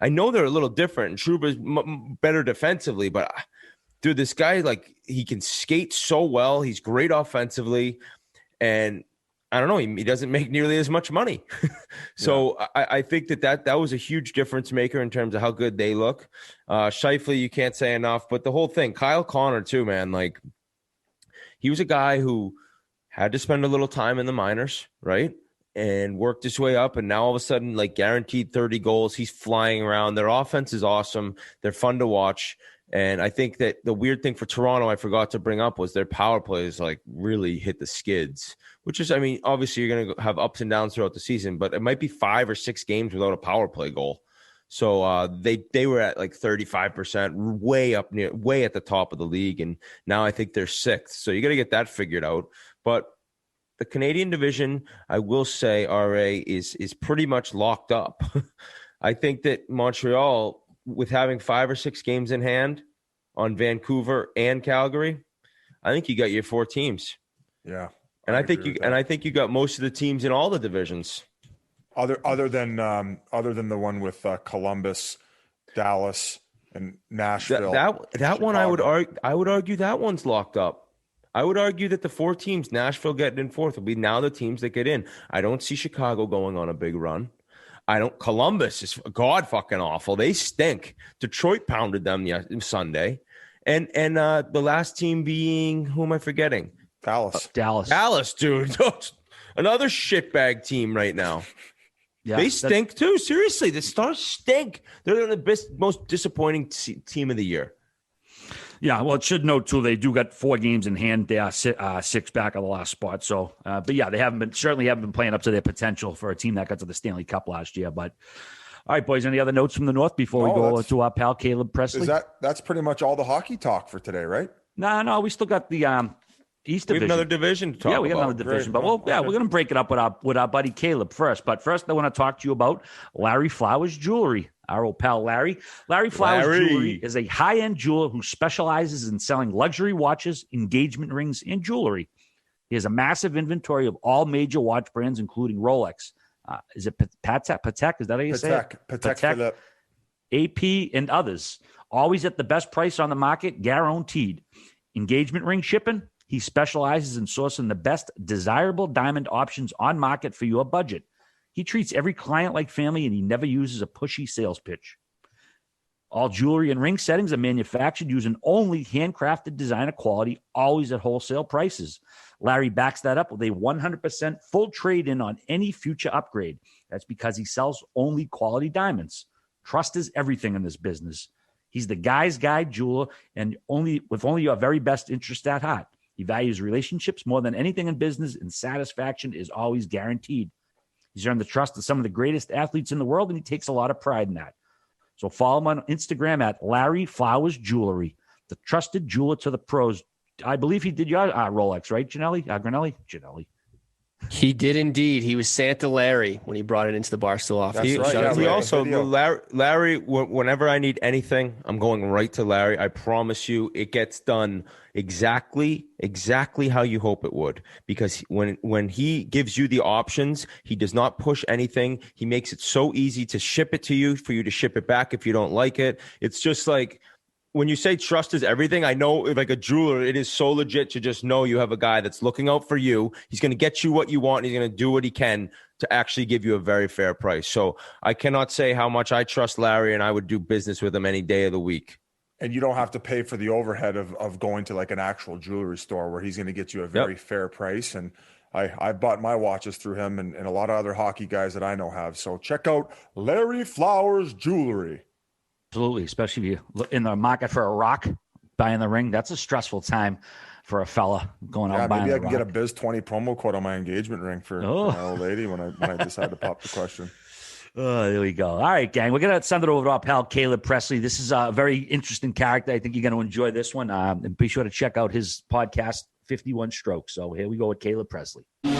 I know they're a little different, and Trouba's better defensively, but, dude, this guy, like, he can skate so well. He's great offensively, and I don't know, he doesn't make nearly as much money. So yeah. I think that was a huge difference maker in terms of how good they look. Scheifele, you can't say enough, but the whole thing, Kyle Connor, too, man, like, he was a guy who had to spend a little time in the minors, right? And worked his way up. And now all of a sudden, like guaranteed 30 goals. He's flying around. Their offense is awesome. They're fun to watch. And I think that the weird thing for Toronto I forgot to bring up was their power plays like really hit the skids, which is, I mean, obviously you're going to have ups and downs throughout the season, but it might be 5 or 6 games without a power play goal. So they were at like 35%, way at the top of the league, and now I think they're 6th. So you got to get that figured out. But the Canadian division, I will say, RA is pretty much locked up. I think that Montreal, with having 5 or 6 games in hand on Vancouver and Calgary, I think you got your 4 teams. Yeah, I think you got most of the teams in all the divisions. Other than the one with Columbus, Dallas, and Nashville. That one I would argue that one's locked up. I would argue that the 4 teams, Nashville getting in 4th, will be now the teams that get in. I don't see Chicago going on a big run. Columbus is god fucking awful. They stink. Detroit pounded them Sunday, and the last team being, who am I forgetting? Dallas, dude. Another shitbag team right now. Yeah, they stink too. Seriously, the Stars stink. They're the most disappointing team of the year. Yeah, well, it should note too, they do got 4 games in hand. They are 6 back of the last spot. So, but yeah, they certainly haven't been playing up to their potential for a team that got to the Stanley Cup last year. But all right, boys, any other notes from the North before we go to our pal Caleb Pressley? That's pretty much all the hockey talk for today, right? No, we still got the East Division. We have another division to talk about. Yeah, we got another division. But we're going to break it up with our buddy Caleb first. But first, I want to talk to you about Larry Flowers Jewelry. Our old pal Larry. Larry Flowers Jewelry is a high-end jeweler who specializes in selling luxury watches, engagement rings, and jewelry. He has a massive inventory of all major watch brands, including Rolex. Is it Patek? Is that how you say it? Patek AP, and others. Always at the best price on the market, guaranteed. Engagement ring shipping. He specializes in sourcing the best desirable diamond options on market for your budget. He treats every client like family, and he never uses a pushy sales pitch. All jewelry and ring settings are manufactured using only handcrafted designer quality, always at wholesale prices. Larry backs that up with a 100% full trade-in on any future upgrade. That's because he sells only quality diamonds. Trust is everything in this business. He's the guy's guy jeweler, and with only your very best interest at heart. He values relationships more than anything in business, and satisfaction is always guaranteed. He's earned the trust of some of the greatest athletes in the world, and he takes a lot of pride in that. So follow him on Instagram at Larry Flowers Jewelry, the trusted jeweler to the pros. I believe he did your Rolex, right, Janelli? Janelli. He did indeed. He was Santa Larry when he brought it into the Barstool office. He also, Larry, whenever I need anything, I'm going right to Larry. I promise you, it gets done exactly how you hope it would. Because when he gives you the options, he does not push anything. He makes it so easy to ship it to you, for you to ship it back if you don't like it. It's just like, when you say trust is everything, I know, like a jeweler, it is so legit to just know you have a guy that's looking out for you. He's going to get you what you want, and he's going to do what he can to actually give you a very fair price. So I cannot say how much I trust Larry, and I would do business with him any day of the week. And you don't have to pay for the overhead of going to like an actual jewelry store where he's going to get you a very fair price. And I bought my watches through him, and a lot of other hockey guys that I know have. So check out Larry Flowers Jewelry. Absolutely, especially if you're in the market for a rock, buying the ring. That's a stressful time for a fella going out and buying maybe the I can rock. get a Biz 20 promo code on my engagement ring for my old lady when I decide to pop the question. Oh, there we go. All right, gang. We're going to send it over to our pal, Caleb Pressley. This is a very interesting character. I think you're going to enjoy this one. And be sure to check out his podcast, 51 Strokes. So here we go with Caleb Pressley. What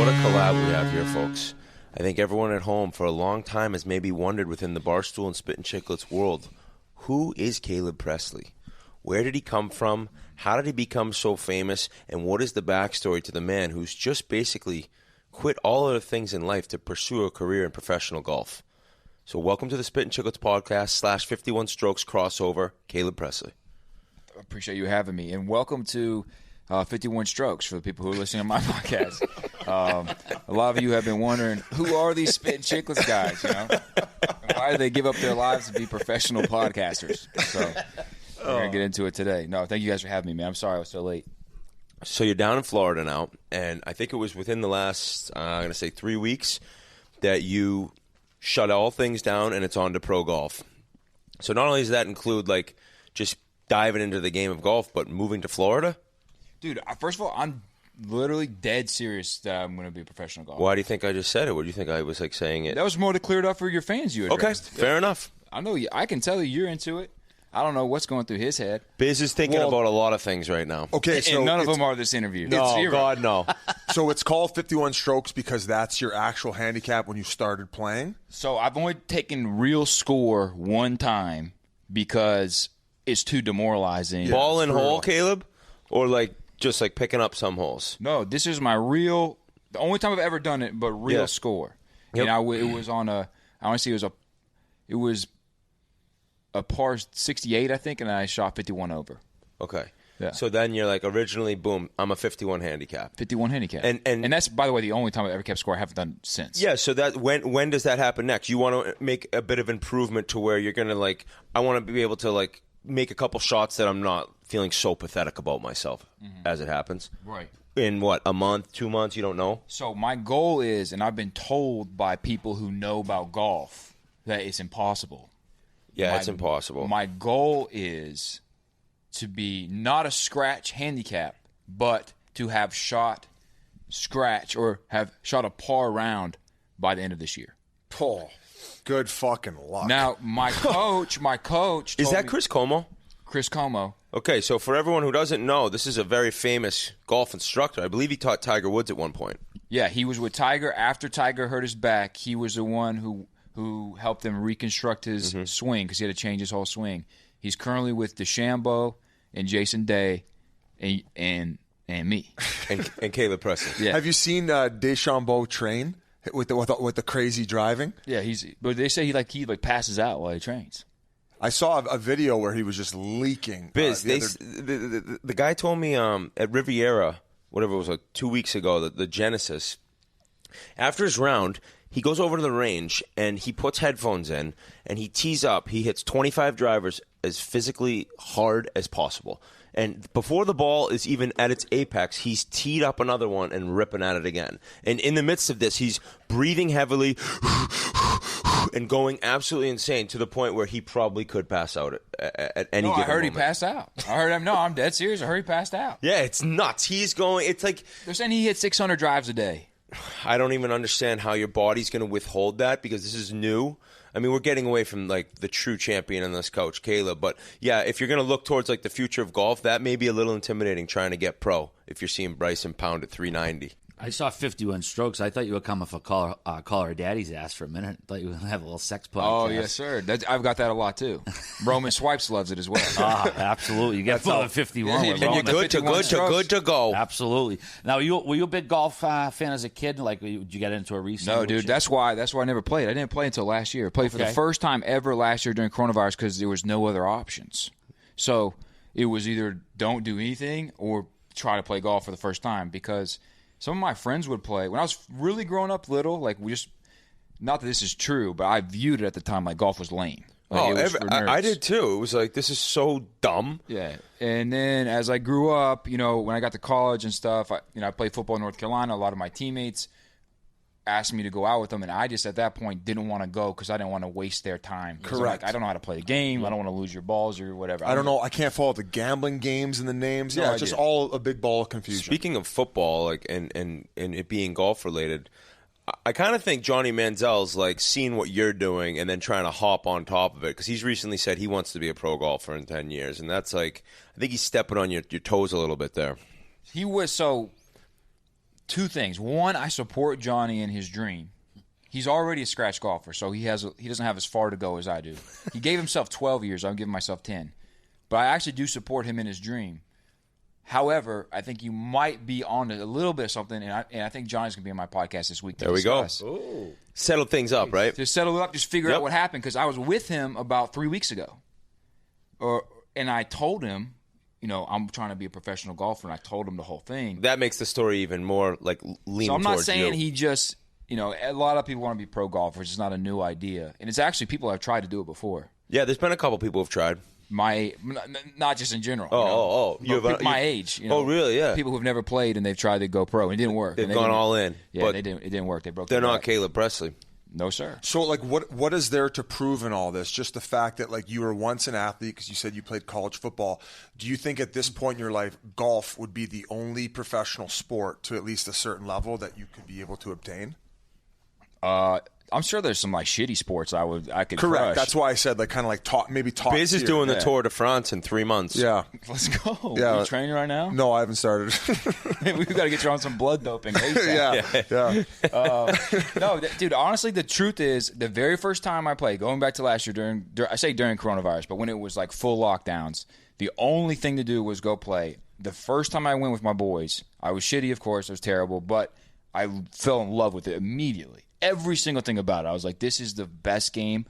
a collab we have here, folks. I think everyone at home for a long time has maybe wondered within the Barstool and Spittin Chiclets world, who is Caleb Pressley? Where did he come from? How did he become so famous? And what is the backstory to the man who's just basically quit all other things in life to pursue a career in professional golf? So welcome to the Spittin Chiclets podcast / 51 Strokes crossover, Caleb Pressley. I appreciate you having me. And welcome to 51 Strokes for the people who are listening to my podcast. A lot of you have been wondering, who are these Spittin Chiclets guys, you know? And why do they give up their lives to be professional podcasters? So we're going to get into it today. No, thank you guys for having me, man. I'm sorry I was so late. So you're down in Florida now, and I think it was within the last, I'm going to say 3 weeks, that you shut all things down and it's on to pro golf. So not only does that include like just diving into the game of golf, but moving to Florida? Dude, first of all, I'm literally dead serious that I'm going to be a professional golfer. Why do you think I just said it? What do you think I was like saying it? That was more to clear it up for your fans you addressed. Okay, fair enough. I know you. I can tell you're into it. I don't know what's going through his head. Biz is thinking about a lot of things right now. Okay, so and none of them are this interview. No, God, no. So it's called 51 Strokes because that's your actual handicap when you started playing? So I've only taken real score one time because it's too demoralizing. Ball and hole, Caleb? Or like just like picking up some holes? No, this is my real, the only time I've ever done it, but real score. Yep. And it was on a, I want to say it was a par 68, I think, and I shot 51 over. Okay. Yeah. So then you're like, originally, boom, I'm a 51 handicap. 51 handicap. And that's, by the way, the only time I've ever kept score. I haven't done since. Yeah, so that when does that happen next? You want to make a bit of improvement to where you're going to like, I want to be able to like make a couple shots that I'm not feeling so pathetic about myself as it happens. Right. In what, a month, 2 months, you don't know? So my goal is, and I've been told by people who know about golf, that it's impossible. Yeah, it's impossible. My goal is to be not a scratch handicap, but to have shot scratch or have shot a par round by the end of this year. Oh, good fucking luck. Now, my coach Is told that me, Chris Como? Chris Como. Okay, so for everyone who doesn't know, this is a very famous golf instructor. I believe he taught Tiger Woods at one point. Yeah, he was with Tiger. After Tiger hurt his back, he was the one who helped him reconstruct his swing because he had to change his whole swing. He's currently with DeChambeau and Jason Day and me. and Caleb Pressley. Yeah. Have you seen DeChambeau train with the crazy driving? Yeah, but they say he passes out while he trains. I saw a video where he was just leaking. Biz, the guy told me at Riviera, whatever it was, like 2 weeks ago, the Genesis, after his round, he goes over to the range and he puts headphones in and he tees up. He hits 25 drivers as physically hard as possible. And before the ball is even at its apex, he's teed up another one and ripping at it again. And in the midst of this, he's breathing heavily and going absolutely insane to the point where he probably could pass out at any given moment. I heard he passed out. I heard him. No, I'm dead serious. I heard he passed out. Yeah, it's nuts. He's going, it's like... They're saying he hit 600 drives a day. I don't even understand how your body's going to withhold that because this is new. I mean, we're getting away from like the true champion on this couch, Caleb. But yeah, if you're going to look towards like the future of golf, that may be a little intimidating trying to get pro if you're seeing Bryson pound at 390. I saw 51 strokes. I thought you were coming for call her daddy's ass for a minute. I thought you were going to have a little sex podcast. Oh, yes, sir. I've got that a lot, too. Roman Swipes loves it as well. Absolutely. You get more than 51. And you're good to go. Absolutely. Now, were you a big golf fan as a kid? Like, did you get into a recent? No, dude. That's why I never played. I didn't play until last year. I played for the first time ever last year during coronavirus because there was no other options. So it was either don't do anything or try to play golf for the first time because some of my friends would play. When I was really growing up little, like not that this is true, but I viewed it at the time like golf was lame. Like I did too. It was like, this is so dumb. Yeah. And then as I grew up, when I got to college and stuff, I played football in North Carolina. A lot of my teammates asked me to go out with them, and I just at that point didn't want to go because I didn't want to waste their time. Correct. I don't know how to play the game. I don't want to lose your balls or whatever. I don't know. I can't follow the gambling games and the names. No Yeah, it's just all a big ball of confusion. Speaking of football, like and it being golf related, I kind of think Johnny Manziel's like seeing what you're doing and then trying to hop on top of it because he's recently said he wants to be a pro golfer in 10 years, and that's like I think he's stepping on your toes a little bit there. He was two things. One, I support Johnny in his dream. He's already a scratch golfer, so he doesn't have as far to go as I do. He gave himself 12 years. I'm giving myself 10. But I actually do support him in his dream. However, I think you might be on a little bit of something, and I think Johnny's going to be on my podcast this week to discuss. There we go. Ooh. Settle things up, right? Just settle it up, just figure out what happened, because I was with him about 3 weeks ago. And I told him, I'm trying to be a professional golfer, and I told him the whole thing. That makes the story even more like leaning towards you. So I'm not saying he just, a lot of people want to be pro golfers. It's not a new idea. And it's actually people have tried to do it before. Yeah, there's been a couple people who've tried. Not just in general. My age. Oh, really? Yeah. People who've never played and they've tried to go pro and it didn't work. They've gone all in. Yeah, it didn't work. They broke. They're not Caleb Pressley. No, sir. So, like, what is there to prove in all this? Just the fact that, like, you were once an athlete because you said you played college football. Do you think at this point in your life, golf would be the only professional sport to at least a certain level that you could be able to obtain? I'm sure there's some like shitty sports I could correct. Crush. That's why I said like kind of like top Biz is doing the Tour de France in 3 months. Yeah, let's go. Yeah, are you training right now? No, I haven't started. We've got to get you on some blood doping. Yeah. No, dude. Honestly, the truth is, the very first time I played, going back to last year during coronavirus, but when it was like full lockdowns, the only thing to do was go play. The first time I went with my boys, I was shitty, of course. It was terrible, but I fell in love with it immediately. Every single thing about it. I was like, this is the best game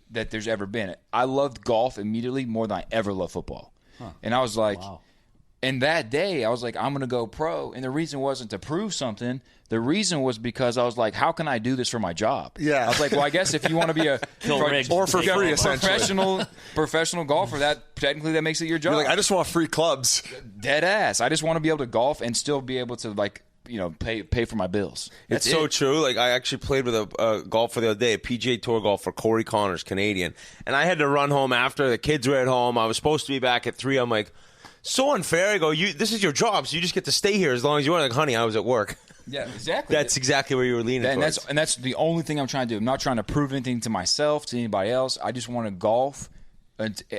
that there's ever been. I loved golf immediately more than I ever loved football. Huh. And I was like, wow. And that day, I was like, I'm going to go pro. And the reason wasn't to prove something. The reason was because I was like, how can I do this for my job? Yeah. I was like, well, I guess if you want to be a or for free, essentially. professional golfer, that technically that makes it your job. You're like, I just want free clubs. Dead ass. I just want to be able to golf and still be able to like, pay for my bills. It's so true. Like I actually played with a golfer the other day, a PGA Tour golfer, Corey Connors, Canadian, and I had to run home after the kids were at home. I was supposed to be back at 3. I'm like, so unfair. I go, this is your job, so you just get to stay here as long as you want. Like, honey, I was at work. Yeah, exactly. That's exactly where you were leaning towards. And that's the only thing I'm trying to do. I'm not trying to prove anything to myself, to anybody else. I just want to golf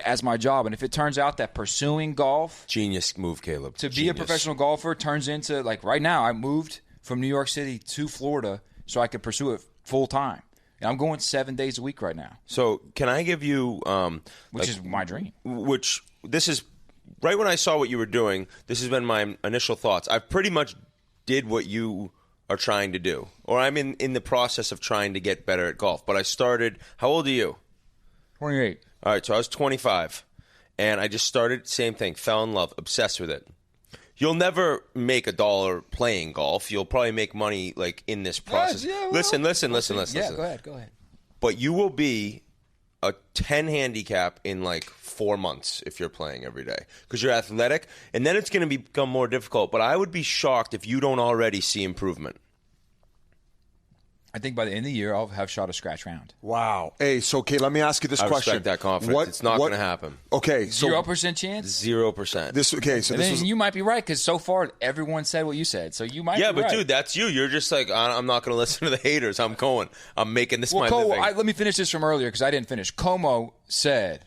as my job. And if it turns out that pursuing golf, genius move, Caleb, to be a professional golfer turns into, like, right now I moved from New York City to Florida so I could pursue it full time, and I'm going 7 days a week right now. So can I give you which is my dream, which this is right when I saw what you were doing, this has been my initial thoughts. I've pretty much did what you are trying to do, or I'm in the process of trying to get better at golf. But I started, how old are you? 28. All right, so I was 25, and I just started, same thing, fell in love, obsessed with it. You'll never make $1 playing golf. You'll probably make money like in this process. Yeah, listen. Yeah, go ahead. But you will be a 10 handicap in like 4 months if you're playing every day because you're athletic, and then it's going to become more difficult. But I would be shocked if you don't already see improvement. I think by the end of the year, I'll have shot a scratch round. Wow. Hey, so, okay, let me ask you this question. I respect that confidence. It's not going to happen. Okay. So 0% chance? 0%. You might be right, because so far, everyone said what you said. So you might be right. Yeah, but dude, that's you. You're just like, I'm not going to listen to the haters. I'm making this my living. Let me finish this from earlier, because I didn't finish. Como said,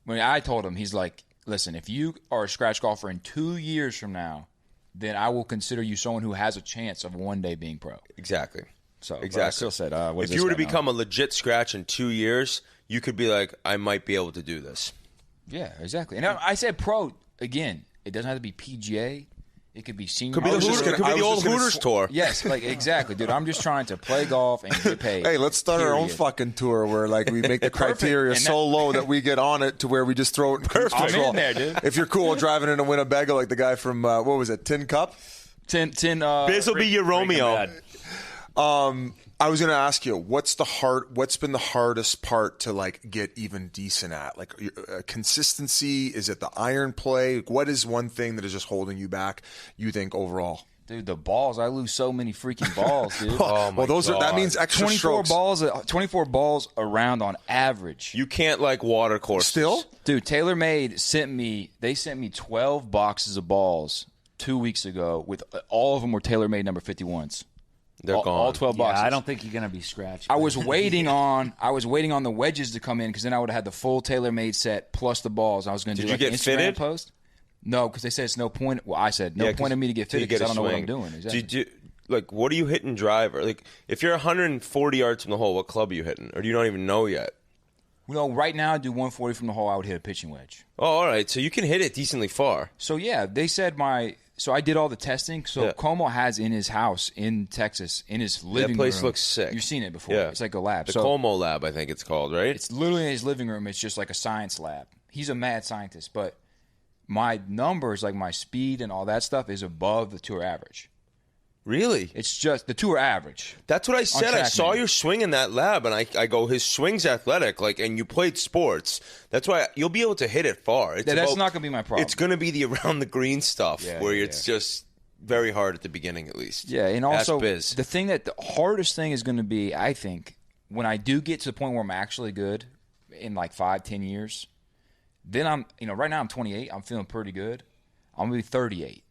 when I told him, he's like, listen, if you are a scratch golfer in 2 years from now, then I will consider you someone who has a chance of one day being pro. Exactly. So exactly. I still said, if you were to become a legit scratch in 2 years, you could be like, I might be able to do this. Yeah, exactly. And I said pro again. It doesn't have to be PGA. It could be senior. Could be the old Hooters tour. Yes, like exactly, dude. I'm just trying to play golf and get paid. Hey, let's start our own fucking tour where like we make the criteria so low that we get on it to where we just throw it in cruise control. I'm in there, dude. If you're cool driving into Winnebago like the guy from what was it, Tin Cup? Biz will be your Romeo. I was going to ask you, what's been the hardest part to like get even decent at? Like consistency? Is it the iron play? What is one thing that is just holding you back, you think, overall? Dude, the balls. I lose so many freaking balls, dude. Well, that means extra 24 strokes. 24 balls around on average. You can't like water courses. Still? Dude, TaylorMade sent me 12 boxes of balls 2 weeks ago with all of them were TaylorMade number 51s. They're gone. All 12 boxes. Yeah, I don't think you're going to be scratched. I was waiting on the wedges to come in because then I would have had the full TaylorMade set plus the balls. I was going to do like an Instagram fitted? Post. No, because they said it's no point. Well, I said no point in me to get fitted because I don't know what I'm doing. Exactly. Like, what are you hitting driver? Like, if you're 140 yards from the hole, what club are you hitting? Or do you not even know yet? Well, right now I do 140 from the hole. I would hit a pitching wedge. Oh, all right. So you can hit it decently far. So yeah, they said So I did all the testing. So Como has in his house in Texas, in his living room. That place looks sick. You've seen it before. Yeah. It's like a lab. The Como lab, I think it's called, right? It's literally in his living room. It's just like a science lab. He's a mad scientist, but my numbers, like my speed and all that stuff, is above the tour average. Really? It's just the tour average. That's what I said. I saw your swing in that lab, and I go, his swing's athletic, like, and you played sports. That's why you'll be able to hit it far. That's not going to be my problem. It's going to be the around the green stuff it's just very hard at the beginning, at least. Yeah, and also Biz. the hardest thing is going to be, I think, when I do get to the point where I'm actually good in like 5-10 years, then right now I'm 28. I'm feeling pretty good. I'm going to be 38.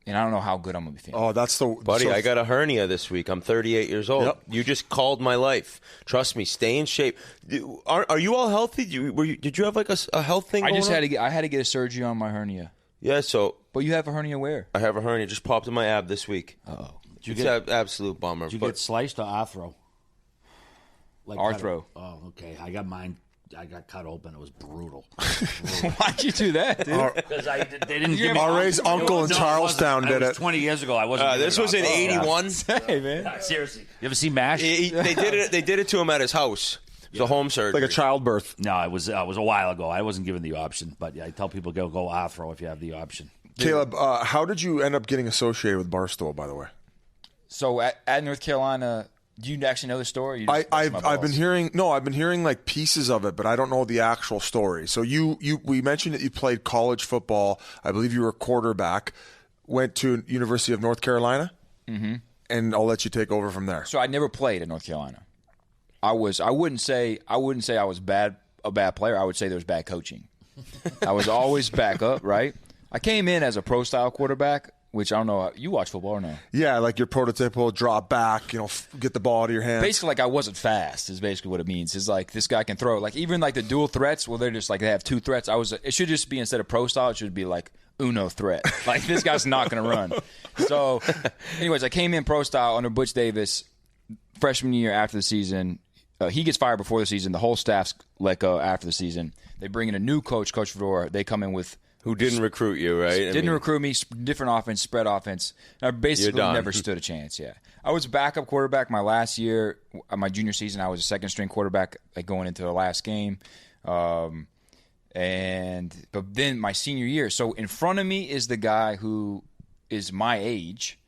And I don't know how good I'm going to be feeling. Oh, that's Buddy, I got a hernia this week. I'm 38 years old. Yep. You just called my life. Trust me, stay in shape. Are you all healthy? Did you have like a health thing going on? I had to get a surgery on my hernia. Yeah, so. But you have a hernia where? I have a hernia. Just popped in my ab this week. Uh-oh. It's an absolute bummer. Did you get sliced or arthro? Like arthro. Oh, okay. I got mine. I got cut open. It was brutal. Why'd you do that, dude? Because they didn't give me. RA's uncle in Charlestown did it. 20 years ago. I wasn't. This was in '81. Hey, man. Seriously, you ever see MASH? They did it to him at his house. It was a home surgery, like a childbirth. No, it was a while ago. I wasn't given the option, but I tell people go arthro if you have the option. Caleb, how did you end up getting associated with Barstool, by the way? So at North Carolina, do you actually know the story? I've been hearing like pieces of it, but I don't know the actual story. So we mentioned that you played college football. I believe you were a quarterback. Went to University of North Carolina, and I'll let you take over from there. So I never played at North Carolina. I wouldn't say I was a bad player. I would say there was bad coaching. I was always back up, right? I came in as a pro style quarterback, which I don't know. You watch football or no? Yeah, like your prototypical drop back, get the ball out of your hands. Basically, like I wasn't fast is basically what it means. It's like this guy can throw. Like even like the dual threats, they're just like they have two threats. It should just be instead of pro style, it should be like Uno threat. Like this guy's not going to run. So, anyways, I came in pro style under Butch Davis freshman year after the season. He gets fired before the season. The whole staff's let go after the season. They bring in a new coach, Coach Fedora. They come in with who didn't recruit you, right? Didn't recruit me. Different offense, spread offense. I basically never stood a chance. Yeah, I was a backup quarterback my last year. My junior season, I was a second string quarterback, like going into the last game. But then my senior year. So in front of me is the guy who is my age.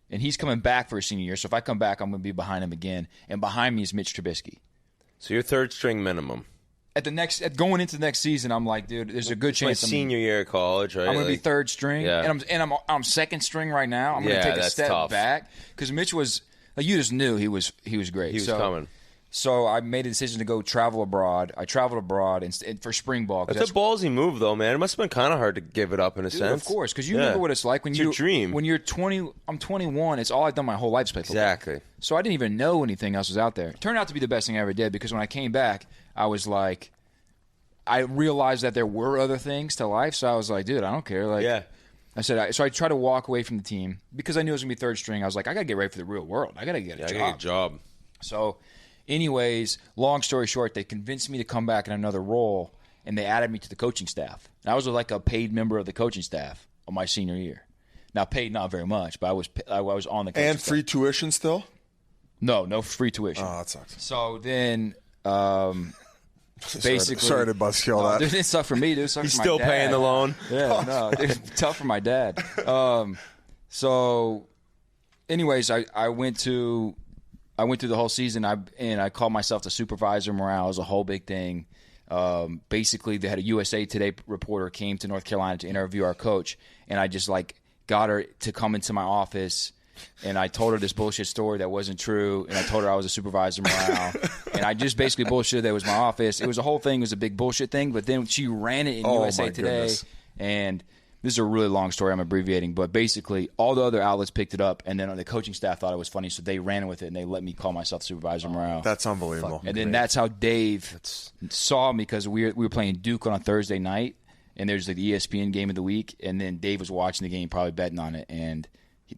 And he's coming back for his senior year. So if I come back, I'm going to be behind him again. And behind me is Mitch Trubisky. So you're third string minimum. Going into the next season, I'm like, dude, there's a good chance. My senior year of college, right? I'm going to be third string. Yeah. And I'm second string right now. I'm going to take a step back because Mitch was like, you just knew he was great. He was coming. So I made a decision to go travel abroad. I traveled abroad for spring ball. That's a ballsy move, though, man. It must have been kind of hard to give it up in a sense. Of course, because you remember what it's like when your dream. When you're 20, I'm 21. It's all I've done my whole life is play football. Exactly. So I didn't even know anything else was out there. It turned out to be the best thing I ever did because when I came back, I was like, I realized that there were other things to life. So I was like, dude, I don't care. Like, So I tried to walk away from the team because I knew it was going to be third string. I was like, I got to get ready for the real world. I got to get a job. I got to get a job. So anyways, long story short, they convinced me to come back in another role, and they added me to the coaching staff. And I was like a paid member of the coaching staff of my senior year. Now, paid not very much, but I was on the coaching And free staff. tuition still? No free tuition. Oh, that sucks. So then basically. Sorry to buzzkill that. Dude, it sucked for me, dude. It sucked He's for my still dad. paying the loan. Yeah, no, dude, tough for my dad. So, anyways, I went through the whole season. I called myself the supervisor morale. It was a whole big thing. Basically, they had a USA Today reporter came to North Carolina to interview our coach, and I just got her to come into my office. And I told her this bullshit story that wasn't true, and I told her I was a supervisor morale, and I just basically bullshitted that it was my office. It was a whole thing. It was a big bullshit thing, but then she ran it in USA Today, goodness. and this is a really long story. I'm abbreviating, but basically all the other outlets picked it up, and then the coaching staff thought it was funny, so they ran with it, and they let me call myself supervisor morale. That's unbelievable. And then that's how Dave saw me, because we were playing Duke on a Thursday night, and there's the ESPN game of the week, and then Dave was watching the game, probably betting on it, and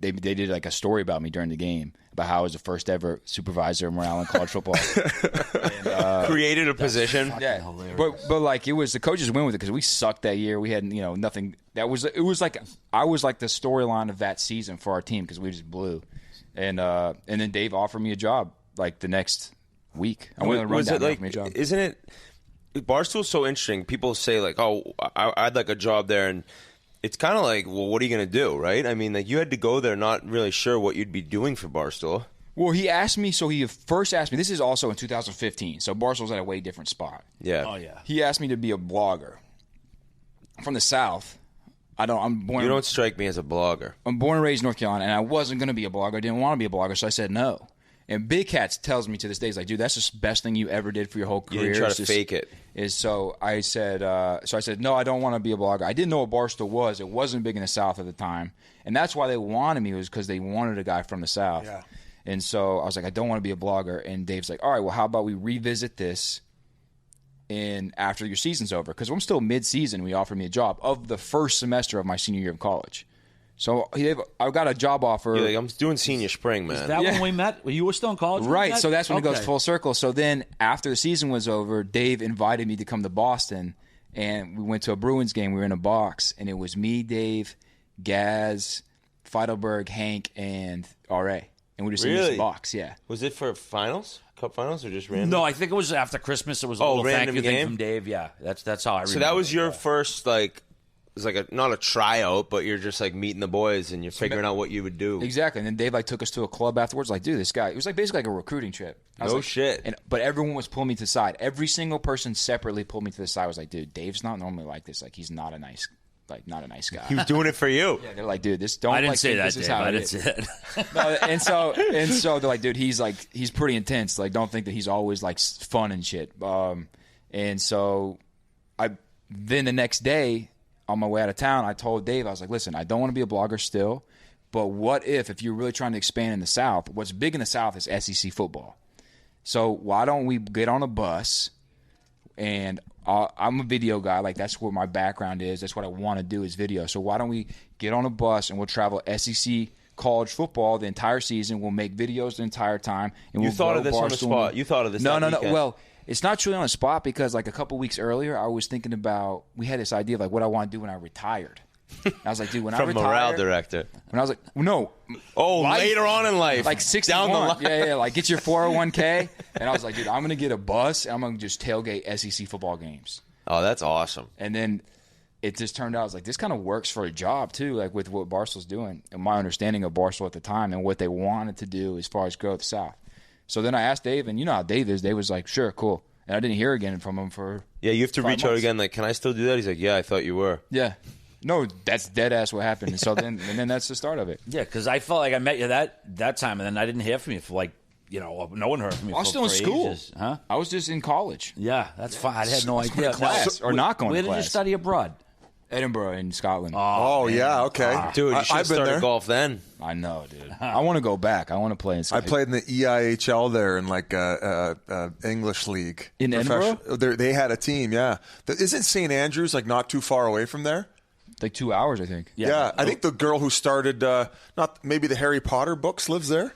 they did a story about me during the game about how I was the first ever supervisor of morale in college football. And, Created a position. yeah, but it was the coaches win with it because we sucked that year. We had nothing. I was the storyline of that season for our team because we just blew. And then Dave offered me a job the next week. I went on a rundown and offered me a job. Isn't it? Barstool's so interesting. People say I'd like a job there, and it's kind of well, what are you going to do, right? I mean, you had to go there not really sure what you'd be doing for Barstool. Well, he first asked me, this is also in 2015, so Barstool's at a way different spot. Yeah. Oh, yeah. He asked me to be a blogger. I'm from the South. You don't strike me as a blogger. I'm born and raised in North Carolina, and I wasn't going to be a blogger. I didn't want to be a blogger, so I said no. And Big Cats tells me to this day, he's like, dude, that's the best thing you ever did for your whole career. You didn't try to fake it. So I said, no, I don't want to be a blogger. I didn't know what Barstool was. It wasn't big in the South at the time. And that's why they wanted me, was because they wanted a guy from the South. Yeah. And so I was like, I don't want to be a blogger. And Dave's like, all right, well, how about we revisit this after your season's over? Because I'm still mid-season. We offered me a job of the first semester of my senior year of college. So I got a job offer. You're like, I'm doing senior spring, man. Is that when we met? You were still in college? when we Right, met? so that's when it goes Okay. full circle. So then after the season was over, Dave invited me to come to Boston, and we went to a Bruins game. We were in a box, and it was me, Dave, Gaz, Feidelberg, Hank, and R.A. And we were just in Really? this box, yeah. Was it for finals? Cup finals, or just random? No, I think it was after Christmas. It was a little thank random you thing game? from Dave. Yeah, that's how I remember. So that was your it. first, it was not a tryout, but you're just meeting the boys and you're figuring out what you would do. Exactly. And then Dave took us to a club afterwards. Dude, this guy. It was basically a recruiting trip. I was No shit. But everyone was pulling me to the side. Every single person separately pulled me to the side. I was like, dude, Dave's not normally like this. He's not a nice, not a nice guy. He was doing it for you. Yeah, they're like, dude, this don't. I didn't say think that, this is Dave. how I it didn't is. say it. No, and so they're like, dude, he's pretty intense. Don't think that he's always fun and shit. And so then the next day on my way out of town, I told Dave, I was like, listen, I don't want to be a blogger still, but what if you're really trying to expand in the South? What's big in the South is SEC football. So why don't we get on a bus? And I'm a video guy. That's where my background is. That's what I want to do is video. So why don't we get on a bus and we'll travel SEC college football the entire season. We'll make videos the entire time. And You we'll thought go of this to on the Barstool. spot. You thought of this No. that weekend. Well, it's not truly on the spot because a couple weeks earlier, I was thinking about, we had this idea of what I want to do when I retired. I was like, dude, when I From retire. morale director. When I was like, no. Oh, life- later on in life. 61. Down the line. Yeah, get your 401k. And I was like, dude, I'm going to get a bus and I'm going to just tailgate SEC football games. Oh, that's awesome. And then it just turned out, I was like, this kind of works for a job too, with what Barstool's doing and my understanding of Barstool at the time and what they wanted to do as far as grow the South. So then I asked Dave, and you know how Dave is. Dave was like, sure, cool. And I didn't hear again from him for Yeah, you have to 5 reach out months. again. Can I still do that? He's like, yeah, I thought you were. Yeah. No, that's dead ass what happened. And so then that's the start of it. Yeah, because I felt like I met you that time, and then I didn't hear from you for no one heard from you. I was still in for school. ages. Huh? I was just in college. Yeah, that's fine. I had no idea. class, or not going to Where did you class. study abroad? Edinburgh in Scotland. Oh, yeah, okay. Dude, you should have I've been started there. golf then. I know, dude. I want to go back. I want to play in I Scotland. played in the EIHL there in English league. In Edinburgh? They had a team, yeah. Isn't St. Andrews not too far away from there? Like 2 hours, I think. Yeah, I think the girl who started not maybe the Harry Potter books lives there.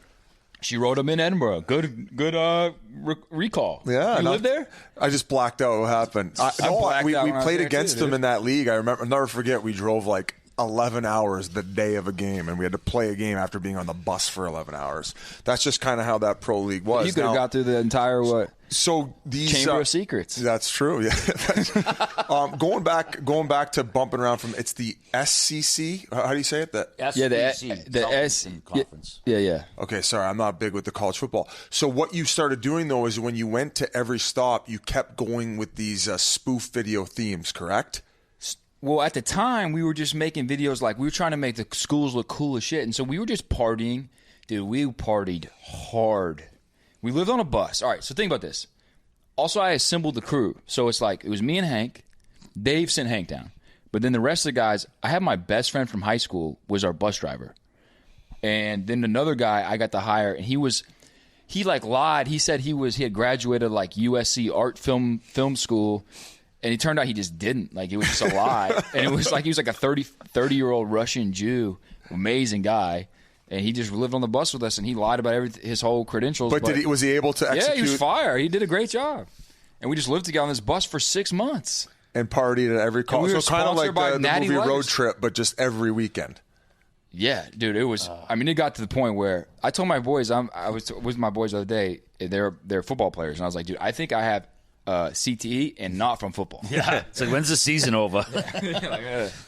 She wrote them in Edinburgh. Good recall. Yeah, you live there? I just blacked out what happened. We played against them in that league. I remember. I'll never forget. We drove like 11 hours the day of a game, and we had to play a game after being on the bus for 11 hours. That's just kind of how that pro league was. You could have got through the entire So these Chamber of Secrets. That's true. Yeah. Going back to bumping around from it's the SCC. How do you say it? The S conference. Yeah. Okay, sorry, I'm not big with the college football. So what you started doing though is when you went to every stop, you kept going with these spoof video themes, correct? Well, at the time, we were just making videos like we were trying to make the schools look cool as shit. And so we were just partying. Dude, we partied hard. We lived on a bus. All right, so think about this. Also, I assembled the crew. So it's like it was me and Hank. Dave sent Hank down. But then the rest of the guys, I had my best friend from high school was our bus driver. And then another guy I got to hire, and he lied. He said he had graduated like USC art film school. And it turned out he just didn't. Like, it was just a lie. And it was like he was like a 30-year-old Russian Jew, amazing guy. And he just lived on the bus with us, and he lied about his whole credentials. But was he able to execute? Yeah, he was fire. He did a great job. And we just lived together on this bus for 6 months. And partied at every call. We were so kind of like the movie Lighters. Road Trip, but just every weekend. Yeah, dude, it was. It got to the point where I told my boys, I was with my boys the other day. They're football players, and I was like, dude, I think I have CTE and not from football. Yeah, it's like, when's the season over?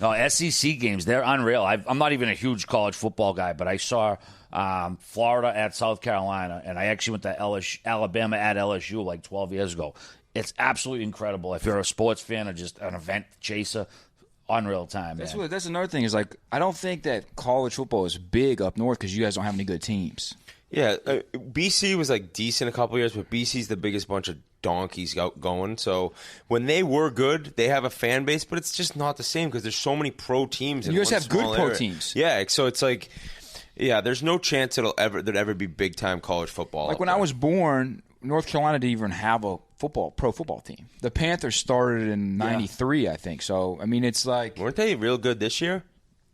No, SEC games, they're unreal. I'm not even a huge college football guy, but I saw Florida at South Carolina, and I actually went to Alabama at LSU like 12 years ago. It's absolutely incredible. If you're a sports fan or just an event chaser, unreal time, man. That's another thing is like I don't think that college football is big up north because you guys don't have any good teams. Yeah, BC was like decent a couple of years, but BC's the biggest bunch of donkeys going. So when they were good, they have a fan base, but it's just not the same because there's so many pro teams. You guys have good pro teams. Yeah, so it's like, yeah, there's no chance there'd ever be big time college football. Like when I was born, North Carolina didn't even have a pro football team. The Panthers started in '93, I think. So I mean, it's like, weren't they real good this year?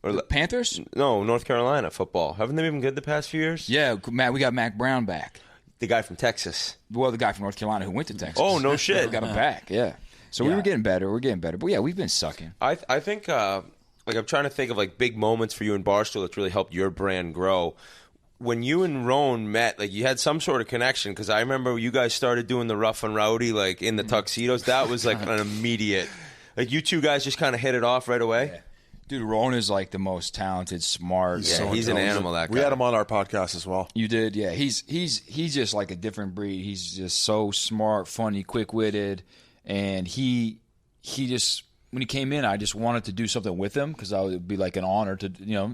Or the Panthers? No, North Carolina football. Haven't they been good the past few years? Yeah, Matt, we got Mac Brown back. The guy from Texas. Well, the guy from North Carolina who went to Texas. Oh, no shit. We got him back, yeah. So we were getting better. We're getting better. But, yeah, we've been sucking. I think, like I'm trying to think of, like, big moments for you in Barstool that's really helped your brand grow. When you and Roan met, like, you had some sort of connection because I remember you guys started doing the rough and rowdy, like, in the tuxedos. That was, like, an immediate – like, you two guys just kind of hit it off right away. Yeah. Dude, Roan is like the most talented, smart. He's an animal. That guy. We had him on our podcast as well. You did, yeah. He's just like a different breed. He's just so smart, funny, quick witted, and he just when he came in, I just wanted to do something with him because I would be like an honor to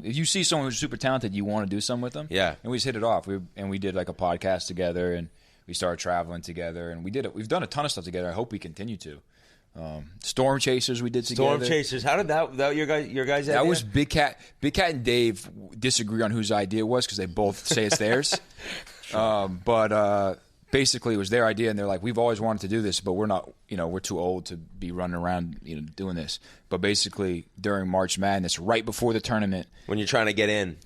if you see someone who's super talented, you want to do something with them. Yeah, and we just hit it off. We did like a podcast together, and we started traveling together, and we did it. We've done a ton of stuff together. I hope we continue to. Storm Chasers we did together. Storm Chasers. How did that your guys' idea? That was Big Cat and Dave disagree on whose idea it was because they both say it's theirs. But basically it was their idea, and they're like, we've always wanted to do this, but we're not, we're too old to be running around, doing this. But basically during March Madness, right before the tournament, when you're trying to get in,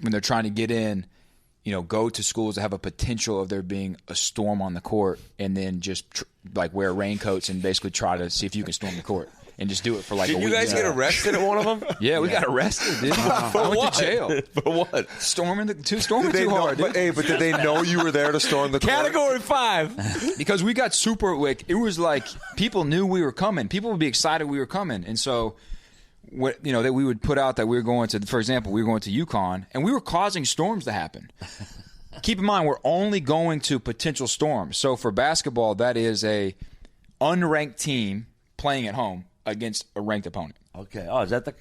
go to schools that have a potential of there being a storm on the court, and then just wear raincoats and basically try to see if you can storm the court and just do it for like a week. Did you guys get arrested at one of them? Yeah, we got arrested, dude. I went to jail. For what? Storming too hard, dude. But did they know you were there to storm the court? Category 5. Because we got super, it was like people knew we were coming. People would be excited we were coming. And so that we would put out that we were going to, for example, we were going to UConn, and we were causing storms to happen. Keep in mind, we're only going to potential storms. So for basketball, that is a unranked team playing at home against a ranked opponent. Okay. Oh, is that the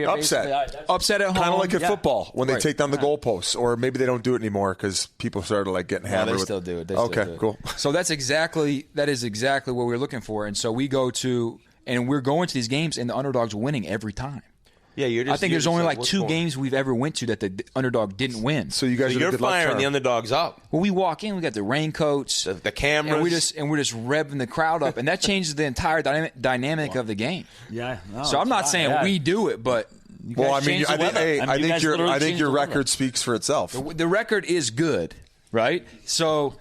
upset? Upset at home. Kind of like in football when they take down the goalposts, or maybe they don't do it anymore because people started getting hammered. They still do it. Cool. So that is exactly what we're looking for. And so we go to, and we're going to these games, and the underdog's winning every time. Yeah, I think there's only like 2 games we've ever went to that the underdog didn't win. So you guys, you're firing the underdogs up. Well, we walk in, we got the raincoats, the cameras, and we're just revving the crowd up, and that changes the entire dynamic of the game. Yeah. No, so I'm not saying we do it, but well, I mean, I think your record speaks for itself. The record is good, right? So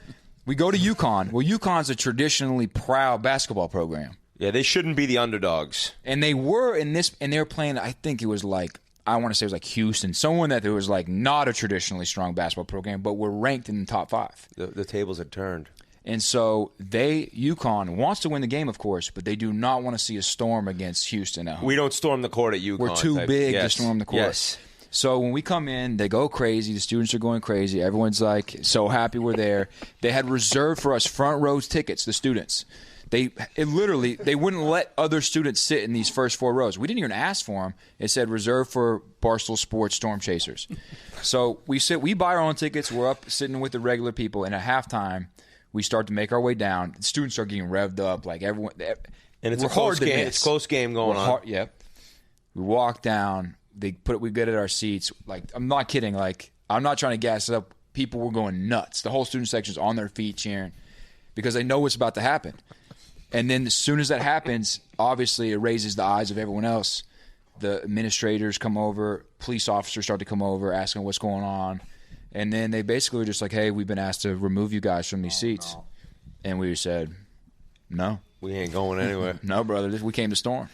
we go to UConn. Well, UConn's a traditionally proud basketball program. Yeah, they shouldn't be the underdogs. And they were in this, and they were playing, I think it was like, I want to say it was like Houston, someone that was like not a traditionally strong basketball program, but were ranked in the top 5. The tables had turned. And so UConn wants to win the game, of course, but they do not want to see a storm against Houston at home. We don't storm the court at UConn. We're too big to yes. storm the court. Yes. So when we come in, they go crazy. The students are going crazy. Everyone's like so happy we're there. They had reserved for us front row tickets, the students. They wouldn't let other students sit in these first 4 rows. We didn't even ask for them. It said reserved for Barstool Sports Storm Chasers. So we buy our own tickets. We're up sitting with the regular people, and at halftime, we start to make our way down. The students start getting revved up, like everyone. And it's a close game. It's a close game going on. Yep. We walk down. We get at our seats. Like, I'm not kidding. Like, I'm not trying to gas it up. People were going nuts. The whole student section's on their feet cheering because they know what's about to happen. And then as soon as that happens, obviously it raises the eyes of everyone else. The administrators come over, police officers start to come over, asking what's going on. And then they basically were just like, hey, we've been asked to remove you guys from these seats. No. And we said, no. We ain't going anywhere. No, brother. We came to storm.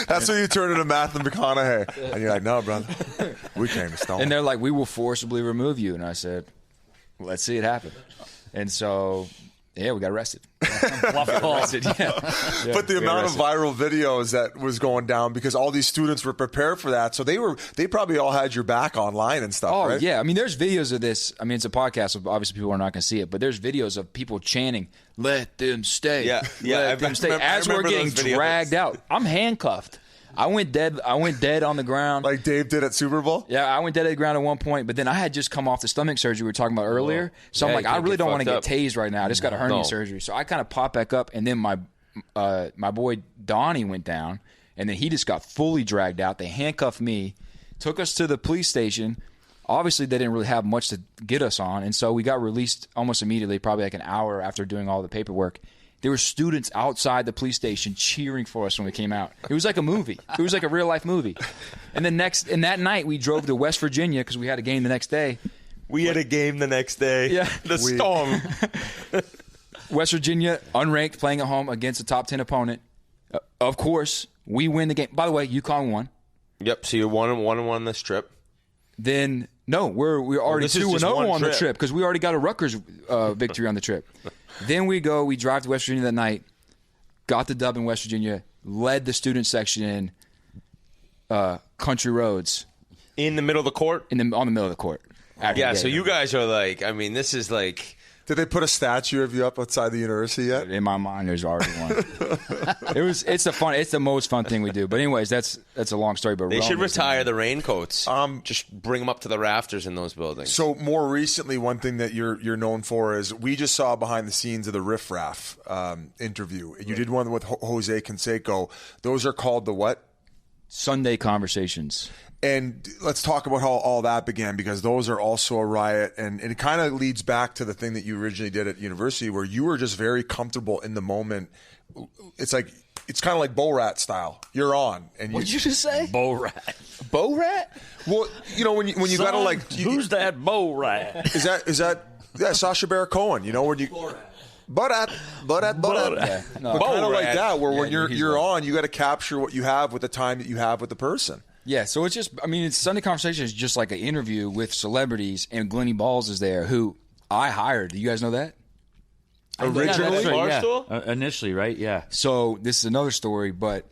That's when you turn into Matthew McConaughey. And you're like, no, brother. We came to storm. And they're like, we will forcibly remove you. And I said, let's see it happen. And so... yeah, we got arrested. But the amount of viral videos that was going down because all these students were prepared for that. So they probably all had your back online and stuff, right? Yeah. I mean, there's videos of this. I mean, it's a podcast, so obviously people are not going to see it. But there's videos of people chanting, let them stay. Yeah. Let them stay. As we're getting dragged out. I'm handcuffed. I went dead on the ground. Like Dave did at Super Bowl? Yeah, I went dead at the ground at one point, but then I had just come off the stomach surgery we were talking about earlier. So I'm like, I really don't want to get tased right now. I just got a hernia surgery. So I kind of popped back up, and then my boy Donnie went down, and then he just got fully dragged out. They handcuffed me, took us to the police station. Obviously, they didn't really have much to get us on, and so we got released almost immediately, probably like an hour after doing all the paperwork. There were students outside the police station cheering for us when we came out. It was like a movie. It was like a real-life movie. And then that night, we drove to West Virginia because we had a game the next day. We had a game the next day. Yeah. The Storm. West Virginia, unranked, playing at home against a top 10 opponent. Of course, we win the game. By the way, UConn won. Yep, so you're 1-1 this trip. Then, no, we're already 2-0 on the trip because we already got a Rutgers victory on the trip. Then we drive to West Virginia that night, got the dub in West Virginia, led the student section in country roads. In the middle of the court? On the middle of the court. Yeah, so you guys are like, I mean, this is like... Did they put a statue of you up outside the university yet? In my mind, there's already one. It's the most fun thing we do. But anyways, that's a long story. But they should retire the raincoats. Just bring them up to the rafters in those buildings. So more recently, one thing that you're known for is we just saw behind the scenes of the Riff Raff interview. You did one with Jose Canseco. Those are called the what? Sunday Conversations. And let's talk about how all that began, because those are also a riot. And it kind of leads back to the thing that you originally did at university, where you were just very comfortable in the moment. It's kind of like Borat style. You're on. And what did you just say? Borat. Borat? Well, when you got to like. Who's that Borat? Is that Sacha Baron Cohen? When you. Borat. Yeah. No, but kind of like that, where when you're on, you got to capture what you have with the time that you have with the person. Yeah, so it's Sunday Conversation is just like an interview with celebrities, and Glennie Balls is there, who I hired. Do you guys know that? Originally? Barstool? Yeah. Initially, right? Yeah. So this is another story, but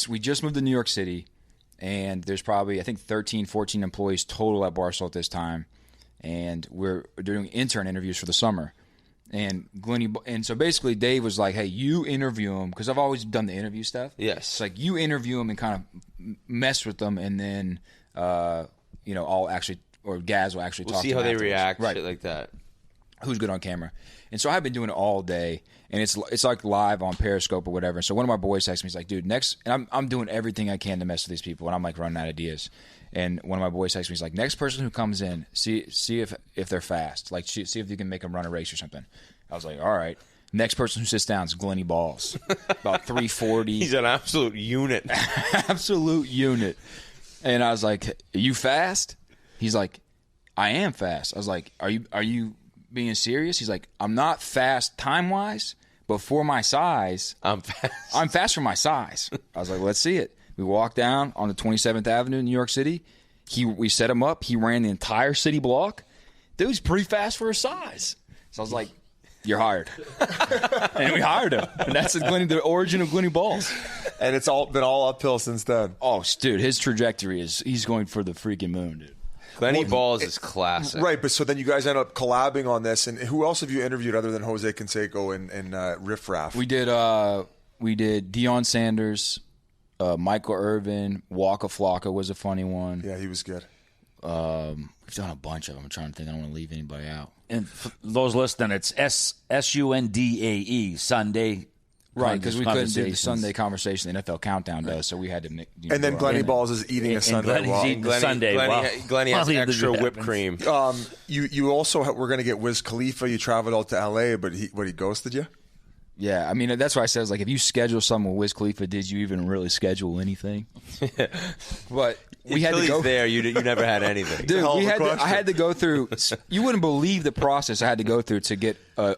we just moved to New York City, and there's probably, I think, 13, 14 employees total at Barstool at this time, and we're doing intern interviews for the summer. And so basically Dave was like, hey, you interview him, because I've always done the interview stuff. Yes. It's like you interview him and kind of mess with them, and then Gaz will actually talk to them. See how they react, right. shit like that. who's good on camera. And so I've been doing it all day, and it's like live on Periscope or whatever. And so one of my boys texts me, he's like, dude, next, and I'm doing everything I can to mess with these people, and I'm like running out of ideas. And one of my boys texts me, he's like, next person who comes in, see if they're fast, like see if you can make them run a race or something. I was like, all right. Next person who sits down is Glenny Balls, about 340. He's an absolute unit. Absolute unit. And I was like, are you fast? He's like, I am fast. I was like, are you being serious? He's like, I'm not fast time-wise, but for my size, I'm fast. I'm fast for my size. I was like, let's see it. We walked down on the 27th Avenue in New York City. We set him up. He ran the entire city block. Dude's pretty fast for his size. So I was like, you're hired. And we hired him. And that's the origin of Glenny Balls. And it's been all uphill since then. Oh, dude, his trajectory he's going for the freaking moon, dude. Glenny Balls is classic. Right, but so then you guys end up collabing on this. And who else have you interviewed other than Jose Canseco and Riff Raff? We did Deion Sanders, Michael Irvin, Waka Flocka was a funny one. Yeah, he was good. We've done a bunch of them. I'm trying to think. I don't want to leave anybody out. And for those listening, it's Sundae Sunday. Right, because we couldn't do the Sunday conversation the NFL Countdown does, so we had to. And then Glenny Balls is eating a Sunday. Glenny has extra whipped cream. You also were going to get Wiz Khalifa. You traveled out to L.A., but he ghosted you? Yeah, I mean, that's why I said, like, if you schedule something with Wiz Khalifa, did you even really schedule anything? But we had to go there. You never had anything. Dude, I had to go through. You wouldn't believe the process I had to go through to get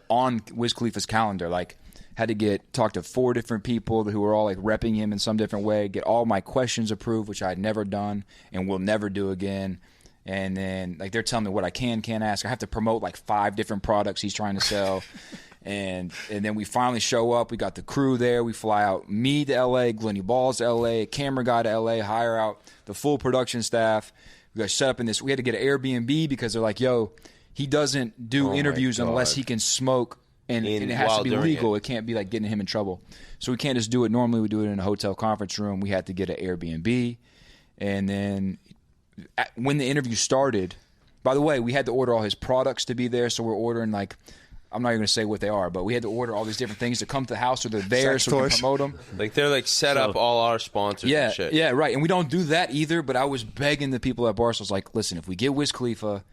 on Wiz Khalifa's calendar. Like, had to talk to 4 different people who were all like repping him in some different way, get all my questions approved, which I had never done and will never do again. And then like they're telling me what I can't ask. I have to promote like 5 different products he's trying to sell. And then we finally show up. We got the crew there. We fly out, me to L.A., Glenny Balls to L.A., camera guy to L.A., hire out the full production staff. We got set up in this. We had to get an Airbnb because they're like, yo, he doesn't do interviews unless he can smoke. And it has to be legal. It can't be like getting him in trouble. So we can't just do it. Normally we do it in a hotel conference room. We had to get an Airbnb. And then when the interview started, by the way, we had to order all his products to be there. So we're ordering like, I'm not even going to say what they are, but we had to order all these different things to come to the house so they're there so we can promote them. Like they're like set up all our sponsors and shit. Yeah, right. And we don't do that either, but I was begging the people at Barstool, like, listen, if we get Wiz Khalifa,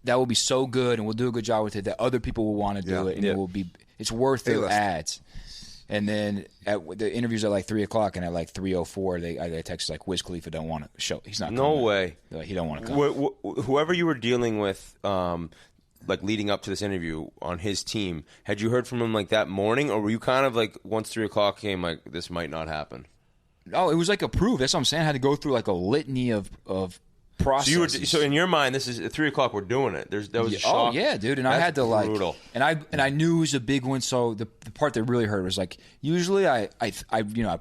that will be so good, and we'll do a good job with it that other people will want to do it, and it's worth the ads. And then the interviews at like 3:00, and at like 3:04, I text like Wiz Khalifa don't want to show. He's not coming. No way. Like, he don't want to come. Whoever you were dealing with, like leading up to this interview on his team, had you heard from him like that morning, or were you kind of like once 3:00 came, like this might not happen? No, it was like approved. That's what I'm saying. I had to go through like a litany of process. So in your mind, this is at 3:00. We're doing it. That was a shock. Oh yeah, dude. And I had to like brutal. And I knew it was a big one. So the part that really hurt was like usually I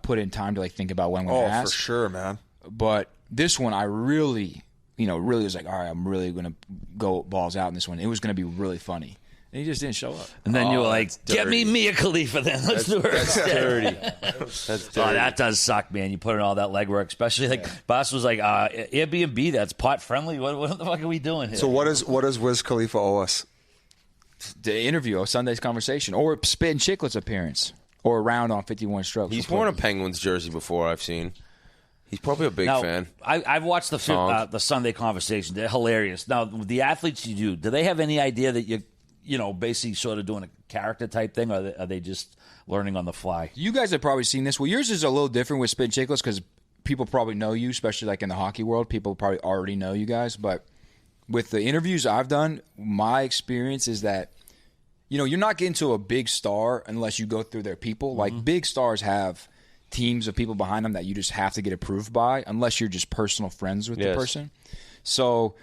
put in time to like think about what I'm going to ask. Oh, for sure, man. But this one I really was like, all right, I'm really going to go balls out in this one. It was going to be really funny. And he just didn't show up. And then you were like, get me Mia Khalifa then. Let's do her. That's dirty. That's dirty. Oh, that does suck, man. You put in all that legwork, especially like Boss was like, Airbnb, that's pot friendly. What the fuck are we doing here? So what does Wiz Khalifa owe us? The interview, Sunday's conversation, or Spittin Chiclets appearance, or a round on 51 Strokes. He's worn a Penguins jersey before, I've seen. He's probably a big fan. I've watched the Sunday conversation. They're hilarious. Now, the athletes do they have any idea that you're basically sort of doing a character type thing, or are they just learning on the fly? You guys have probably seen this. Well, yours is a little different with Spittin Chiclets because people probably know you, especially like in the hockey world. People probably already know you guys. But with the interviews I've done, my experience is that, you're not getting to a big star unless you go through their people. Mm-hmm. Like big stars have teams of people behind them that you just have to get approved by unless you're just personal friends with the person. So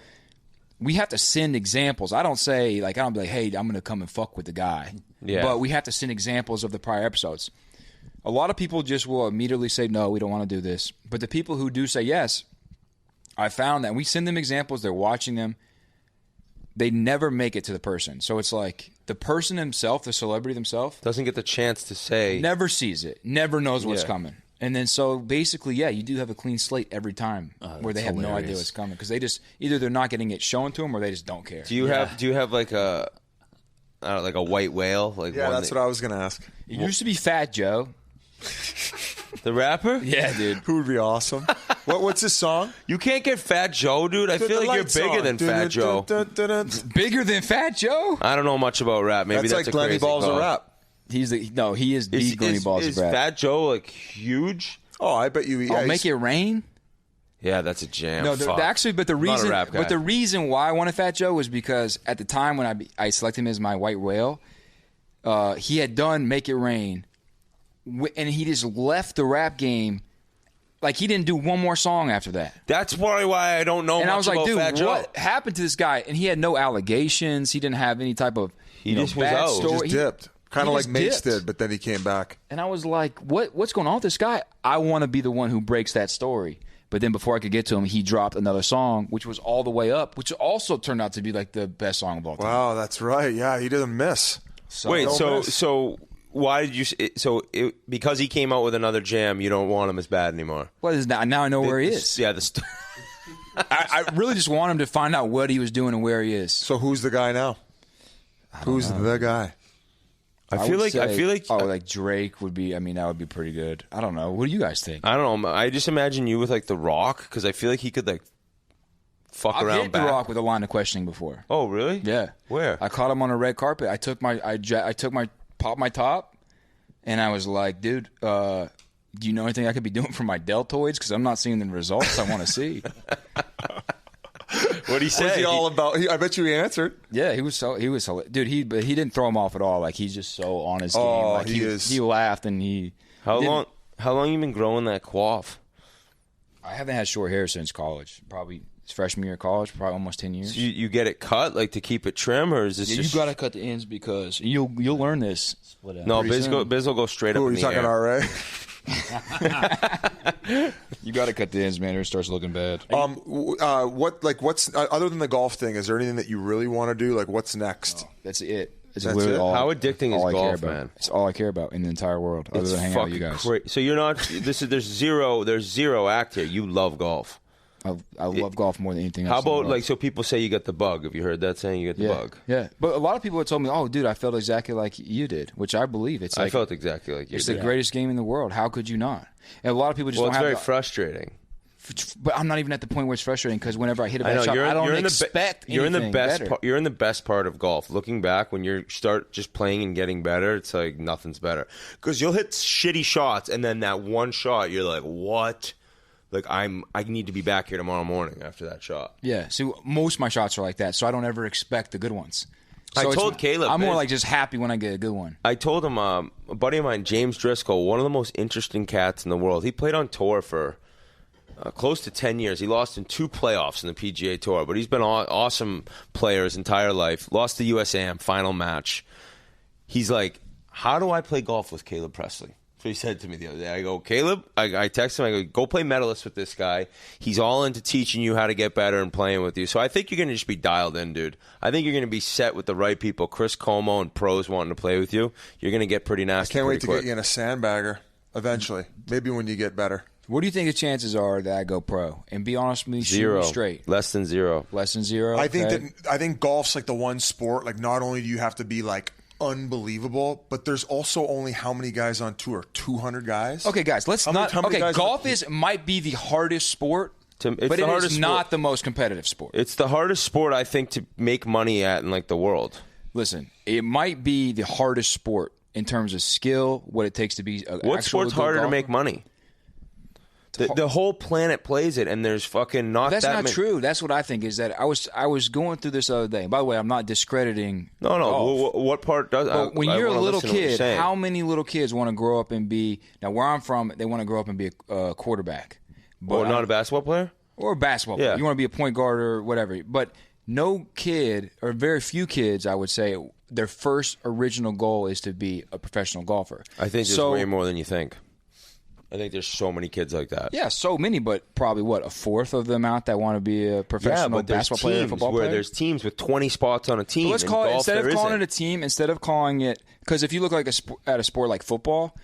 we have to send examples. I don't be like, hey, I'm going to come and fuck with the guy. Yeah. But we have to send examples of the prior episodes. A lot of people just will immediately say, no, we don't want to do this. But the people who do say yes, I found that we send them examples, they're watching them, they never make it to the person. So it's like the person himself, the celebrity themselves, doesn't get the chance to say. Never sees it, never knows what's coming. And then so basically, you do have a clean slate every time where they have no idea what's coming because they just either they're not getting it shown to them or they just don't care. Do you have like a like a white whale? Like Yeah, that's what I was going to ask. It used to be Fat Joe. The rapper? Yeah, dude. Who would be awesome? What's his song? You can't get Fat Joe, dude. I feel like you're bigger than Fat Joe. Bigger than Fat Joe? I don't know much about rap. Maybe that's like a Glenny crazy Balls call. of rap. He is the Glenny Balls is of rap. Fat Joe like huge? Oh, I bet you. Yeah, Make It Rain? Yeah, that's a jam. No, Fuck. but the I'm not a rap guy. reason why I wanted Fat Joe was because at the time when I selected him as my white whale, he had done Make It Rain, and he just left the rap game. Like, he didn't do one more song after that. That's probably why I don't know And much I was like, about dude, Fat Joe. what happened to this guy? And he had no allegations. He didn't have any type of He just was bad out. story. Just dipped. Kind he of like just Mace dipped. did, but then he came back. And I was like, what's going on with this guy? I want to be the one who breaks that story. But then before I could get to him, he dropped another song, which was All the Way Up, which also turned out to be like the best song of all time. Wow, that's right. Yeah, he didn't miss. Wait, Don't miss. so why did you? Because he came out with another jam, you don't want him as bad anymore. Well, now I know where he is. Yeah, I really just want him to find out what he was doing and where he is. So who's the guy now? Who's the guy? I feel like like Drake would be. I mean, that would be pretty good. I don't know. What do you guys think? I don't know. I just imagine you with like The Rock because I feel like he could like fuck I've around hit back. The Rock with a line of questioning before. Oh, really? Yeah. Where? I caught him on a red carpet. I popped my top, and I was like, dude, do you know anything I could be doing for my deltoids? Because I'm not seeing the results I want to see. What'd he say? What's he all about? I bet you he answered. Yeah, he was dude. But he didn't throw him off at all. Like, he's just so on his game. Oh, Like, he is. He laughed and he. How long you been growing that coif? I haven't had short hair since college. Probably freshman year of college. Probably almost 10 years. So you get it cut like to keep it trim, or is this Yeah, just? you got to cut the ends because you'll learn this. No, Biz will go straight Who up are in you the talking air. RA? You got to cut the ends, man, or it starts looking bad. What's other than the golf thing? Is there anything that you really want to do? Like, what's next? That's it. It's That's literally it? all. How addicting is all I care golf, about. man? It's all I care about in the entire world, other than hanging out with you guys. So you're not. There's zero act here. You love golf. I love golf more than anything else. How in the about world. like so people say you got the bug? Have you heard that saying? You got the bug. Yeah, but a lot of people have told me, "Oh, dude, I felt exactly like you did," which I believe. It's like, I felt exactly like you. it's did. the greatest game in the world. How could you not? And a lot of people just Well, don't it's have. very frustrating. But I'm not even at the point where it's frustrating because whenever I hit a I bad know shot, I don't expect you're in the anything best. better. You're in the best part of golf. Looking back, when you start just playing and getting better, it's like nothing's better because you'll hit shitty shots, and then that one shot, you're like, "What?" Like I need to be back here tomorrow morning after that shot. Yeah, so most of my shots are like that, so I don't ever expect the good ones. So I told Caleb, I'm more like just happy when I get a good one. I told him, a buddy of mine, James Driscoll, one of the most interesting cats in the world. He played on tour for close to 10 years. He lost in 2 playoffs in the PGA Tour, but he's been an awesome player his entire life. Lost the USAM final match. He's like, how do I play golf with Caleb Pressley? So he said to me the other day, I go, Caleb, I text him, I go play medalist with this guy. He's all into teaching you how to get better and playing with you. So I think you're going to just be dialed in, dude. I think you're going to be set with the right people, Chris Como and pros wanting to play with you. You're going to get pretty nasty. Can't wait to quick. get you in a Sandbagger eventually. Maybe when you get better. What do you think the chances are that I go pro? And be honest with me, shoot 0. me straight. Less than 0. Less than 0? I think okay. I think golf's like the one sport. Like, not only do you have to be like unbelievable, but there's also only how many guys on tour? 200 guys. Okay, guys, let's How many- not. how many Okay, guys golf are- might be the hardest sport, It's but the it hardest is not sport. the most competitive sport. It's the hardest sport, I think, to make money at in like the world. Listen, it might be the hardest sport in terms of skill, what it takes to be a What sport's harder to golfer. make money? The whole planet plays it, and there's fucking not That's that not many. true. That's what I think is that I was going through this the other day. By the way, I'm not discrediting. No. golf. What part does? But when I you're a wanna little listen to what you're kid, saying. how many little kids want to grow up and be? Now, where I'm from, they want to grow up and be a quarterback, Or not a basketball player? or a basketball player. Yeah. You want to be a point guard or whatever. But no kid, or very few kids, I would say, their first original goal is to be a professional golfer. I think there's so, way more than you think. I think there's so many kids like that. Yeah, so many, but probably a fourth of them out that want to be a professional there's basketball player, teams football where player. there's teams with 20 spots on a team. But let's In call it, golf, instead of there calling isn't. it a team, instead of calling it, because if you look like at a sport like football,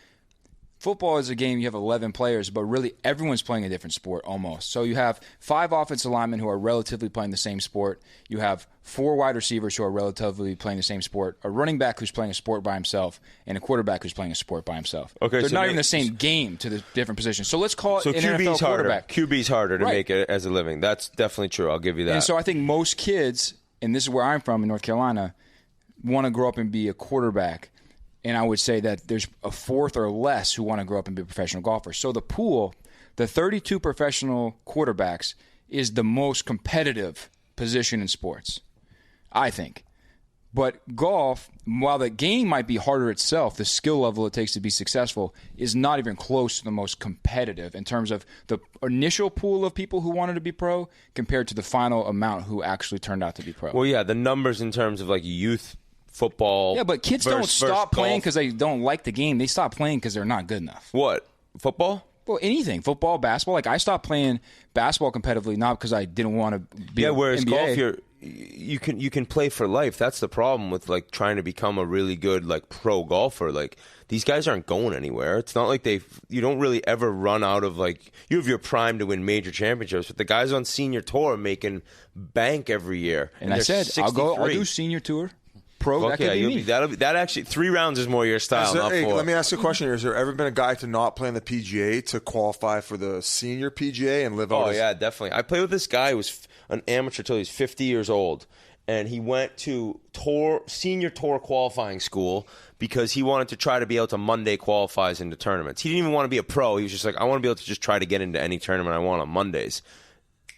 football is a game you have 11 players, but really everyone's playing a different sport almost. So you have 5 offensive linemen who are relatively playing the same sport. You have 4 wide receivers who are relatively playing the same sport, a running back who's playing a sport by himself, and a quarterback who's playing a sport by himself. Okay, they're so not even the same game to the different positions. So let's call it so an QB's NFL quarterback. QB's harder to Right. make it as a living. That's definitely true. I'll give you that. And so I think most kids, and this is where I'm from in North Carolina, want to grow up and be a quarterback. And I would say that there's a fourth or less who want to grow up and be professional golfers. So the pool, the 32 professional quarterbacks, is the most competitive position in sports, I think. But golf, while the game might be harder itself, the skill level it takes to be successful is not even close to the most competitive in terms of the initial pool of people who wanted to be pro compared to the final amount who actually turned out to be pro. Well, yeah, the numbers in terms of like youth football. Yeah, but kids don't stop playing because they don't like the game. They stop playing because they're not good enough. What? Football? Well, anything. Football, basketball. Like, I stopped playing basketball competitively not because I didn't want to be whereas NBA. golf, you can play for life. That's the problem with like trying to become a really good like pro golfer. Like these guys aren't going anywhere. It's not like you don't really ever run out of like you have your prime to win major championships. But the guys on senior tour are making bank every year. And I said, 63. I'll do senior tour. Pro, Fuck that could be me. That actually 3 rounds is more your style. Not 4. Let me ask you a question here. Has there ever been a guy to not play in the PGA to qualify for the senior PGA and live out? Oh, yeah, definitely. I played with this guy who was an amateur till he was 50 years old. And he went to senior tour qualifying school because he wanted to try to be able to Monday qualifies into tournaments. He didn't even want to be a pro. He was just like, I want to be able to just try to get into any tournament I want on Mondays.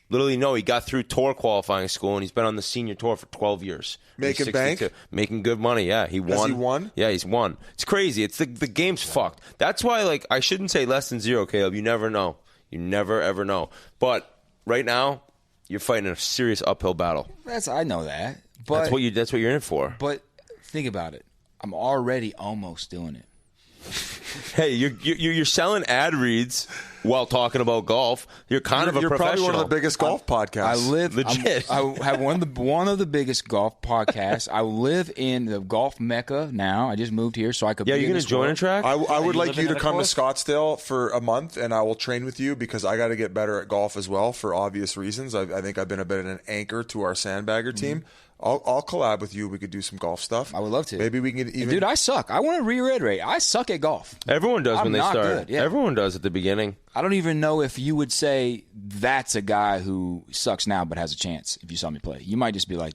Literally, no, he got through tour qualifying school, and he's been on the senior tour for 12 years. Making bank? Making good money, yeah. He won. Has he won? Yeah, he's won. It's crazy. It's the game's fucked. That's why, like, I shouldn't say less than 0, Caleb. You never know. You never, ever know. But right now, you're fighting a serious uphill battle. I know that. But That's what you're in it for. But think about it. I'm already almost doing it. Hey, you're selling ad reads while talking about golf. You're kind of a professional. You're probably one of the biggest golf podcasts. I live legit. I have one of the biggest golf podcasts. I live in the golf mecca now. I just moved here, so I could. Yeah, be you're in going to join a track. I would like you to come to course? Scottsdale for a month, and I will train with you because I got to get better at golf as well for obvious reasons. I think I've been a bit of an anchor to our Sandbagger team. I'll collab with you. We could do some golf stuff. I would love to. Maybe we can even. Dude, I suck. I want to reiterate. I suck at golf. Everyone does when they not start. good, yeah. Everyone does at the beginning. I don't even know if you would say that's a guy who sucks now but has a chance if you saw me play. You might just be like,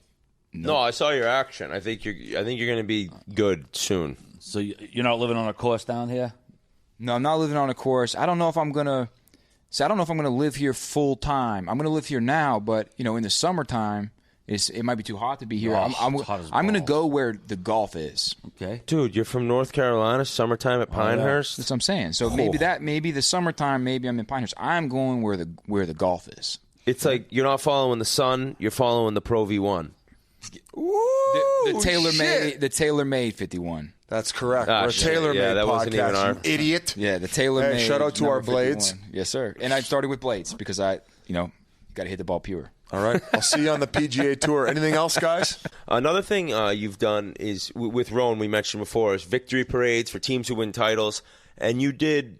No, I saw your action. I think you're going to be good soon. So you're not living on a course down here? no, I'm not living on a course. I don't know if I'm going to live here full time. I'm going to live here now, but in the summertime, it might be too hot to be here. Oh, I'm it's hot as going to balls. go where the golf is. Okay. Dude, you're from North Carolina, summertime at Pinehurst. That's what I'm saying. So maybe the summertime, maybe I'm in Pinehurst. I'm going where the golf is. It's like you're not following the sun, you're following the Pro V1. The TaylorMade 51. That's correct. Ah, We're a shit. TaylorMade Yeah, that podcast. wasn't even our- You idiot. Yeah, the TaylorMade. Hey, shout out to number our blades. 51. Yes, sir. And I started with blades because got to hit the ball pure. All right. I'll see you on the PGA Tour. Anything else, guys? Another thing you've done is, with Rowan, we mentioned before, is victory parades for teams who win titles. And you did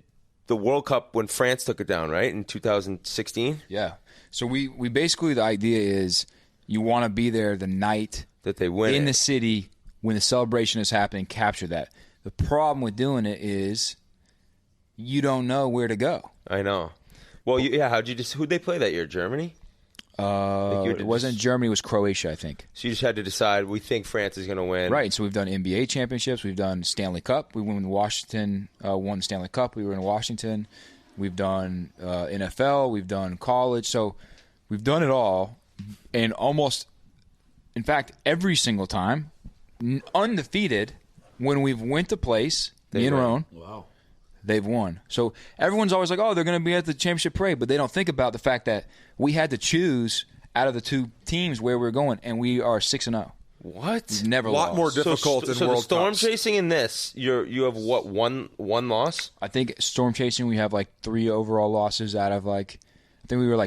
the World Cup when France took it down, right, in 2016? Yeah. So we basically, the idea is you want to be there the night That they win in it. the city when the celebration is happening, capture that. The problem with doing it is you don't know where to go. I know. Well, who'd they play that year? Germany? It wasn't Germany, it was Croatia, I think. So you just had to decide, we think France is going to win. Right, so we've done NBA championships, we've done Stanley Cup. We won Washington, won the Stanley Cup. We were in Washington. We've done NFL, we've done college. So we've done it all, and almost, in fact, every single time, undefeated, when we've went to place, me and Roan, Wow. they've won. So everyone's always like, oh, they're going to be at the championship parade, but they don't think about the fact that we had to choose out of the two teams where we're going, and we are 6-0. What? We've never A lot lost. more difficult in so World the storm Cups. chasing in this, you have what, one loss? I think storm chasing, we have like 3 overall losses out of I think we were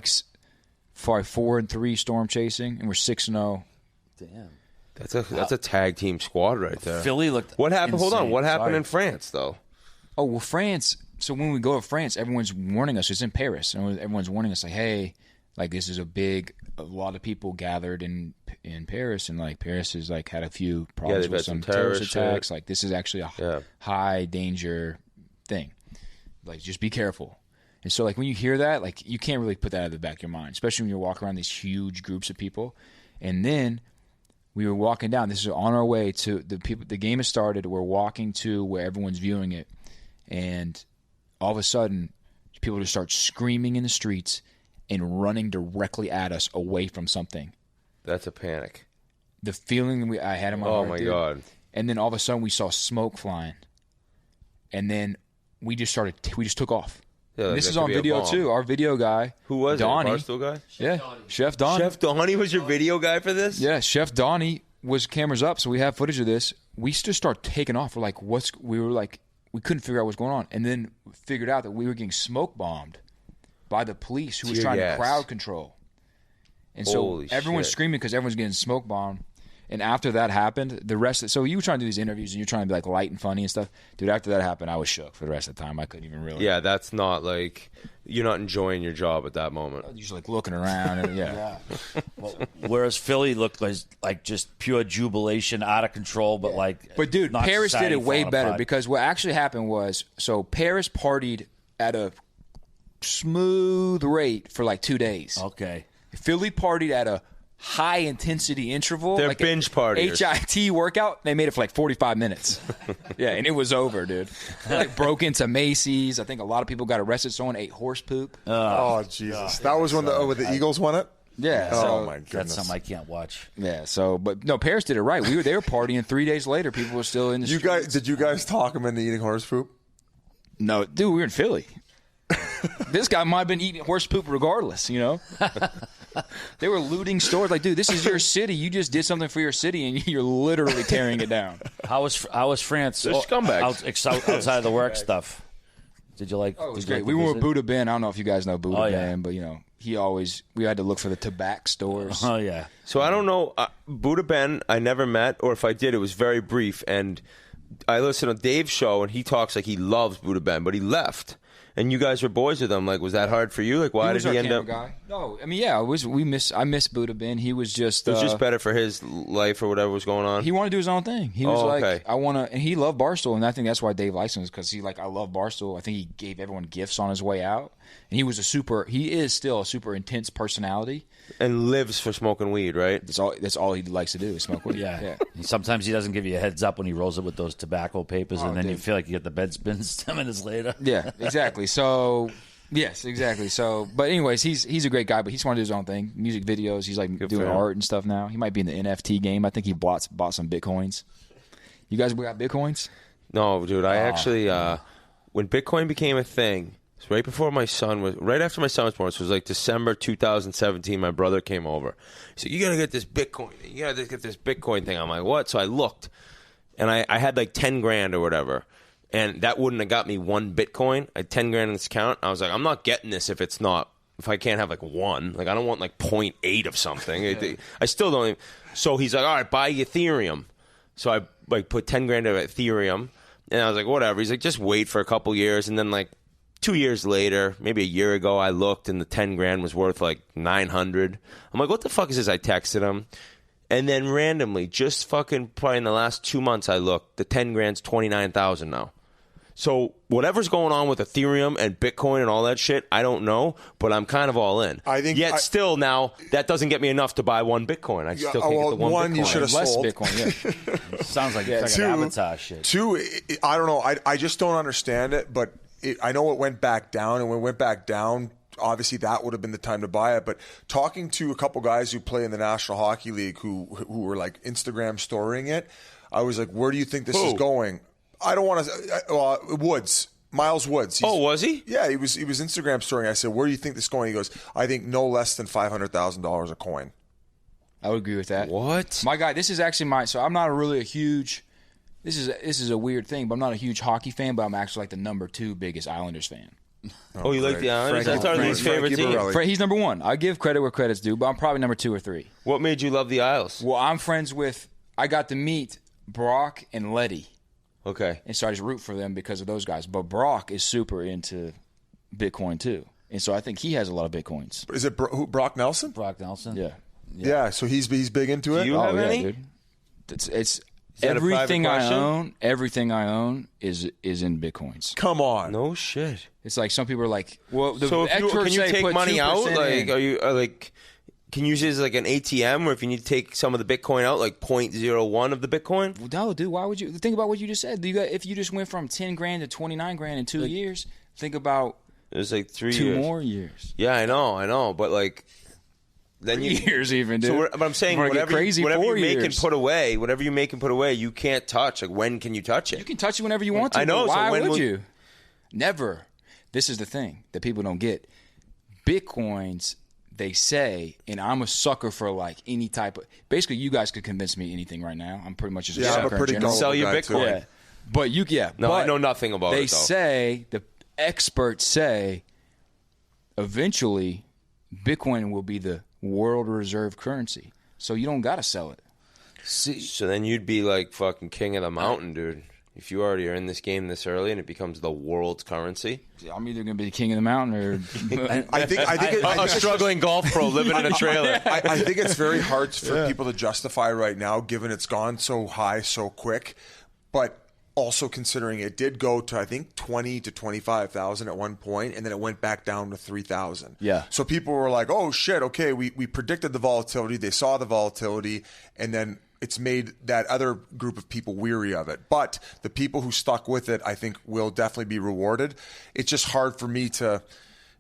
4-3 storm chasing, and we're 6-0. Damn. That's a tag team squad right there. Philly looked What happened? Hold on. insane. What happened Sorry. in France though? Oh, well, France, so when we go to France, everyone's warning us. It's in Paris, and everyone's warning us like, hey, like this is a lot of people gathered in Paris, and like Paris has like had a few problems with some terrorist attacks. Like this is actually a high danger thing. Like just be careful. And so like when you hear that, like you can't really put that at the back of your mind, especially when you're walking around these huge groups of people. And then we were walking down. This is on our way to the people. The game has started. We're walking to where everyone's viewing it, and all of a sudden, people just start screaming in the streets and running directly at us away from something. That's a panic. The feeling I had in my heart. Oh my God! And then all of a sudden, we saw smoke flying, and then we just took off. Yeah, this is on video too. Our video guy, who was Donnie, it? Barstool guy? Chef Donnie. Chef Donnie was your video guy for this? Yeah, Chef Donnie was cameras up, so we have footage of this. We just start taking off. We couldn't figure out what's going on, and then figured out that we were getting smoke bombed by the police who was trying to crowd control. And so everyone's screaming because everyone's getting smoke bombed. And after that happened, so you were trying to do these interviews and you're trying to be like light and funny and stuff. Dude, after that happened, I was shook for the rest of the time. I couldn't even really. Yeah, that's not like, you're not enjoying your job at that moment. You're just like looking around. And, Well, whereas Philly looked like just pure jubilation, out of control, but like. But dude, Paris did it way better because what actually happened was, so Paris partied at a smooth rate for like 2 days. Okay. Philly partied at a high intensity interval. They're like binge partiers. HIT workout. They made it for like 45 minutes. Yeah, and it was over, dude. They like broke into Macy's. I think a lot of people got arrested. Someone ate horse poop. Oh, Jesus. That was when the Eagles won it? Yeah. Oh, my goodness. That's something I can't watch. Yeah, but no, Paris did it right. They were partying 3 days later. People were still in the streets. Did you guys talk them into eating horse poop? No, dude, we were in Philly. This guy might have been eating horse poop regardless, you know? They were looting stores. Like, dude, this is your city. You just did something for your city, and you're literally tearing it down. How was France? They're scumbags. Outside of the work stuff. Did you like? Oh, it was great. We were with Buddha Ben. I don't know if you guys know Buddha Ben, but, you know, we had to look for the tobacco stores. Oh, yeah. So I don't know. Buddha Ben, I never met, or if I did, it was very brief. And I listened to Dave's show, and he talks like he loves Buddha Ben, but he left. And you guys were boys with him. Like, was that hard for you? Like, why did he end up? Guy. No, I mean, yeah, I miss Buddha Ben. He was just. It was just better for his life or whatever was going on. He wanted to do his own thing. He was I want to, and he loved Barstool, and I think that's why Dave likes him, because I love Barstool. I think he gave everyone gifts on his way out, and he is still a super intense personality. And lives for smoking weed, right? That's all he likes to do is smoke weed. Yeah. Sometimes he doesn't give you a heads up when he rolls it with those tobacco papers, and then you feel like you get the bed spins 10 minutes later. Yeah, exactly. So, yes, exactly. So, but anyways, he's a great guy, but he's wanted to do his own thing. Music videos. He's like doing art and stuff now. He might be in the NFT game. I think he bought some Bitcoins. You guys got Bitcoins? No, dude. I actually, when Bitcoin became a thing, right after my son was born, so it was like December 2017, my brother came over. He said, you got to get this Bitcoin. You got to get this Bitcoin thing. I'm like, what? So I looked, and I had like 10 grand or whatever, and that wouldn't have got me one Bitcoin. I had 10 grand in this account. I was like, I'm not getting this if I can't have like one. Like, I don't want like 0.8 of something. I still don't even. So he's like, all right, buy Ethereum. So I like put 10 grand into Ethereum, and I was like, whatever. He's like, just wait for a couple years, and then like 2 years later, maybe a year ago, I looked and the 10 grand was worth like 900. I'm like, what the fuck is this? I texted him. And then randomly, just fucking probably in the last 2 months, I looked, the 10 grand's 29,000 now. So whatever's going on with Ethereum and Bitcoin and all that shit, I don't know, but I'm kind of all in. Still now, that doesn't get me enough to buy one Bitcoin. I still can't get the one Bitcoin. You should have sold. Bitcoin, yeah. Sounds like it's like an avatar shit. Two, I don't know. I just don't understand it, but I know it went back down, and when it went back down, obviously that would have been the time to buy it. But talking to a couple guys who play in the National Hockey League who were like Instagram storying it, I was like, where do you think this is going? I don't want to. Miles Woods. Was he? Yeah, he was Instagram storying. I said, where do you think this is going? He goes, I think no less than $500,000 a coin. I would agree with that. What? My guy, this is actually so I'm not really a huge. This is a weird thing, but I'm not a huge hockey fan, but I'm actually like the number 2 biggest Islanders fan. Oh, you like the Islanders? That's our least favorite team. He's number 1. I give credit where credit's due, but I'm probably number 2 or 3. What made you love the Isles? Well, I'm friends with. I got to meet Brock and Letty. Okay. And so I just root for them because of those guys. But Brock is super into Bitcoin too. And so I think he has a lot of Bitcoins. Is it Brock Nelson? Brock Nelson. Yeah. So he's big into it. Do you have any? Dude. It's that a private everything I question? own. Everything I own is in Bitcoins. Come on. No shit. It's like some people are like, well, the So can experts you say take put money 2% out? Like, in. are you like? Can you use it as like an ATM, or if you need to take some of the Bitcoin out, like 0.01 of the Bitcoin? No, dude. Why would you think about what you just said? If you just went from 10 grand to 29 grand in 2 years, think about It was like 3 years. 2 more years. Yeah, I know, but like then 3 you years even, dude. So, but I'm saying We're gonna get whatever you 4 make and years. put away, you can't touch. Like, when can you touch it? You can touch it whenever you want to. I know, But so why when would will- you? Never. This is the thing that people don't get. Bitcoins, they say, and I'm a sucker for like any type of. Basically, you guys could convince me anything right now. I'm pretty much just a Yeah, I'm sucker a pretty in general. Sell your guy, too. Bitcoin. Yeah, but No, but I know nothing about they it, though. say the experts say eventually Bitcoin will be the world reserve currency, so you don't got to sell it. So then you'd be like fucking king of the mountain, dude. If you already are in this game this early and it becomes the world's currency. I'm either going to be the king of the mountain or I think A struggling golf pro living in a trailer. I think it's very hard for people to justify right now, given it's gone so high so quick. But also considering it did go to, I think, 20 to 25,000 at one point, and then it went back down to 3,000. Yeah. So people were like, "Oh shit, okay, we predicted the volatility. They saw the volatility, and then." It's made that other group of people weary of it. But the people who stuck with it, I think, will definitely be rewarded. It's just hard for me to.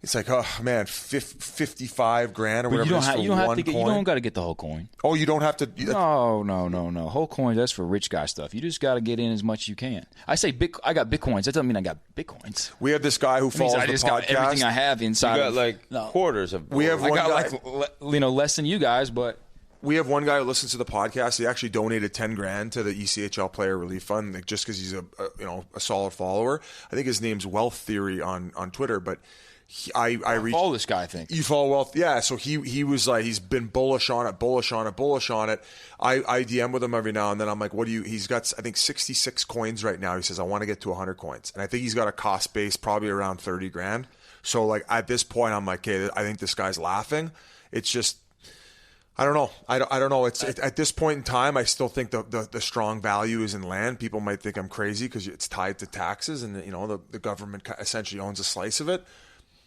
It's like, oh man, 55 grand or But whatever. you don't have to get. coin. You don't got to get the whole coin. Oh, you don't have to. No. Whole coin, that's for rich guy stuff. You just got to get in as much as you can. I say I got Bitcoins. That doesn't mean I got Bitcoins. We have this guy who It means follows I the just podcast. got everything I have inside. You got of, like quarters of. We have I one got guy. like less than you guys, but We have one guy who listens to the podcast. He actually donated 10 grand to the ECHL Player Relief Fund, like, just because he's a solid follower. I think his name's Wealth Theory on Twitter, but. I reached, follow this guy. I think you follow Wealth, yeah. So he was like, he's been bullish on it. I DM with him every now and then. I'm like, what do you? He's got, I think, 66 coins right now. He says, I want to get to 100 coins, and I think he's got a cost base probably around 30 grand. So like at this point, I'm like, okay, I think this guy's laughing. It's just, I don't know. I don't know. It's at this point in time, I still think the strong value is in land. People might think I'm crazy because it's tied to taxes, and the government essentially owns a slice of it.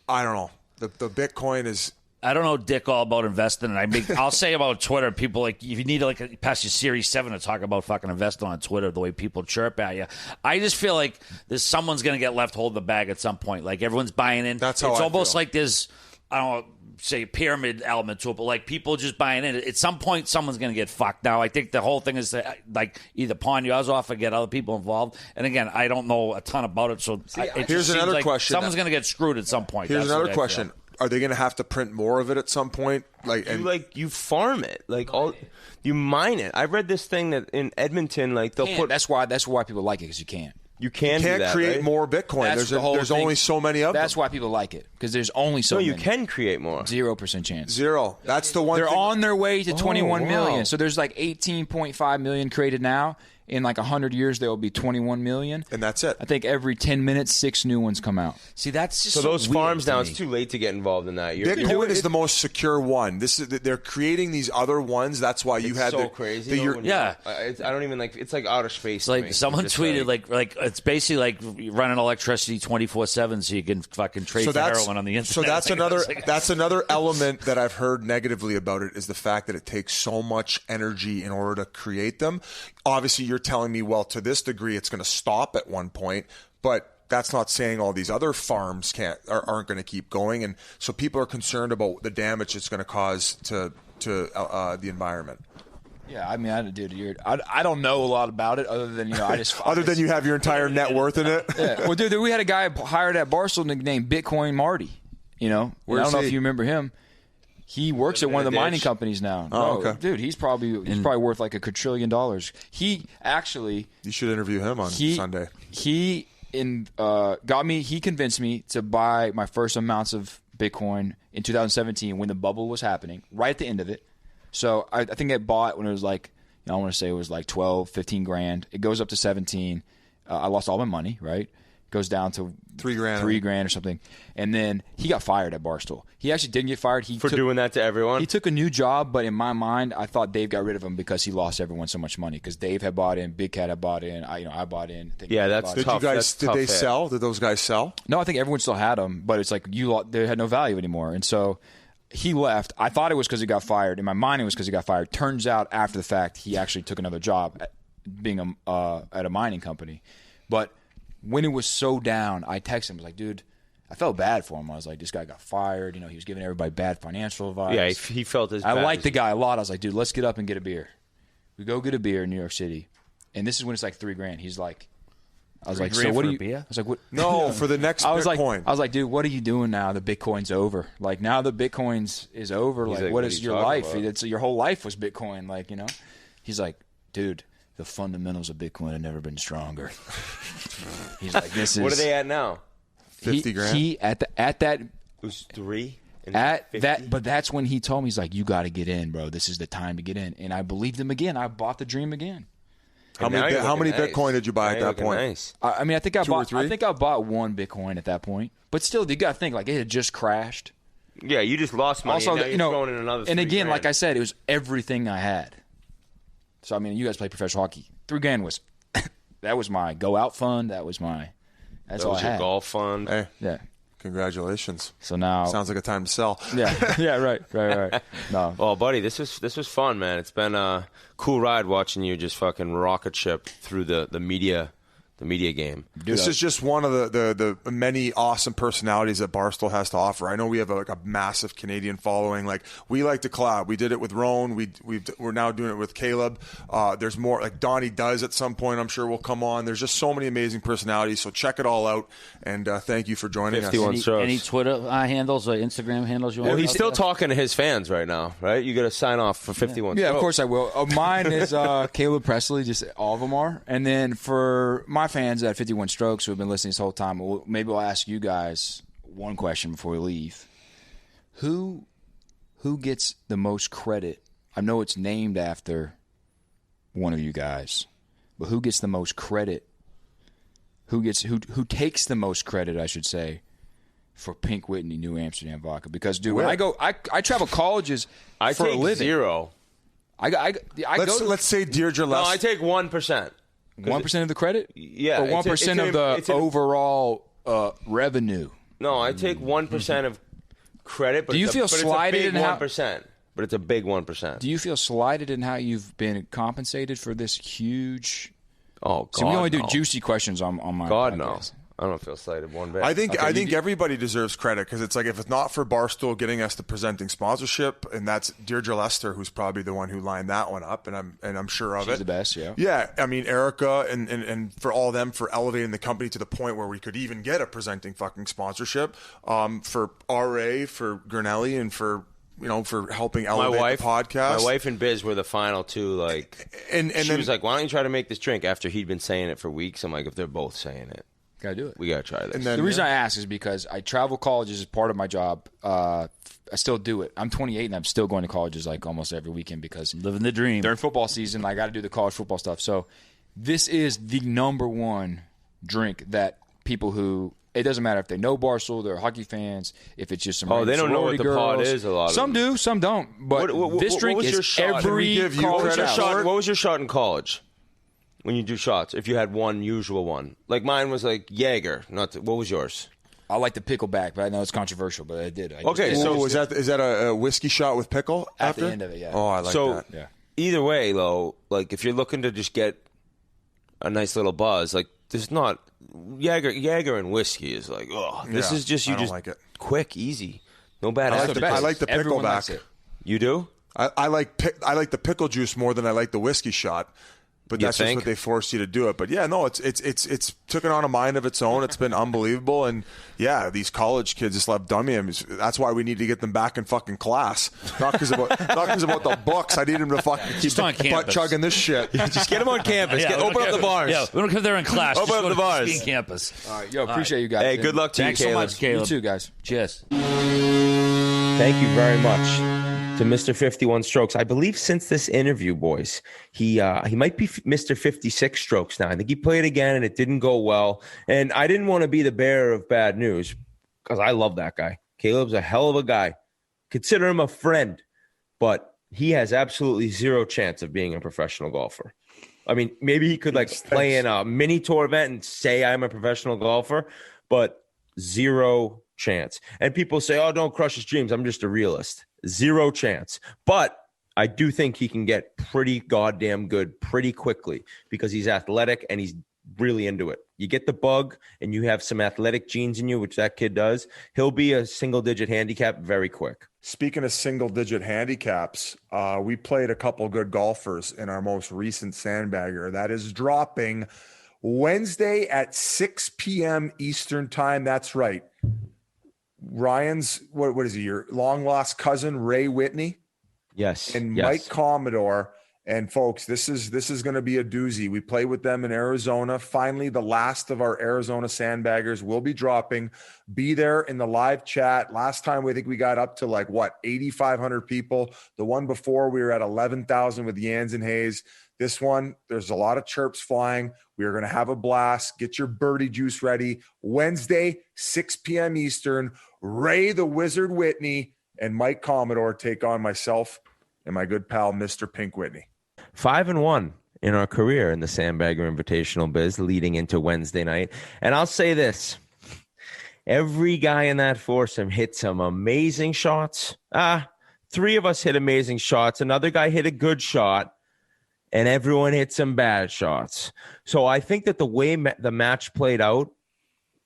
I don't know. The Bitcoin is. I don't know dick all about investing. And I'll say about Twitter, people like, if you need to like pass your Series 7 to talk about fucking investing on Twitter, the way people chirp at you, I just feel like someone's going to get left holding the bag at some point. Like everyone's buying in. That's how it's I almost feel. like there's, I don't know, say a pyramid element to it, but like people just buying in. At some point, someone's going to get fucked. Now, I think the whole thing is to, like, either pawn yours off or get other people involved. And again, I don't know a ton about it, so Here's another question. Someone's going to get screwed at some point. Here's That's what another I question. feel. Are they going to have to print more of it at some point? You farm it, you mine it. I read this thing that in Edmonton, like they'll put. that's why people like it, because you can't. You can't can't do that, create right? more Bitcoin. That's the whole There's thing. only so many of them. That's why people like it, because there's only so No, many. you can create more. 0% chance. Zero. That's the one. They're thing. on their way to 21 wow. million. So there's like 18.5 million created now. In like 100 years, there will be 21 million. And that's it. I think every 10 minutes, 6 new ones come out. See, that's just So those weird farms to now, me. it's too late to get involved in that. Bitcoin is the most secure one. They're creating these other ones. That's why you had so crazy. though, when you- Yeah. I don't even like. It's like outer space. It's to like me. someone It's just tweeted like it's basically like running electricity 24/7 so you can fucking trade for heroin on the internet. So that's Like, another like- that's another element that I've heard negatively about it, is the fact that it takes so much energy in order to create them. Obviously, you're telling me, well, to this degree, it's going to stop at one point, but that's not saying all these other farms aren't going to keep going, and so people are concerned about the damage it's going to cause to the environment. Yeah, I mean, I don't know a lot about it other than, I just... Other than you have your entire net worth in it. Yeah. Well, dude, we had a guy hired at Barstool named Bitcoin Marty, I don't know if you remember him. He works at one of the mining companies now. Oh, okay. Dude, he's probably worth like $1 quadrillion. He actually... You should interview him on Sunday. He convinced me to buy my first amounts of Bitcoin in 2017 when the bubble was happening, right at the end of it. So I think I bought when it was like, I want to say it was like 12, 15 grand. It goes up to 17. I lost all my money, right? Goes down to $3,000 or something. And then he got fired at Barstool. He actually didn't get fired. For doing that to everyone? He took a new job, but in my mind, I thought Dave got rid of him because he lost everyone so much money. Because Dave had bought in, Big Cat had bought in, I bought in. Yeah, that's tough. Did they sell? Did those guys sell? No, I think everyone still had them, but it's like they had no value anymore. And so he left. I thought it was because he got fired. In my mind, it was because he got fired. Turns out, after the fact, he actually took another job being at a mining company. But when it was so down, I texted him. I was like, dude, I felt bad for him. I was like, this guy got fired. He was giving everybody bad financial advice. Yeah, he felt as bad. I liked the guy a lot. I was like, dude, let's get up and get a beer. We go get a beer in New York City. And this is when it's like $3,000. He's like, I was like, so what do you? Beer? I was like, what? No, for the next Bitcoin. I was like, dude, what are you doing now? The Bitcoin's over. Like, now the Bitcoin's is over. Like, what is your life? It's your whole life was Bitcoin. Like, He's like, dude, the fundamentals of Bitcoin have never been stronger. He's like, this is. What are they at now? $50,000. He at that. It was 3. At 50? That, but that's when he told me, he's like, you got to get in, bro. This is the time to get in. And I believed him again. I bought the dream again. How many Bitcoin did you buy at that point? Nice. I mean, I think I Two or bought. three? I think I bought 1 Bitcoin at that point. But still, you got to think, like, it had just crashed. Yeah, you just lost money. Also, and now you're throwing in another. And again, $3,000. like I said, it was everything I had. So I mean, you guys play professional hockey. $3,000 was that was my go out fund. That was my. That's all I was your had. golf fund. Hey, Yeah. congratulations. So now Sounds like a time to sell. Yeah. Yeah. Right. No. Oh, buddy, this was fun, man. It's been a cool ride watching you just fucking rocket ship through the media game. This is just one of the many awesome personalities that Barstool has to offer. I know we have a massive Canadian following. Like, we like to collab. We did it with Roan. We're now doing it with Caleb. There's more. Like, Donnie does at some point. I'm sure will come on. There's just so many amazing personalities. So check it all out. And thank you for joining us. Any Twitter handles or Instagram handles you want? Well, he's still talking to his fans right now, right? You got to sign off for 51. Yeah, of course I will. Mine is Caleb Pressley. Just all of them are. And then for my fans at 51 Strokes who have been listening this whole time, maybe I'll ask you guys one question before we leave. Who gets the most credit? I know it's named after one of you guys, but who gets the most credit? Who takes the most credit, I should say, for Pink Whitney New Amsterdam vodka? Because, dude, when I travel colleges for a living. 0. Let's say Deirdre No, less. I take 1%. 1% of the credit? Yeah, or 1% of the overall revenue? No, I take 1% of credit. But do you feel slighted in how? 1%? But it's a big 1%. Do you feel slighted in how you've been compensated for this huge? Oh, God, so we only do no. juicy questions on my God, podcast. no. I don't feel slighted one bit. I think everybody deserves credit because it's like, if it's not for Barstool getting us the presenting sponsorship, and that's Deirdre Lester, who's probably the one who lined that one up, and I'm sure of it. She's the best, yeah. Yeah, I mean, Erica and for all of them for elevating the company to the point where we could even get a presenting fucking sponsorship. For RA, for Gurnelli, and for helping elevate the podcast. My wife and Biz were the final two. Like, and she was like, "Why don't you try to make this drink?" After he'd been saying it for weeks, I'm like, "If they're both saying it, gotta do it. We gotta try this." And then, the reason I ask is because I travel colleges as part of my job. I still do it. I'm 28 and I'm still going to colleges like almost every weekend because living the dream. During football season, I got to do the college football stuff. So this is the number one drink that people who. It doesn't matter if they know Barstool, they're hockey fans, if it's just some they don't know what the pod is a lot of Some do, some don't. But this drink what was is your shot? every college What was your shot in college when you do shots? If you had one usual one. Like mine was like Jaeger. What was yours? I like the pickleback, but I know it's controversial, but I did. Is that a whiskey shot with pickle at after? the end of it, yeah. Oh, I like that. Yeah. Either way, though, like if you're looking to just get a nice little buzz, like there's not Jaeger and whiskey is like, this is just like it. Quick, easy, no bad. I like the pickleback. You do? I like the pickle juice more than I like the whiskey shot. But that's just what they forced you to do it. But yeah, no, it's took it on a mind of its own. It's been unbelievable. And yeah, these college kids just love dummies. That's why we need to get them back in fucking class. Not because about the books. I need them to fucking keep butt chugging this shit. Just get them on campus. Open up the bars. Yeah, we don't come there in class. Open up the bars. Ski campus. All right, appreciate you guys. Hey, good luck to you, Caleb. Thanks so much, Caleb. You too, guys. Cheers. Thank you very much to Mr. 51 Strokes. I believe since this interview, boys, he might be Mr. 56 Strokes now. I think he played again and it didn't go well. And I didn't want to be the bearer of bad news because I love that guy. Caleb's a hell of a guy. Consider him a friend, but he has absolutely zero chance of being a professional golfer. I mean, maybe he could like play in a mini tour event and say I'm a professional golfer, but zero chance. And people say, oh, don't crush his dreams. I'm just a realist. Zero chance. But I do think he can get pretty goddamn good pretty quickly because he's athletic and he's really into it. You get the bug and you have some athletic genes in you, which that kid does. He'll be a single-digit handicap very quick. Speaking of single-digit handicaps, we played a couple good golfers in our most recent Sandbagger. That is dropping Wednesday at 6 p.m. Eastern time. That's right. Ryan's, what is he, your long-lost cousin, Ray Whitney? Yes. And yes. Mike Commodore. And folks, this is going to be a doozy. We play with them in Arizona. Finally, the last of our Arizona Sandbaggers will be dropping. Be there in the live chat. Last time, I think we got up to 8,500 people. The one before, we were at 11,000 with Yans and Hayes. This one, there's a lot of chirps flying. We are going to have a blast. Get your birdie juice ready. Wednesday, 6 p.m. Eastern. Ray the Wizard Whitney and Mike Commodore take on myself and my good pal, Mr. Pink Whitney. 5-1 in our career in the Sandbagger Invitational biz leading into Wednesday night. And I'll say this. Every guy in that foursome hit some amazing shots. 3 of us hit amazing shots. Another guy hit a good shot. And everyone hit some bad shots. So I think that the way the match played out,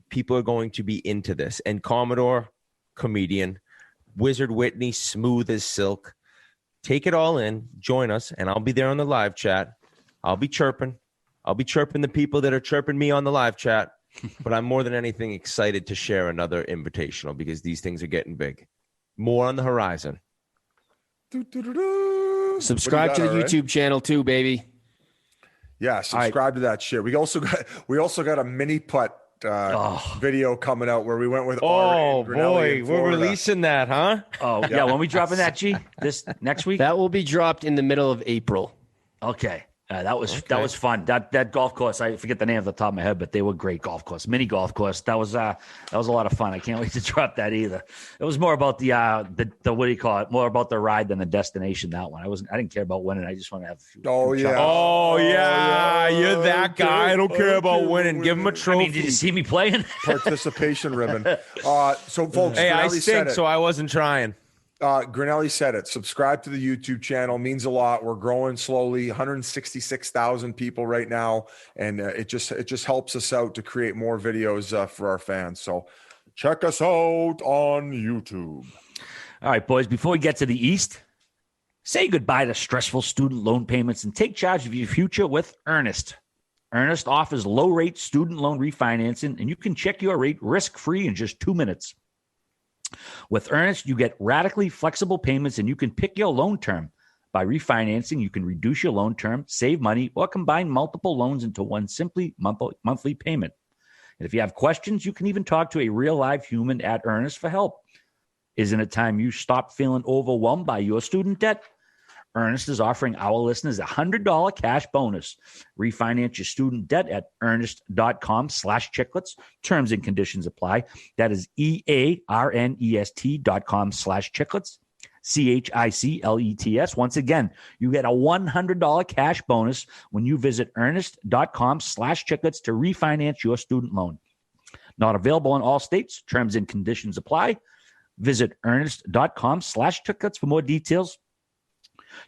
people are going to be into this. And Commodore, comedian. Wizard Whitney, smooth as silk. Take it all in, join us, and I'll be there on the live chat. I'll be chirping. I'll be chirping the people that are chirping me on the live chat. But I'm more than anything excited to share another invitational because these things are getting big. More on the horizon. Subscribe to the YouTube channel too, baby. Yeah, subscribe to that shit. We also got a mini putt video coming out where we went with boy, we're releasing that, huh? Oh yeah, when we dropping that, G, this next week? That will be dropped in the middle of April. Okay. That was fun. That golf course, I forget the name off the top of my head, but they were great golf course, mini golf course. That was a lot of fun. I can't wait to drop that either. It was more about the what do you call it? More about the ride than the destination. That one, I didn't care about winning. I just want to have a few. Oh yeah, you're that guy. I don't care about winning. Give him a trophy. I mean, did you see me playing? Participation ribbon. So folks, hey, I stink, so I wasn't trying. Grinelli said it. Subscribe to the YouTube channel. Means a lot. We're growing slowly. 166,000 people right now, and it just helps us out to create more videos for our fans. So check us out on YouTube. All right, boys. Before we get to the East, say goodbye to stressful student loan payments and take charge of your future with Earnest. Earnest offers low-rate student loan refinancing, and you can check your rate risk-free in just 2 minutes. With Earnest, you get radically flexible payments and you can pick your loan term. By refinancing, you can reduce your loan term, save money, or combine multiple loans into one simply monthly payment. And if you have questions, you can even talk to a real live human at Earnest for help. Isn't it time you stop feeling overwhelmed by your student debt? Earnest is offering our listeners a $100 cash bonus. Refinance your student debt at earnest.com/chiclets. Terms and conditions apply. That is EARNEST.com/chiclets. CHICLETS. Once again, you get a $100 cash bonus when you visit earnest.com/chiclets to refinance your student loan. Not available in all states. Terms and conditions apply. Visit earnest.com/chiclets for more details.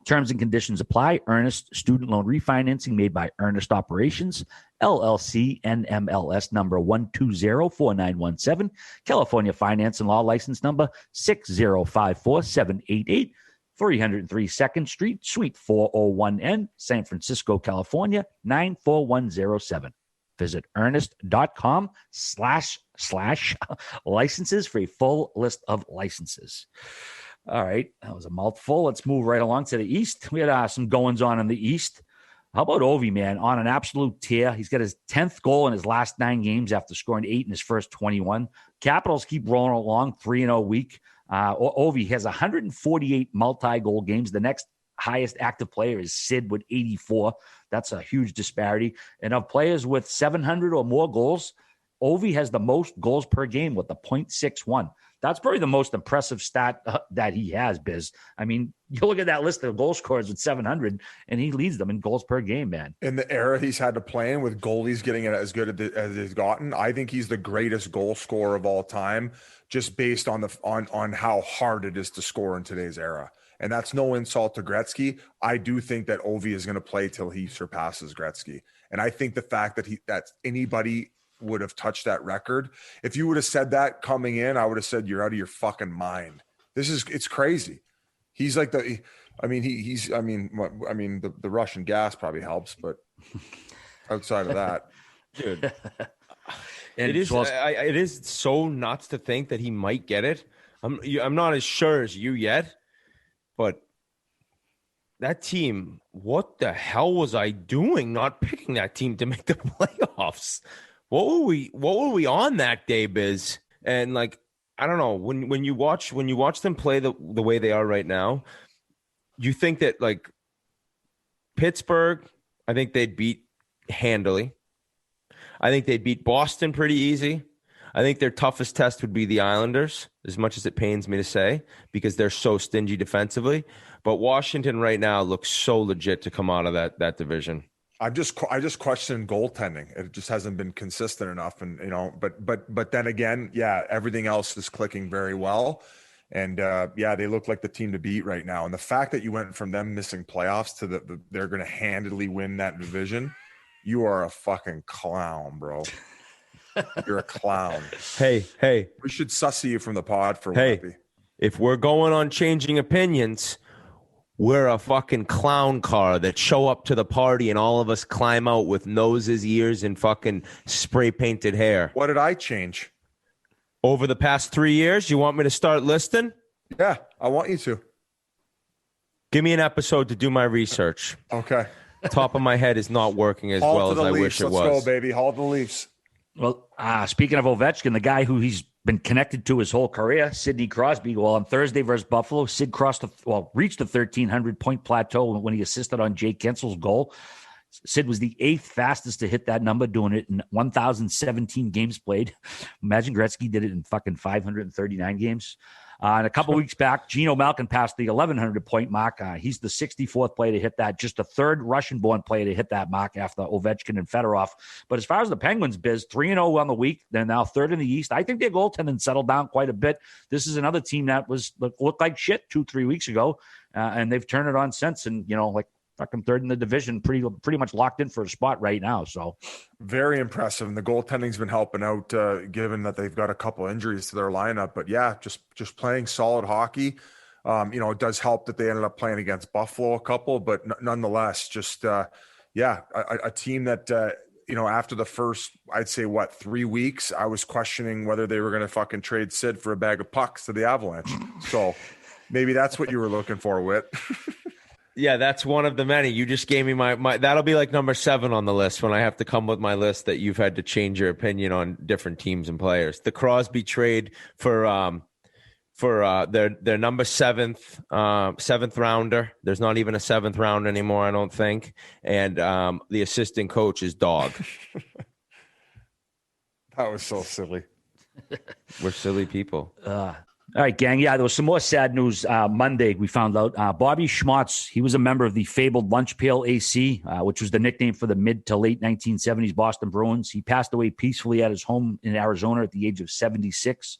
Terms and conditions apply. Earnest student loan refinancing made by Earnest Operations, LLC, NMLS number 1204917, California Finance and Law License number 6054788, 303 2nd Street, Suite 401N, San Francisco, California, 94107. Visit earnest.com/licenses for a full list of licenses. All right, that was a mouthful. Let's move right along to the East. We had some goings on in the East. How about Ovi, man? On an absolute tear. He's got his 10th goal in his last 9 games after scoring 8 in his first 21. Capitals keep rolling along, 3-0 week. Ovi has 148 multi-goal games. The next highest active player is Sid with 84. That's a huge disparity. And of players with 700 or more goals, Ovi has the most goals per game with the .61. That's probably the most impressive stat that he has, Biz. I mean, you look at that list of goal scorers with 700, and he leads them in goals per game, man. In the era he's had to play in with goalies getting it as good as he's gotten, I think he's the greatest goal scorer of all time, just based on on how hard it is to score in today's era. And that's no insult to Gretzky. I do think that Ovi is going to play till he surpasses Gretzky. And I think the fact that anybody would have touched that record. If you would have said that coming in, I would have said, you're out of your fucking mind. It's crazy. He's like the Russian gas probably helps, but outside of that, dude, it is so nuts to think that he might get it. I'm not as sure as you yet, but that team, what the hell was I doing not picking that team to make the playoffs? What were we on that day, Biz? And like, I don't know, when you watch them play the way they are right now, you think that like Pittsburgh, I think they'd beat handily. I think they'd beat Boston pretty easy. I think their toughest test would be the Islanders, as much as it pains me to say, because they're so stingy defensively. But Washington right now looks so legit to come out of that division. I just question goaltending. It just hasn't been consistent enough, and but then again, yeah, everything else is clicking very well, and they look like the team to beat right now. And the fact that you went from them missing playoffs to they're going to handily win that division, you are a fucking clown, bro. You're a clown. Hey, we should sussy you from the pod for Wappy. If we're going on changing opinions, we're a fucking clown car that show up to the party and all of us climb out with noses, ears, and fucking spray painted hair. What did I change? Over the past 3 years, you want me to start listing? Yeah, I want you to. Give me an episode to do my research. Okay. Top of my head is not working as well as I wish it was. Let's go, baby. Haul the Leafs. Well, speaking of Ovechkin, the guy who he's been connected to his whole career, Sidney Crosby. Well, on Thursday versus Buffalo, Sid reached the 1,300-point plateau when he assisted on Jake Gensel's goal. Sid was the 8th fastest to hit that number, doing it in 1,017 games played. Imagine Gretzky did it in fucking 539 games. And a couple weeks back, Geno Malkin passed the 1,100-point mark. He's the 64th player to hit that, just the 3rd Russian-born player to hit that mark after Ovechkin and Fedorov. But as far as the Penguins, Biz, 3-0 on the week. They're now 3rd in the East. I think their goaltending settled down quite a bit. This is another team that looked like shit 2-3 weeks ago, and they've turned it on since. And, fucking 3rd in the division, pretty much locked in for a spot right now. So very impressive. And the goaltending's been helping out, given that they've got a couple injuries to their lineup. But yeah, just playing solid hockey. It does help that they ended up playing against Buffalo a couple, but nonetheless, just a team that after the first, I'd say 3 weeks, I was questioning whether they were going to fucking trade Sid for a bag of pucks to the Avalanche. So maybe that's what you were looking for, Whit. Yeah, that's one of the many. You just gave me my that'll be like number 7 on the list when I have to come with my list that you've had to change your opinion on different teams and players. The Crosby trade for their number 7th rounder. There's not even a 7th round anymore, I don't think. And the assistant coach is dog. That was so silly. We're silly people. All right, gang. Yeah, there was some more sad news. Monday, we found out Bobby Schmotz, he was a member of the fabled Lunch Pail AC, which was the nickname for the mid to late 1970s Boston Bruins. He passed away peacefully at his home in Arizona at the age of 76.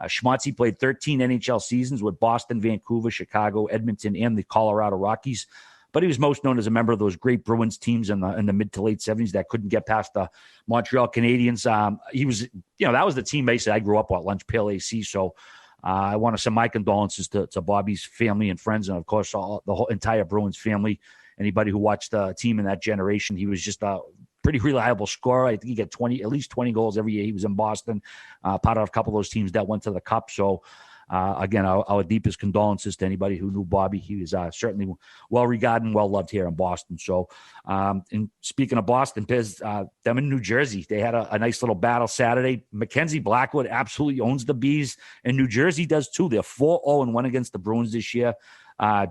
Schmotz played 13 NHL seasons with Boston, Vancouver, Chicago, Edmonton, and the Colorado Rockies. But he was most known as a member of those great Bruins teams in the mid to late 70s that couldn't get past the Montreal Canadiens. He was, that was the team basically I grew up with, Lunch Pail AC. So I want to send my condolences to Bobby's family and friends, and of course the whole entire Bruins family. Anybody who watched the team in that generation, he was just a pretty reliable scorer. I think he got at least 20 goals every year he was in Boston. Part of a couple of those teams that went to the Cup. So Again, our deepest condolences to anybody who knew Bobby. He was certainly well regarded and well loved here in Boston. So, and speaking of Boston, Biz, them in New Jersey, they had a nice little battle Saturday. Mackenzie Blackwood absolutely owns the Bees, and New Jersey does too. They're 4-0-1 against the Bruins this year.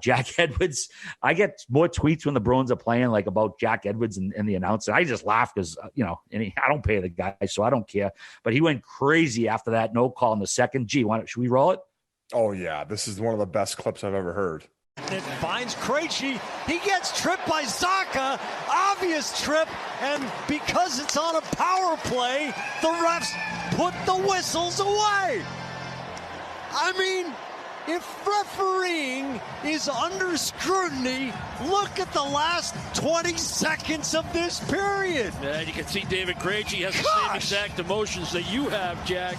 Jack Edwards, I get more tweets when the Bruins are playing, like about Jack Edwards and the announcer. I just laugh because, I don't pay the guy, so I don't care. But he went crazy after that no call in the second. Should we roll it? Oh, yeah. This is one of the best clips I've ever heard. It finds Krejci. He gets tripped by Zacha. Obvious trip. And because it's on a power play, the refs put the whistles away. I mean, if refereeing is under scrutiny, look at the last 20 seconds of this period. And you can see David Krejci has the same exact emotions that you have, Jack.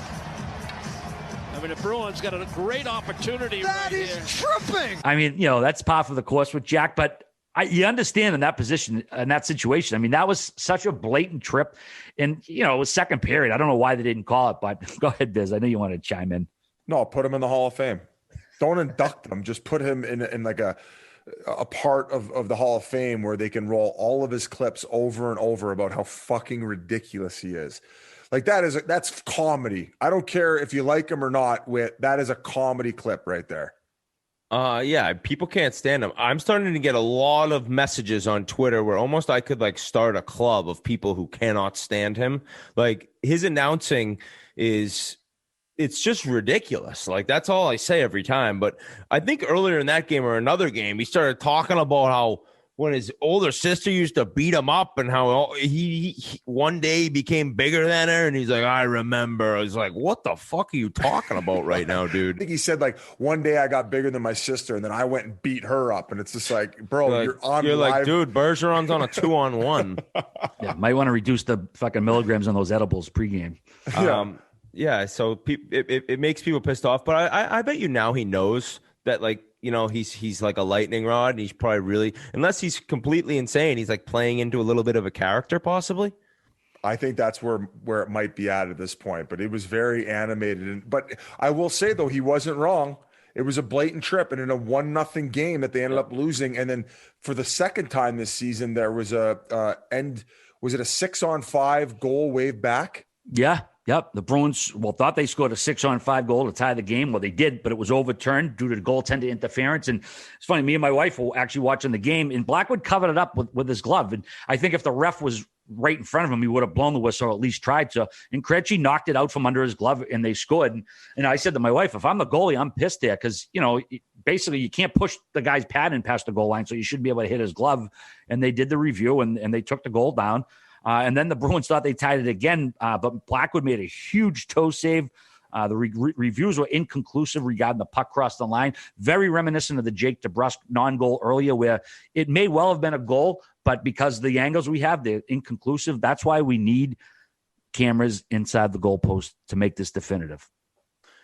I mean, the Bruins got a great opportunity that right is here. Tripping. I mean, that's par for the course with Jack, but you understand in that position, in that situation. I mean, that was such a blatant trip. And, it was second period. I don't know why they didn't call it, but go ahead, Biz. I know you want to chime in. No, put him in the Hall of Fame. Don't induct him. Just put him in like a part of the Hall of Fame where they can roll all of his clips over and over about how fucking ridiculous he is. Like that's comedy. I don't care if you like him or not. That is a comedy clip right there. Yeah, people can't stand him. I'm starting to get a lot of messages on Twitter where almost I could like start a club of people who cannot stand him. Like his announcing it's just ridiculous. Like that's all I say every time. But I think earlier in that game or another game, he started talking about how when his older sister used to beat him up and how he one day became bigger than her. And he's like, I remember. I was like, what the fuck are you talking about right now, dude? I think he said like one day I got bigger than my sister and then I went and beat her up. And it's just like, bro, you're on You're live. like, dude, Bergeron's on a 2-on-1. Yeah, might want to reduce the fucking milligrams on those edibles pregame. Yeah, so it makes people pissed off, but I bet you now he knows that, like, he's like a lightning rod, and he's probably really, unless he's completely insane, he's like playing into a little bit of a character, possibly. I think that's where it might be at this point, but it was very animated. But I will say though, he wasn't wrong. It was a blatant trip, and in a 1-0 game that they ended up losing, and then for the second time this season, there was was it a 6-on-5 goal wave back? Yeah. Yep. The Bruins, thought they scored a 6-on-5 goal to tie the game. Well, they did, but it was overturned due to the goaltender interference. And it's funny, me and my wife were actually watching the game, and Blackwood covered it up with his glove. And I think if the ref was right in front of him, he would have blown the whistle or at least tried to. And Krejci knocked it out from under his glove, and they scored. And I said to my wife, if I'm the goalie, I'm pissed there because, basically you can't push the guy's pad in past the goal line, so you should be able to hit his glove. And they did the review, and they took the goal down. And then the Bruins thought they tied it again, but Blackwood made a huge toe save. The reviews were inconclusive regarding the puck crossed the line. Very reminiscent of the Jake DeBrusk non-goal earlier, where it may well have been a goal, but because of the angles we have, they're inconclusive. That's why we need cameras inside the goalpost to make this definitive.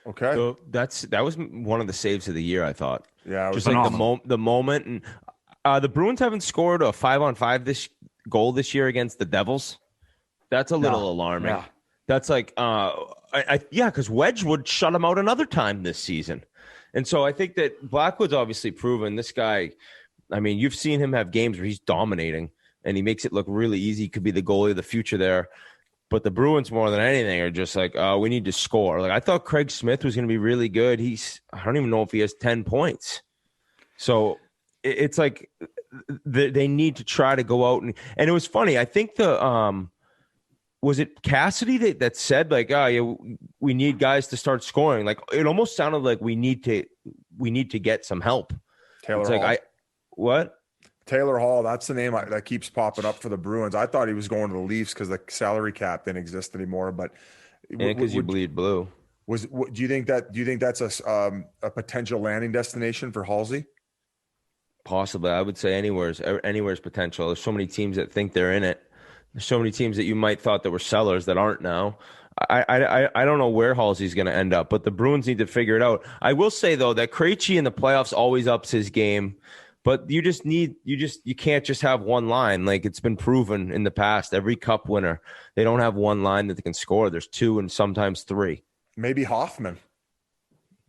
Okay, so that was one of the saves of the year, I thought. Yeah, it was just like the moment, and the Bruins haven't scored a 5-on-5 goal this year against the Devils. That's a little alarming. Yeah. That's like because Wedgwood shut him out another time this season. And so I think that Blackwood's obviously proven this guy. I mean, you've seen him have games where he's dominating and he makes it look really easy. He could be the goalie of the future there. But the Bruins, more than anything, are just like, we need to score. Like I thought Craig Smith was going to be really good. I don't even know if he has 10 points. So it's like they need to try to go out and it was funny. I think was it Cassidy that said like, we need guys to start scoring. Like it almost sounded like we need to get some help. Taylor it's Hall. Like what? Taylor Hall. That's the name that keeps popping up for the Bruins. I thought he was going to the Leafs because the salary cap didn't exist anymore. But because you bleed blue. Do you think that's a potential landing destination for Halsey? Possibly. I would say anywhere's potential. There's so many teams that think they're in it. There's so many teams that you might thought that were sellers that aren't now. I don't know where Halsey's going to end up, but the Bruins need to figure it out. I will say though that Krejci in the playoffs always ups his game, but you can't just have one line. Like it's been proven in the past, every cup winner, they don't have one line that they can score. There's two and sometimes three. Maybe Hoffman.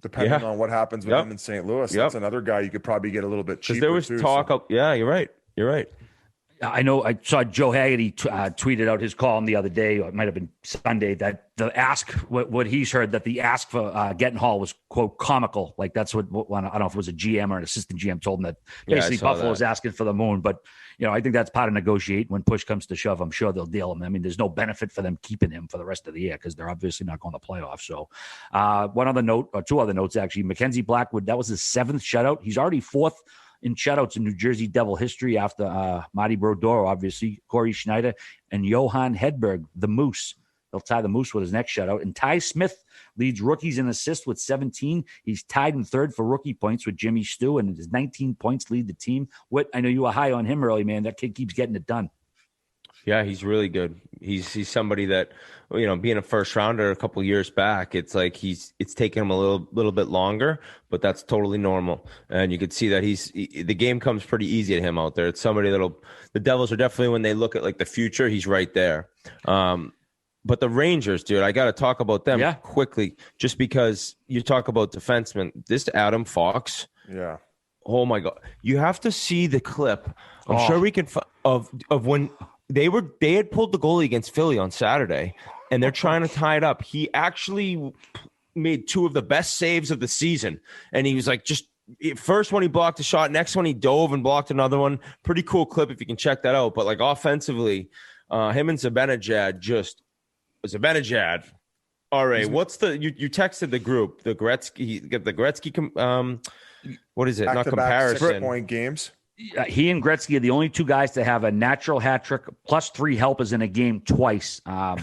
depending on what happens with him in St. Louis. That's another guy you could probably get a little bit cheaper. There was talk. Yeah, you're right. You're right. I know I saw Joe Haggerty tweeted out his column the other day, or it might have been Sunday, that the ask, what he's heard, that the ask for Getting Hall was, quote, comical. Like that's what I don't know if it was a GM or an assistant GM told him that basically Buffalo's asking for the moon. But, I think that's part of negotiating. When push comes to shove, I'm sure they'll deal him. I mean, there's no benefit for them keeping him for the rest of the year because they're obviously not going to playoffs. So two other notes, actually. Mackenzie Blackwood, that was his 7th shutout. He's already 4th in shutouts in New Jersey Devil history after Marty Brodeur, obviously, Corey Schneider, and Johan Hedberg, the Moose. They'll tie the Moose with his next shutout. And Ty Smith leads rookies in assists with 17. He's tied in 3rd for rookie points with Jimmy Stu, and his 19 points lead the team. Whit, I know you were high on him early, man. That kid keeps getting it done. Yeah, he's really good. He's somebody that, being a first rounder a couple years back, it's like it's taken him a little bit longer, but that's totally normal. And you could see that the game comes pretty easy to him out there. It's somebody the Devils are definitely, when they look at like the future, he's right there. But the Rangers, dude, I got to talk about them quickly, just because you talk about defensemen. This Adam Fox. Yeah. Oh my God. You have to see the clip. I'm sure we can of when they had pulled the goalie against Philly on Saturday, and they're trying to tie it up. He actually made 2 of the best saves of the season, and he was like, first one he blocked a shot, next one he dove and blocked another one. Pretty cool clip if you can check that out. But like offensively, him and Zibanejad. All right, what's you texted the group, the Gretzky, what is it? Not comparison. 6-point games. He and Gretzky are the only 2 guys to have a natural hat trick plus 3 helpers in a game twice.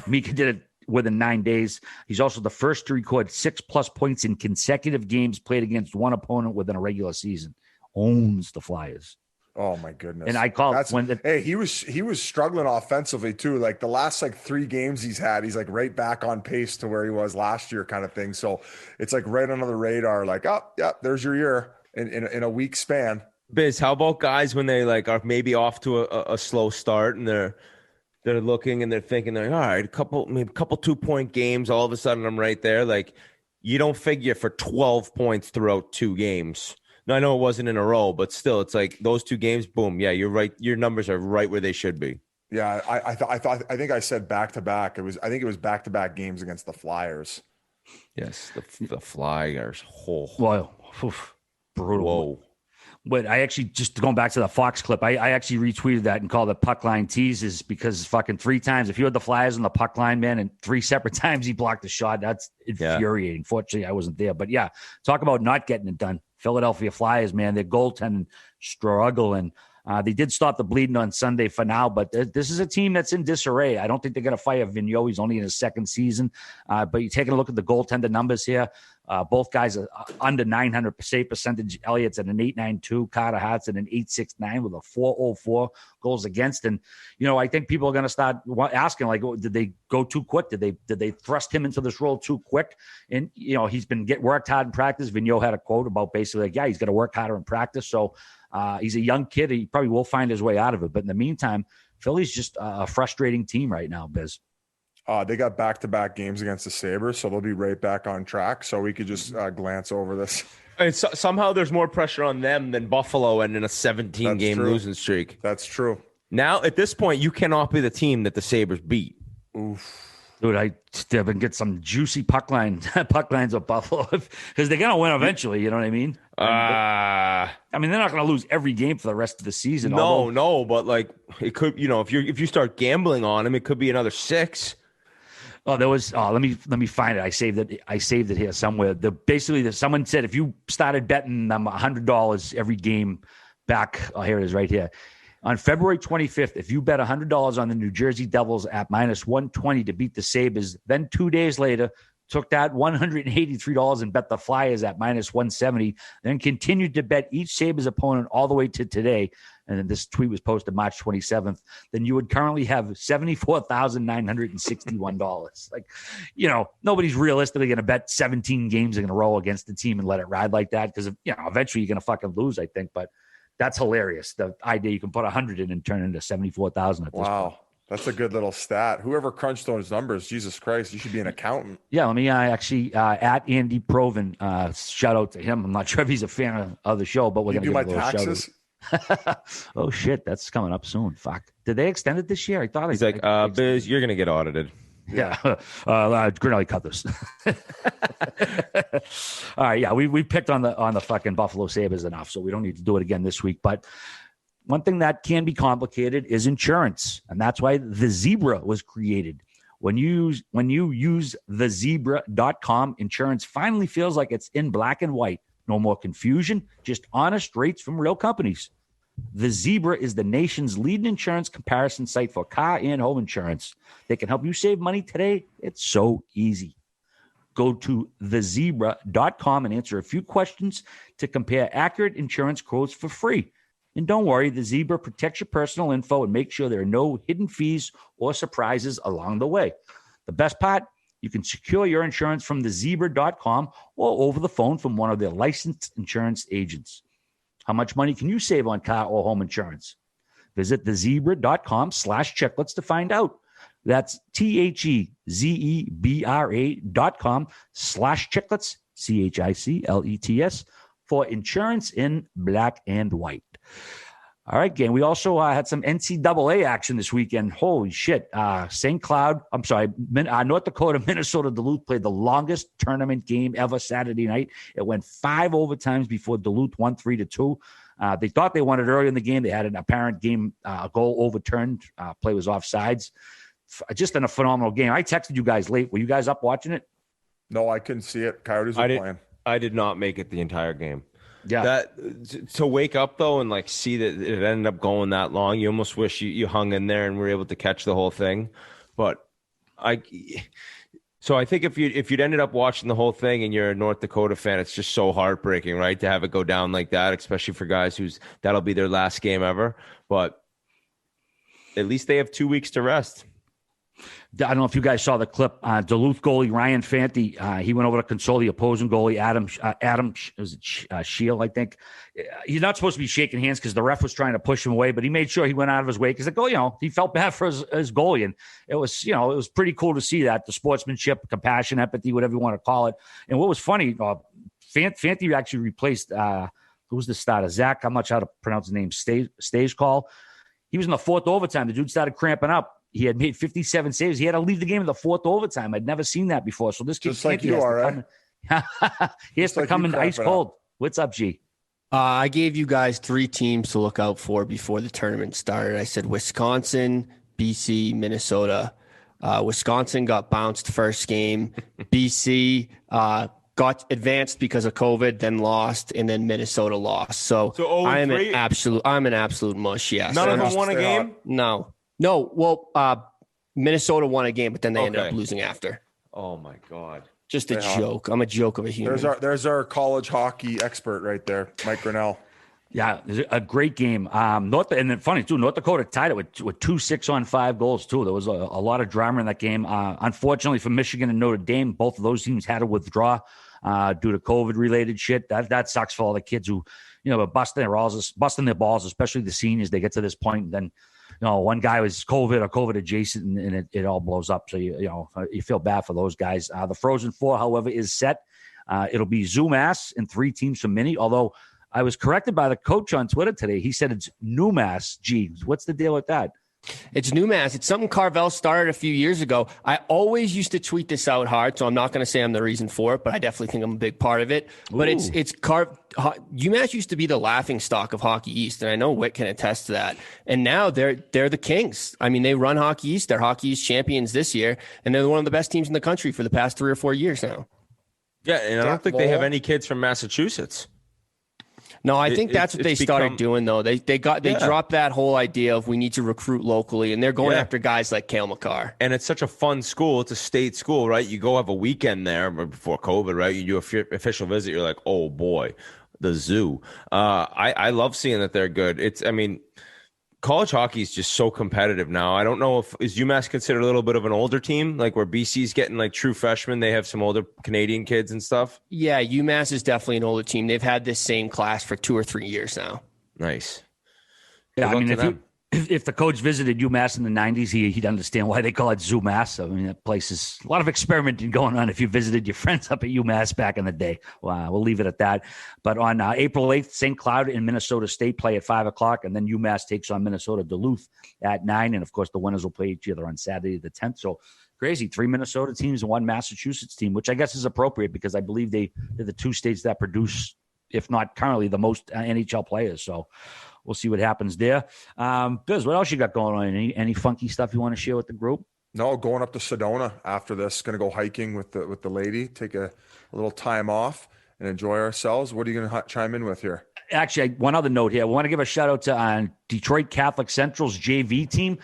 Mika did it within 9 days. He's also the first to record 6+ points in consecutive games played against one opponent within a regular season. Owns the Flyers. Oh my goodness! And I called he was struggling offensively too. Like the last 3 games he's had, he's like right back on pace to where he was last year, kind of thing. So it's like right under the radar. Like, oh yeah, there's your year in a week span. Biz, how about guys when they are maybe off to a slow start and they're looking and they're thinking all right, a couple 2-point games, all of a sudden I'm right there. Like you don't figure for 12 points throughout 2 games. Now, I know it wasn't in a row, but still, it's like those 2 games, boom. Yeah, you're right. Your numbers are right where they should be. Yeah, I think I said back-to-back. I think it was back-to-back games against the Flyers. Yes, the Flyers. Oh. Wow. Brutal. Whoa. But I actually, just going back to the Fox clip, I actually retweeted that and called it puck line teases because fucking 3 times, if you had the Flyers on the puck line, man, and 3 separate times he blocked a shot, that's infuriating. Fortunately, I wasn't there. But yeah, talk about not getting it done. Philadelphia Flyers, man, their goaltending struggling. They did stop the bleeding on Sunday for now, but this is a team that's in disarray. I don't think they're going to fire Vigneault. He's only in his 2nd season. But you're taking a look at the goaltender numbers here. Both guys are under 900 save percentage. Elliott's at an 8.92. Carter Hart's at an 8.69 with a 4.04 goals against. And, I think people are going to start asking, like, did they go too quick? Did they thrust him into this role too quick? And, he's been worked hard in practice. Vigneault had a quote about basically like, he's got to work harder in practice. So he's a young kid. He probably will find his way out of it. But in the meantime, Philly's just a frustrating team right now, Biz. They got back-to-back games against the Sabres, so they'll be right back on track. So we could just glance over this. Somehow there's more pressure on them than Buffalo and in a 17-game losing streak. That's true. Now, at this point, you cannot be the team that the Sabres beat. Oof. Dude, I've been get some juicy puck lines of Buffalo because they're going to win eventually. You know what I mean? I mean, they're not going to lose every game for the rest of the season. No, but like it could, if you start gambling on them, it could be another 6. Oh, there was. Oh, let me find it. I saved it here somewhere. Someone said if you started betting them $100 every game back. Oh, here it is, right here. On February 25th, if you bet $100 on the New Jersey Devils at -120 to beat the Sabres, then 2 days later took that $183 and bet the Flyers at -170, then continued to bet each Sabres opponent all the way to today, and then this tweet was posted March 27th, then you would currently have $74,961. Like, nobody's realistically going to bet 17 games in a row against the team and let it ride like that because, eventually you're going to fucking lose, I think. But that's hilarious. The idea you can put 100 in and turn into 74,000 at this point. That's a good little stat. Whoever crunched those numbers, Jesus Christ, you should be an accountant. Yeah, let me actually at Andy Proven. Shout out to him. I'm not sure if he's a fan of the show, but we're going to do give my a little taxes. shout out. Oh shit, that's coming up soon. Fuck. Did they extend it this year? I thought he's like, Biz, you're going to get audited. Yeah, Grinnelli cut this. All right, yeah, we picked on the fucking Buffalo Sabres enough, so we don't need to do it again this week. But one thing that can be complicated is insurance, and that's why the Zebra was created. When you use thezebra.com, insurance finally feels like it's in black and white. No more confusion, just honest rates from real companies. The Zebra is the nation's leading insurance comparison site for car and home insurance. They can help you save money today. It's so easy. Go to thezebra.com and answer a few questions to compare accurate insurance quotes for free. And don't worry, the Zebra protects your personal info and makes sure there are no hidden fees or surprises along the way. The best part, you can secure your insurance from thezebra.com or over the phone from one of their licensed insurance agents. How much money can you save on car or home insurance? Visit thezebra.com/chiclets to find out. That's THEZEBRA.com/chiclets, CHICLETS, for insurance in black and white. All right, gang. We also had some NCAA action this weekend. Holy shit. North Dakota, Minnesota, Duluth played the longest tournament game ever Saturday night. It went 5 overtimes before Duluth won 3-2. They thought they won it early in the game. They had an apparent game goal overturned. Play was offsides. Just in a phenomenal game. I texted you guys late. Were you guys up watching it? No, I couldn't see it. Coyotes were playing. I did not make it the entire game. Yeah. That to wake up though and like see that it ended up going that long, you almost wish you hung in there and were able to catch the whole thing. But I think if you'd ended up watching the whole thing and you're a North Dakota fan, it's just so heartbreaking, right? To have it go down like that, especially for guys that'll be their last game ever. But at least they have 2 weeks to rest. I don't know if you guys saw the clip. Duluth goalie Ryan Fanti, he went over to console the opposing goalie, Adam Shield, I think. He's not supposed to be shaking hands because the ref was trying to push him away, but he made sure he went out of his way because he felt bad for his goalie. And it was pretty cool to see that, the sportsmanship, compassion, empathy, whatever you want to call it. And what was funny, Fanti actually replaced, who was the starter? Zach, I'm not sure how to pronounce his name, Stage call. He was in the 4th overtime. The dude started cramping up. He had made 57 saves. He had to leave the game in the 4th overtime. I'd never seen that before. So this kid, just like you are, right? He has to come in ice cold. What's up, G? I gave you guys 3 teams to look out for before the tournament started. I said Wisconsin, BC, Minnesota. Wisconsin got bounced first game. BC got advanced because of COVID, then lost, and then Minnesota lost. So I'm an absolute mush. Yes. None of them won a game? No. Well, Minnesota won a game, but then they ended up losing after. Oh my God. Just a joke. I'm a joke of a human. There's our college hockey expert right there, Mike Grinnell. Yeah, a great game. And then funny too, North Dakota tied it with 2 6-on-5 goals too. There was a lot of drama in that game. Unfortunately for Michigan and Notre Dame, both of those teams had to withdraw due to COVID related shit. That sucks for all the kids who, are busting their balls, especially the seniors. They get to this point and then, one guy was COVID or COVID adjacent, and it all blows up. So you feel bad for those guys. The Frozen Four, however, is set. It'll be UMass and 3 teams from Mini. Although I was corrected by the coach on Twitter today. He said it's NewMass. Gee, what's the deal with that? It's NewMass. It's something Carvel started a few years ago. I always used to tweet this out hard, so I'm not going to say I'm the reason for it, but I definitely think I'm a big part of it. But UMass used to be the laughing stock of Hockey East, and I know Witt can attest to that. And now they're the kings. I mean, they run Hockey East. They're Hockey East champions this year, and they're one of the best teams in the country for the past 3 or 4 years now. Yeah, and I don't think they have any kids from Massachusetts. No, I think that's what they started doing, though. They dropped that whole idea of we need to recruit locally, and they're going after guys like Cale Makar. And it's such a fun school. It's a state school, right? You go have a weekend there before COVID, right? You do an official visit. You're like, oh, boy, the zoo. I love seeing that they're good. College hockey is just so competitive now. I don't know is UMass considered a little bit of an older team, like where BC's getting like true freshmen. They have some older Canadian kids and stuff. Yeah, UMass is definitely an older team. They've had this same class for 2 or 3 years now. Nice. Yeah, I mean, if the coach visited UMass in the 90s, he'd understand why they call it ZooMass. I mean, that place is a lot of experimenting going on if you visited your friends up at UMass back in the day. Wow, we'll leave it at that. But on April 8th, St. Cloud and Minnesota State play at 5 o'clock, and then UMass takes on Minnesota Duluth at 9. And, of course, the winners will play each other on Saturday the 10th. So crazy, 3 Minnesota teams and 1 Massachusetts team, which I guess is appropriate because I believe they're the 2 states that produce, if not currently, the most NHL players. So we'll see what happens there. Biz, what else you got going on? Any funky stuff you want to share with the group? No, going up to Sedona after this. Going to go hiking with the lady, take a little time off and enjoy ourselves. What are you going to chime in with here? Actually, one other note here. I want to give a shout out to Detroit Catholic Central's JV team.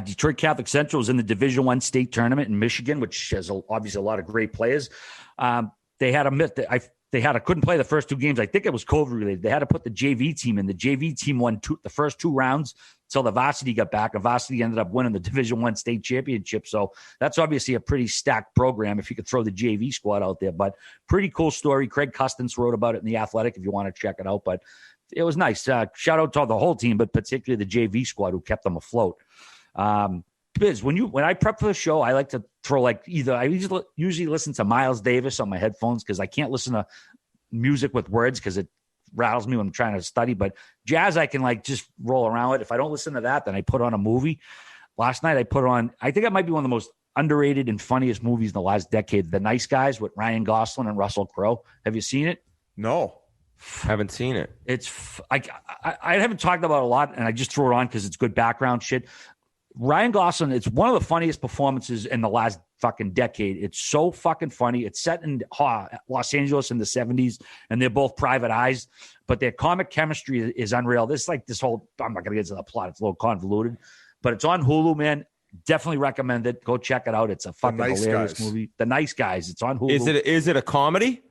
Detroit Catholic Central is in the Division I state tournament in Michigan, which has obviously a lot of great players. They had a myth that couldn't play the first 2 games. I think it was COVID related. They had to put the JV team in. The JV team won the first 2 rounds until the varsity got back. The varsity ended up winning the Division I state championship. So that's obviously a pretty stacked program if you could throw the JV squad out there. But pretty cool story. Craig Custance wrote about it in The Athletic if you want to check it out. But it was nice. Shout out to the whole team, but particularly the JV squad who kept them afloat. Biz, when I prep for the show, I like to throw I usually listen to Miles Davis on my headphones because I can't listen to music with words because it rattles me when I'm trying to study. But jazz, I can just roll around with. If I don't listen to that, then I put on a movie. Last night I put on, I think it might be one of the most underrated and funniest movies in the last decade, The Nice Guys with Ryan Gosling and Russell Crowe. Have you seen it? No. Haven't seen it. I haven't talked about it a lot, and I just throw it on because it's good background shit. Ryan Gosling, it's one of the funniest performances in the last fucking decade. It's so fucking funny. It's set in Los Angeles in the 70s, and they're both private eyes, but their comic chemistry is unreal. This whole, I'm not going to get into the plot. It's a little convoluted, but it's on Hulu, man. Definitely recommend it. Go check it out. It's a fucking hilarious movie. The Nice Guys. It's on Hulu. Is it a comedy?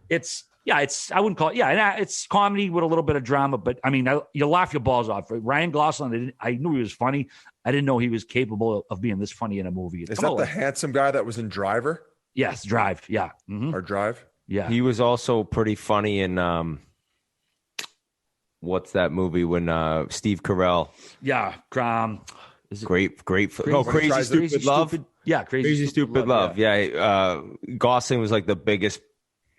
I wouldn't call it. Yeah, it's comedy with a little bit of drama, but I mean, you laugh your balls off. Ryan Gosling, I knew he was funny. I didn't know he was capable of being this funny in a movie. Is that the handsome guy that was in Driver? Yes, Drive. Yeah. Mm-hmm. Or Drive? Yeah. He was also pretty funny in what's that movie when Steve Carell? Yeah. Great. Crazy Stupid Love. Yeah, Crazy Stupid Love. Yeah. Gosling was like the biggest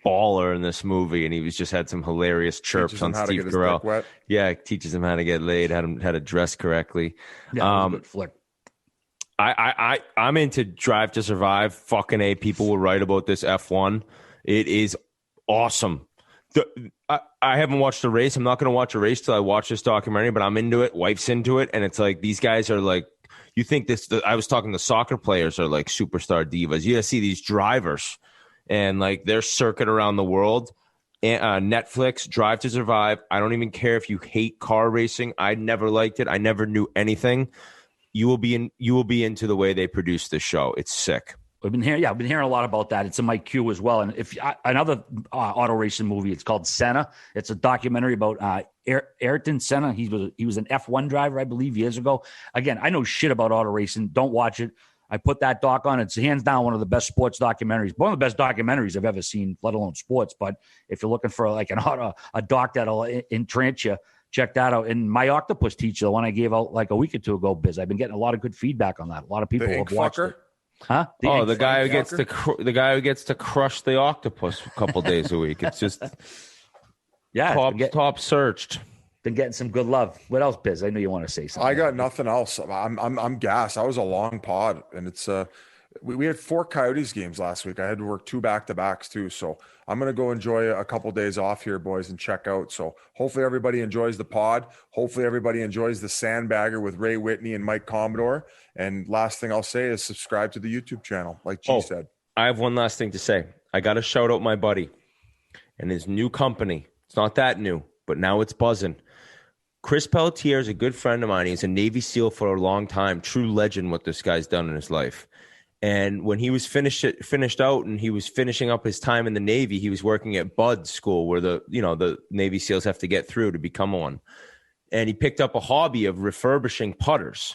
baller in this movie, and he was just had some hilarious chirps on Steve Carell. Yeah, teaches him how to get laid, how to dress correctly. Yeah, good flick. I'm into Drive to Survive. Fucking A, people will write about this F1. It is awesome. I haven't watched a race. I'm not going to watch a race till I watch this documentary, but I'm into it. Wife's into it, and it's like these guys are like, you think I was talking to soccer players are like superstar divas. You got to see these drivers. And like their circuit around the world, Netflix, Drive to Survive. I don't even care if you hate car racing. I never liked it. I never knew anything. You will be into the way they produce this show. It's sick. I've been hearing a lot about that. It's in my queue as well. And if another auto racing movie, it's called Senna. It's a documentary about Ayrton Senna. He was an F1 driver, I believe, years ago. Again, I know shit about auto racing. Don't watch it. I put that doc on. It's hands down one of the best sports documentaries, one of the best documentaries I've ever seen, let alone sports. But if you're looking for like a doc that'll entrance you, check that out. And My Octopus Teacher, the one I gave out like a week or two ago, Biz, I've been getting a lot of good feedback on that. A lot of people have watched it. Huh? The guy who gets to crush the octopus a couple days a week. It's just top searched. Been getting some good love. What else, Biz? I know you want to say something. I got nothing else. I'm gassed. That was a long pod, and it's we had 4 Coyotes games last week. I had to work 2 back-to-backs too, so I'm gonna go enjoy a couple days off here, boys, and check out. So hopefully everybody enjoys the pod. Hopefully everybody enjoys the Sandbagger with Ray Whitney and Mike Commodore. And last thing I'll say is subscribe to the YouTube channel, like G said. I have one last thing to say. I got to shout out my buddy and his new company. It's not that new, but now it's buzzing. Chris Pelletier is a good friend of mine. He's a Navy SEAL for a long time. True legend what this guy's done in his life. And when he was finished out and he was finishing up his time in the Navy, he was working at Bud School where the Navy SEALs have to get through to become one. And he picked up a hobby of refurbishing putters.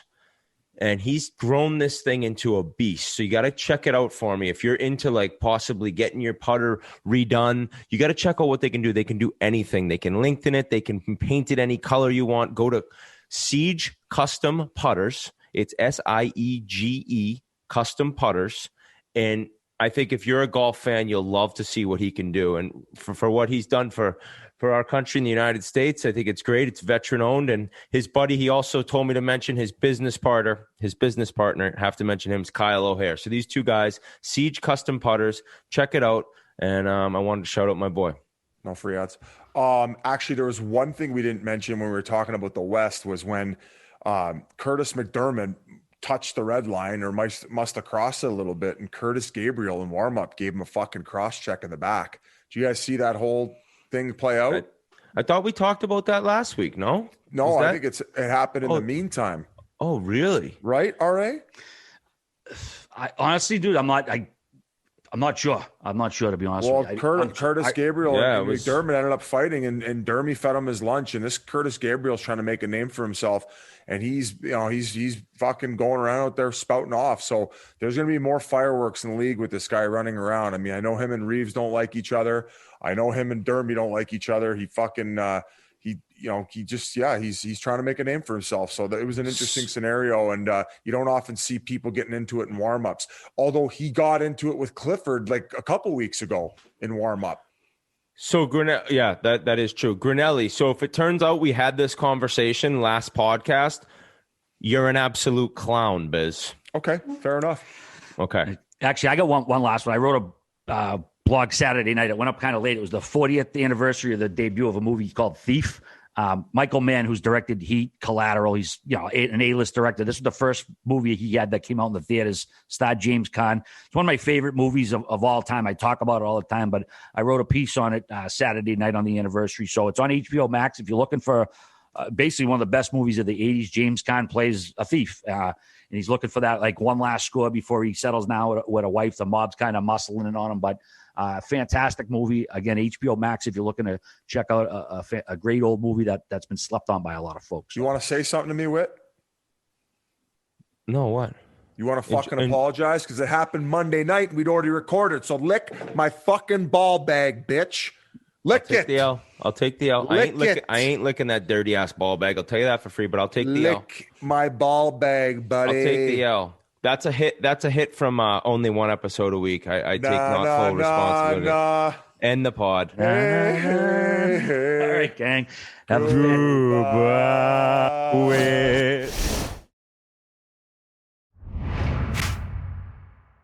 And he's grown this thing into a beast. So you got to check it out for me. If you're into like possibly getting your putter redone, you got to check out what they can do. They can do anything. They can lengthen it. They can paint it any color you want. Go to Siege Custom Putters. It's SIEGE Custom Putters. And I think if you're a golf fan, you'll love to see what he can do. And for what he's done for our country in the United States, I think it's great. It's veteran owned. And his buddy, he also told me to mention his business partner, have to mention him, is Kyle O'Hare. So these two guys, Siege Custom Putters, check it out. And I wanted to shout out my boy. No free ads. Actually, there was one thing we didn't mention when we were talking about the West was when Curtis McDermott touched the red line or must have crossed it a little bit, and Curtis Gabriel in warm-up gave him a fucking cross-check in the back. Did you guys see that whole thing play out? I thought we talked about that last week, no? No, I think it happened in the meantime. Oh, really? Right, RA? I honestly, dude, I'm not sure. I'm not sure, to be honest with you. Curtis Gabriel and McDermott ended up fighting, and Dermy fed him his lunch. And this Curtis Gabriel's trying to make a name for himself, and he's fucking going around out there spouting off. So there's going to be more fireworks in the league with this guy running around. I mean, I know him and Reeves don't like each other. I know him and Dermy don't like each other. He fucking he's trying to make a name for himself. So it was an interesting scenario, and you don't often see people getting into it in warm-ups. Although he got into it with Clifford like a couple weeks ago in warm-up. So that is true. Grinelli, so if it turns out we had this conversation last podcast, you're an absolute clown, Biz. Okay, fair enough. Okay. Actually, I got one last one. I wrote a blog Saturday night. It went up kind of late. It was the 40th anniversary of the debut of a movie called Thief. Michael Mann, who's directed Heat, Collateral. He's an A-list director. This was the first movie he had that came out in the theaters. Starred James Caan. It's one of my favorite movies of all time. I talk about it all the time, but I wrote a piece on it Saturday night on the anniversary. So it's on HBO Max. If you're looking for basically one of the best movies of the 80s, James Caan plays a thief. And he's looking for that like one last score before he settles down with a wife. The mob's kind of muscling in on him, but fantastic movie. Again, HBO Max, if you're looking to check out a great old movie that's been slept on by a lot of folks. You want to say something to me, Whit? No, what? You want to fucking apologize? Because it happened Monday night and we'd already recorded. So lick my fucking ball bag, bitch. Lick it. I'll take the L. I ain't licking that dirty ass ball bag. I'll tell you that for free, but I'll take the L. Lick my ball bag, buddy. I'll take the L. That's a hit. That's a hit from only one episode a week. I take full responsibility. End the pod. All right, gang. Have a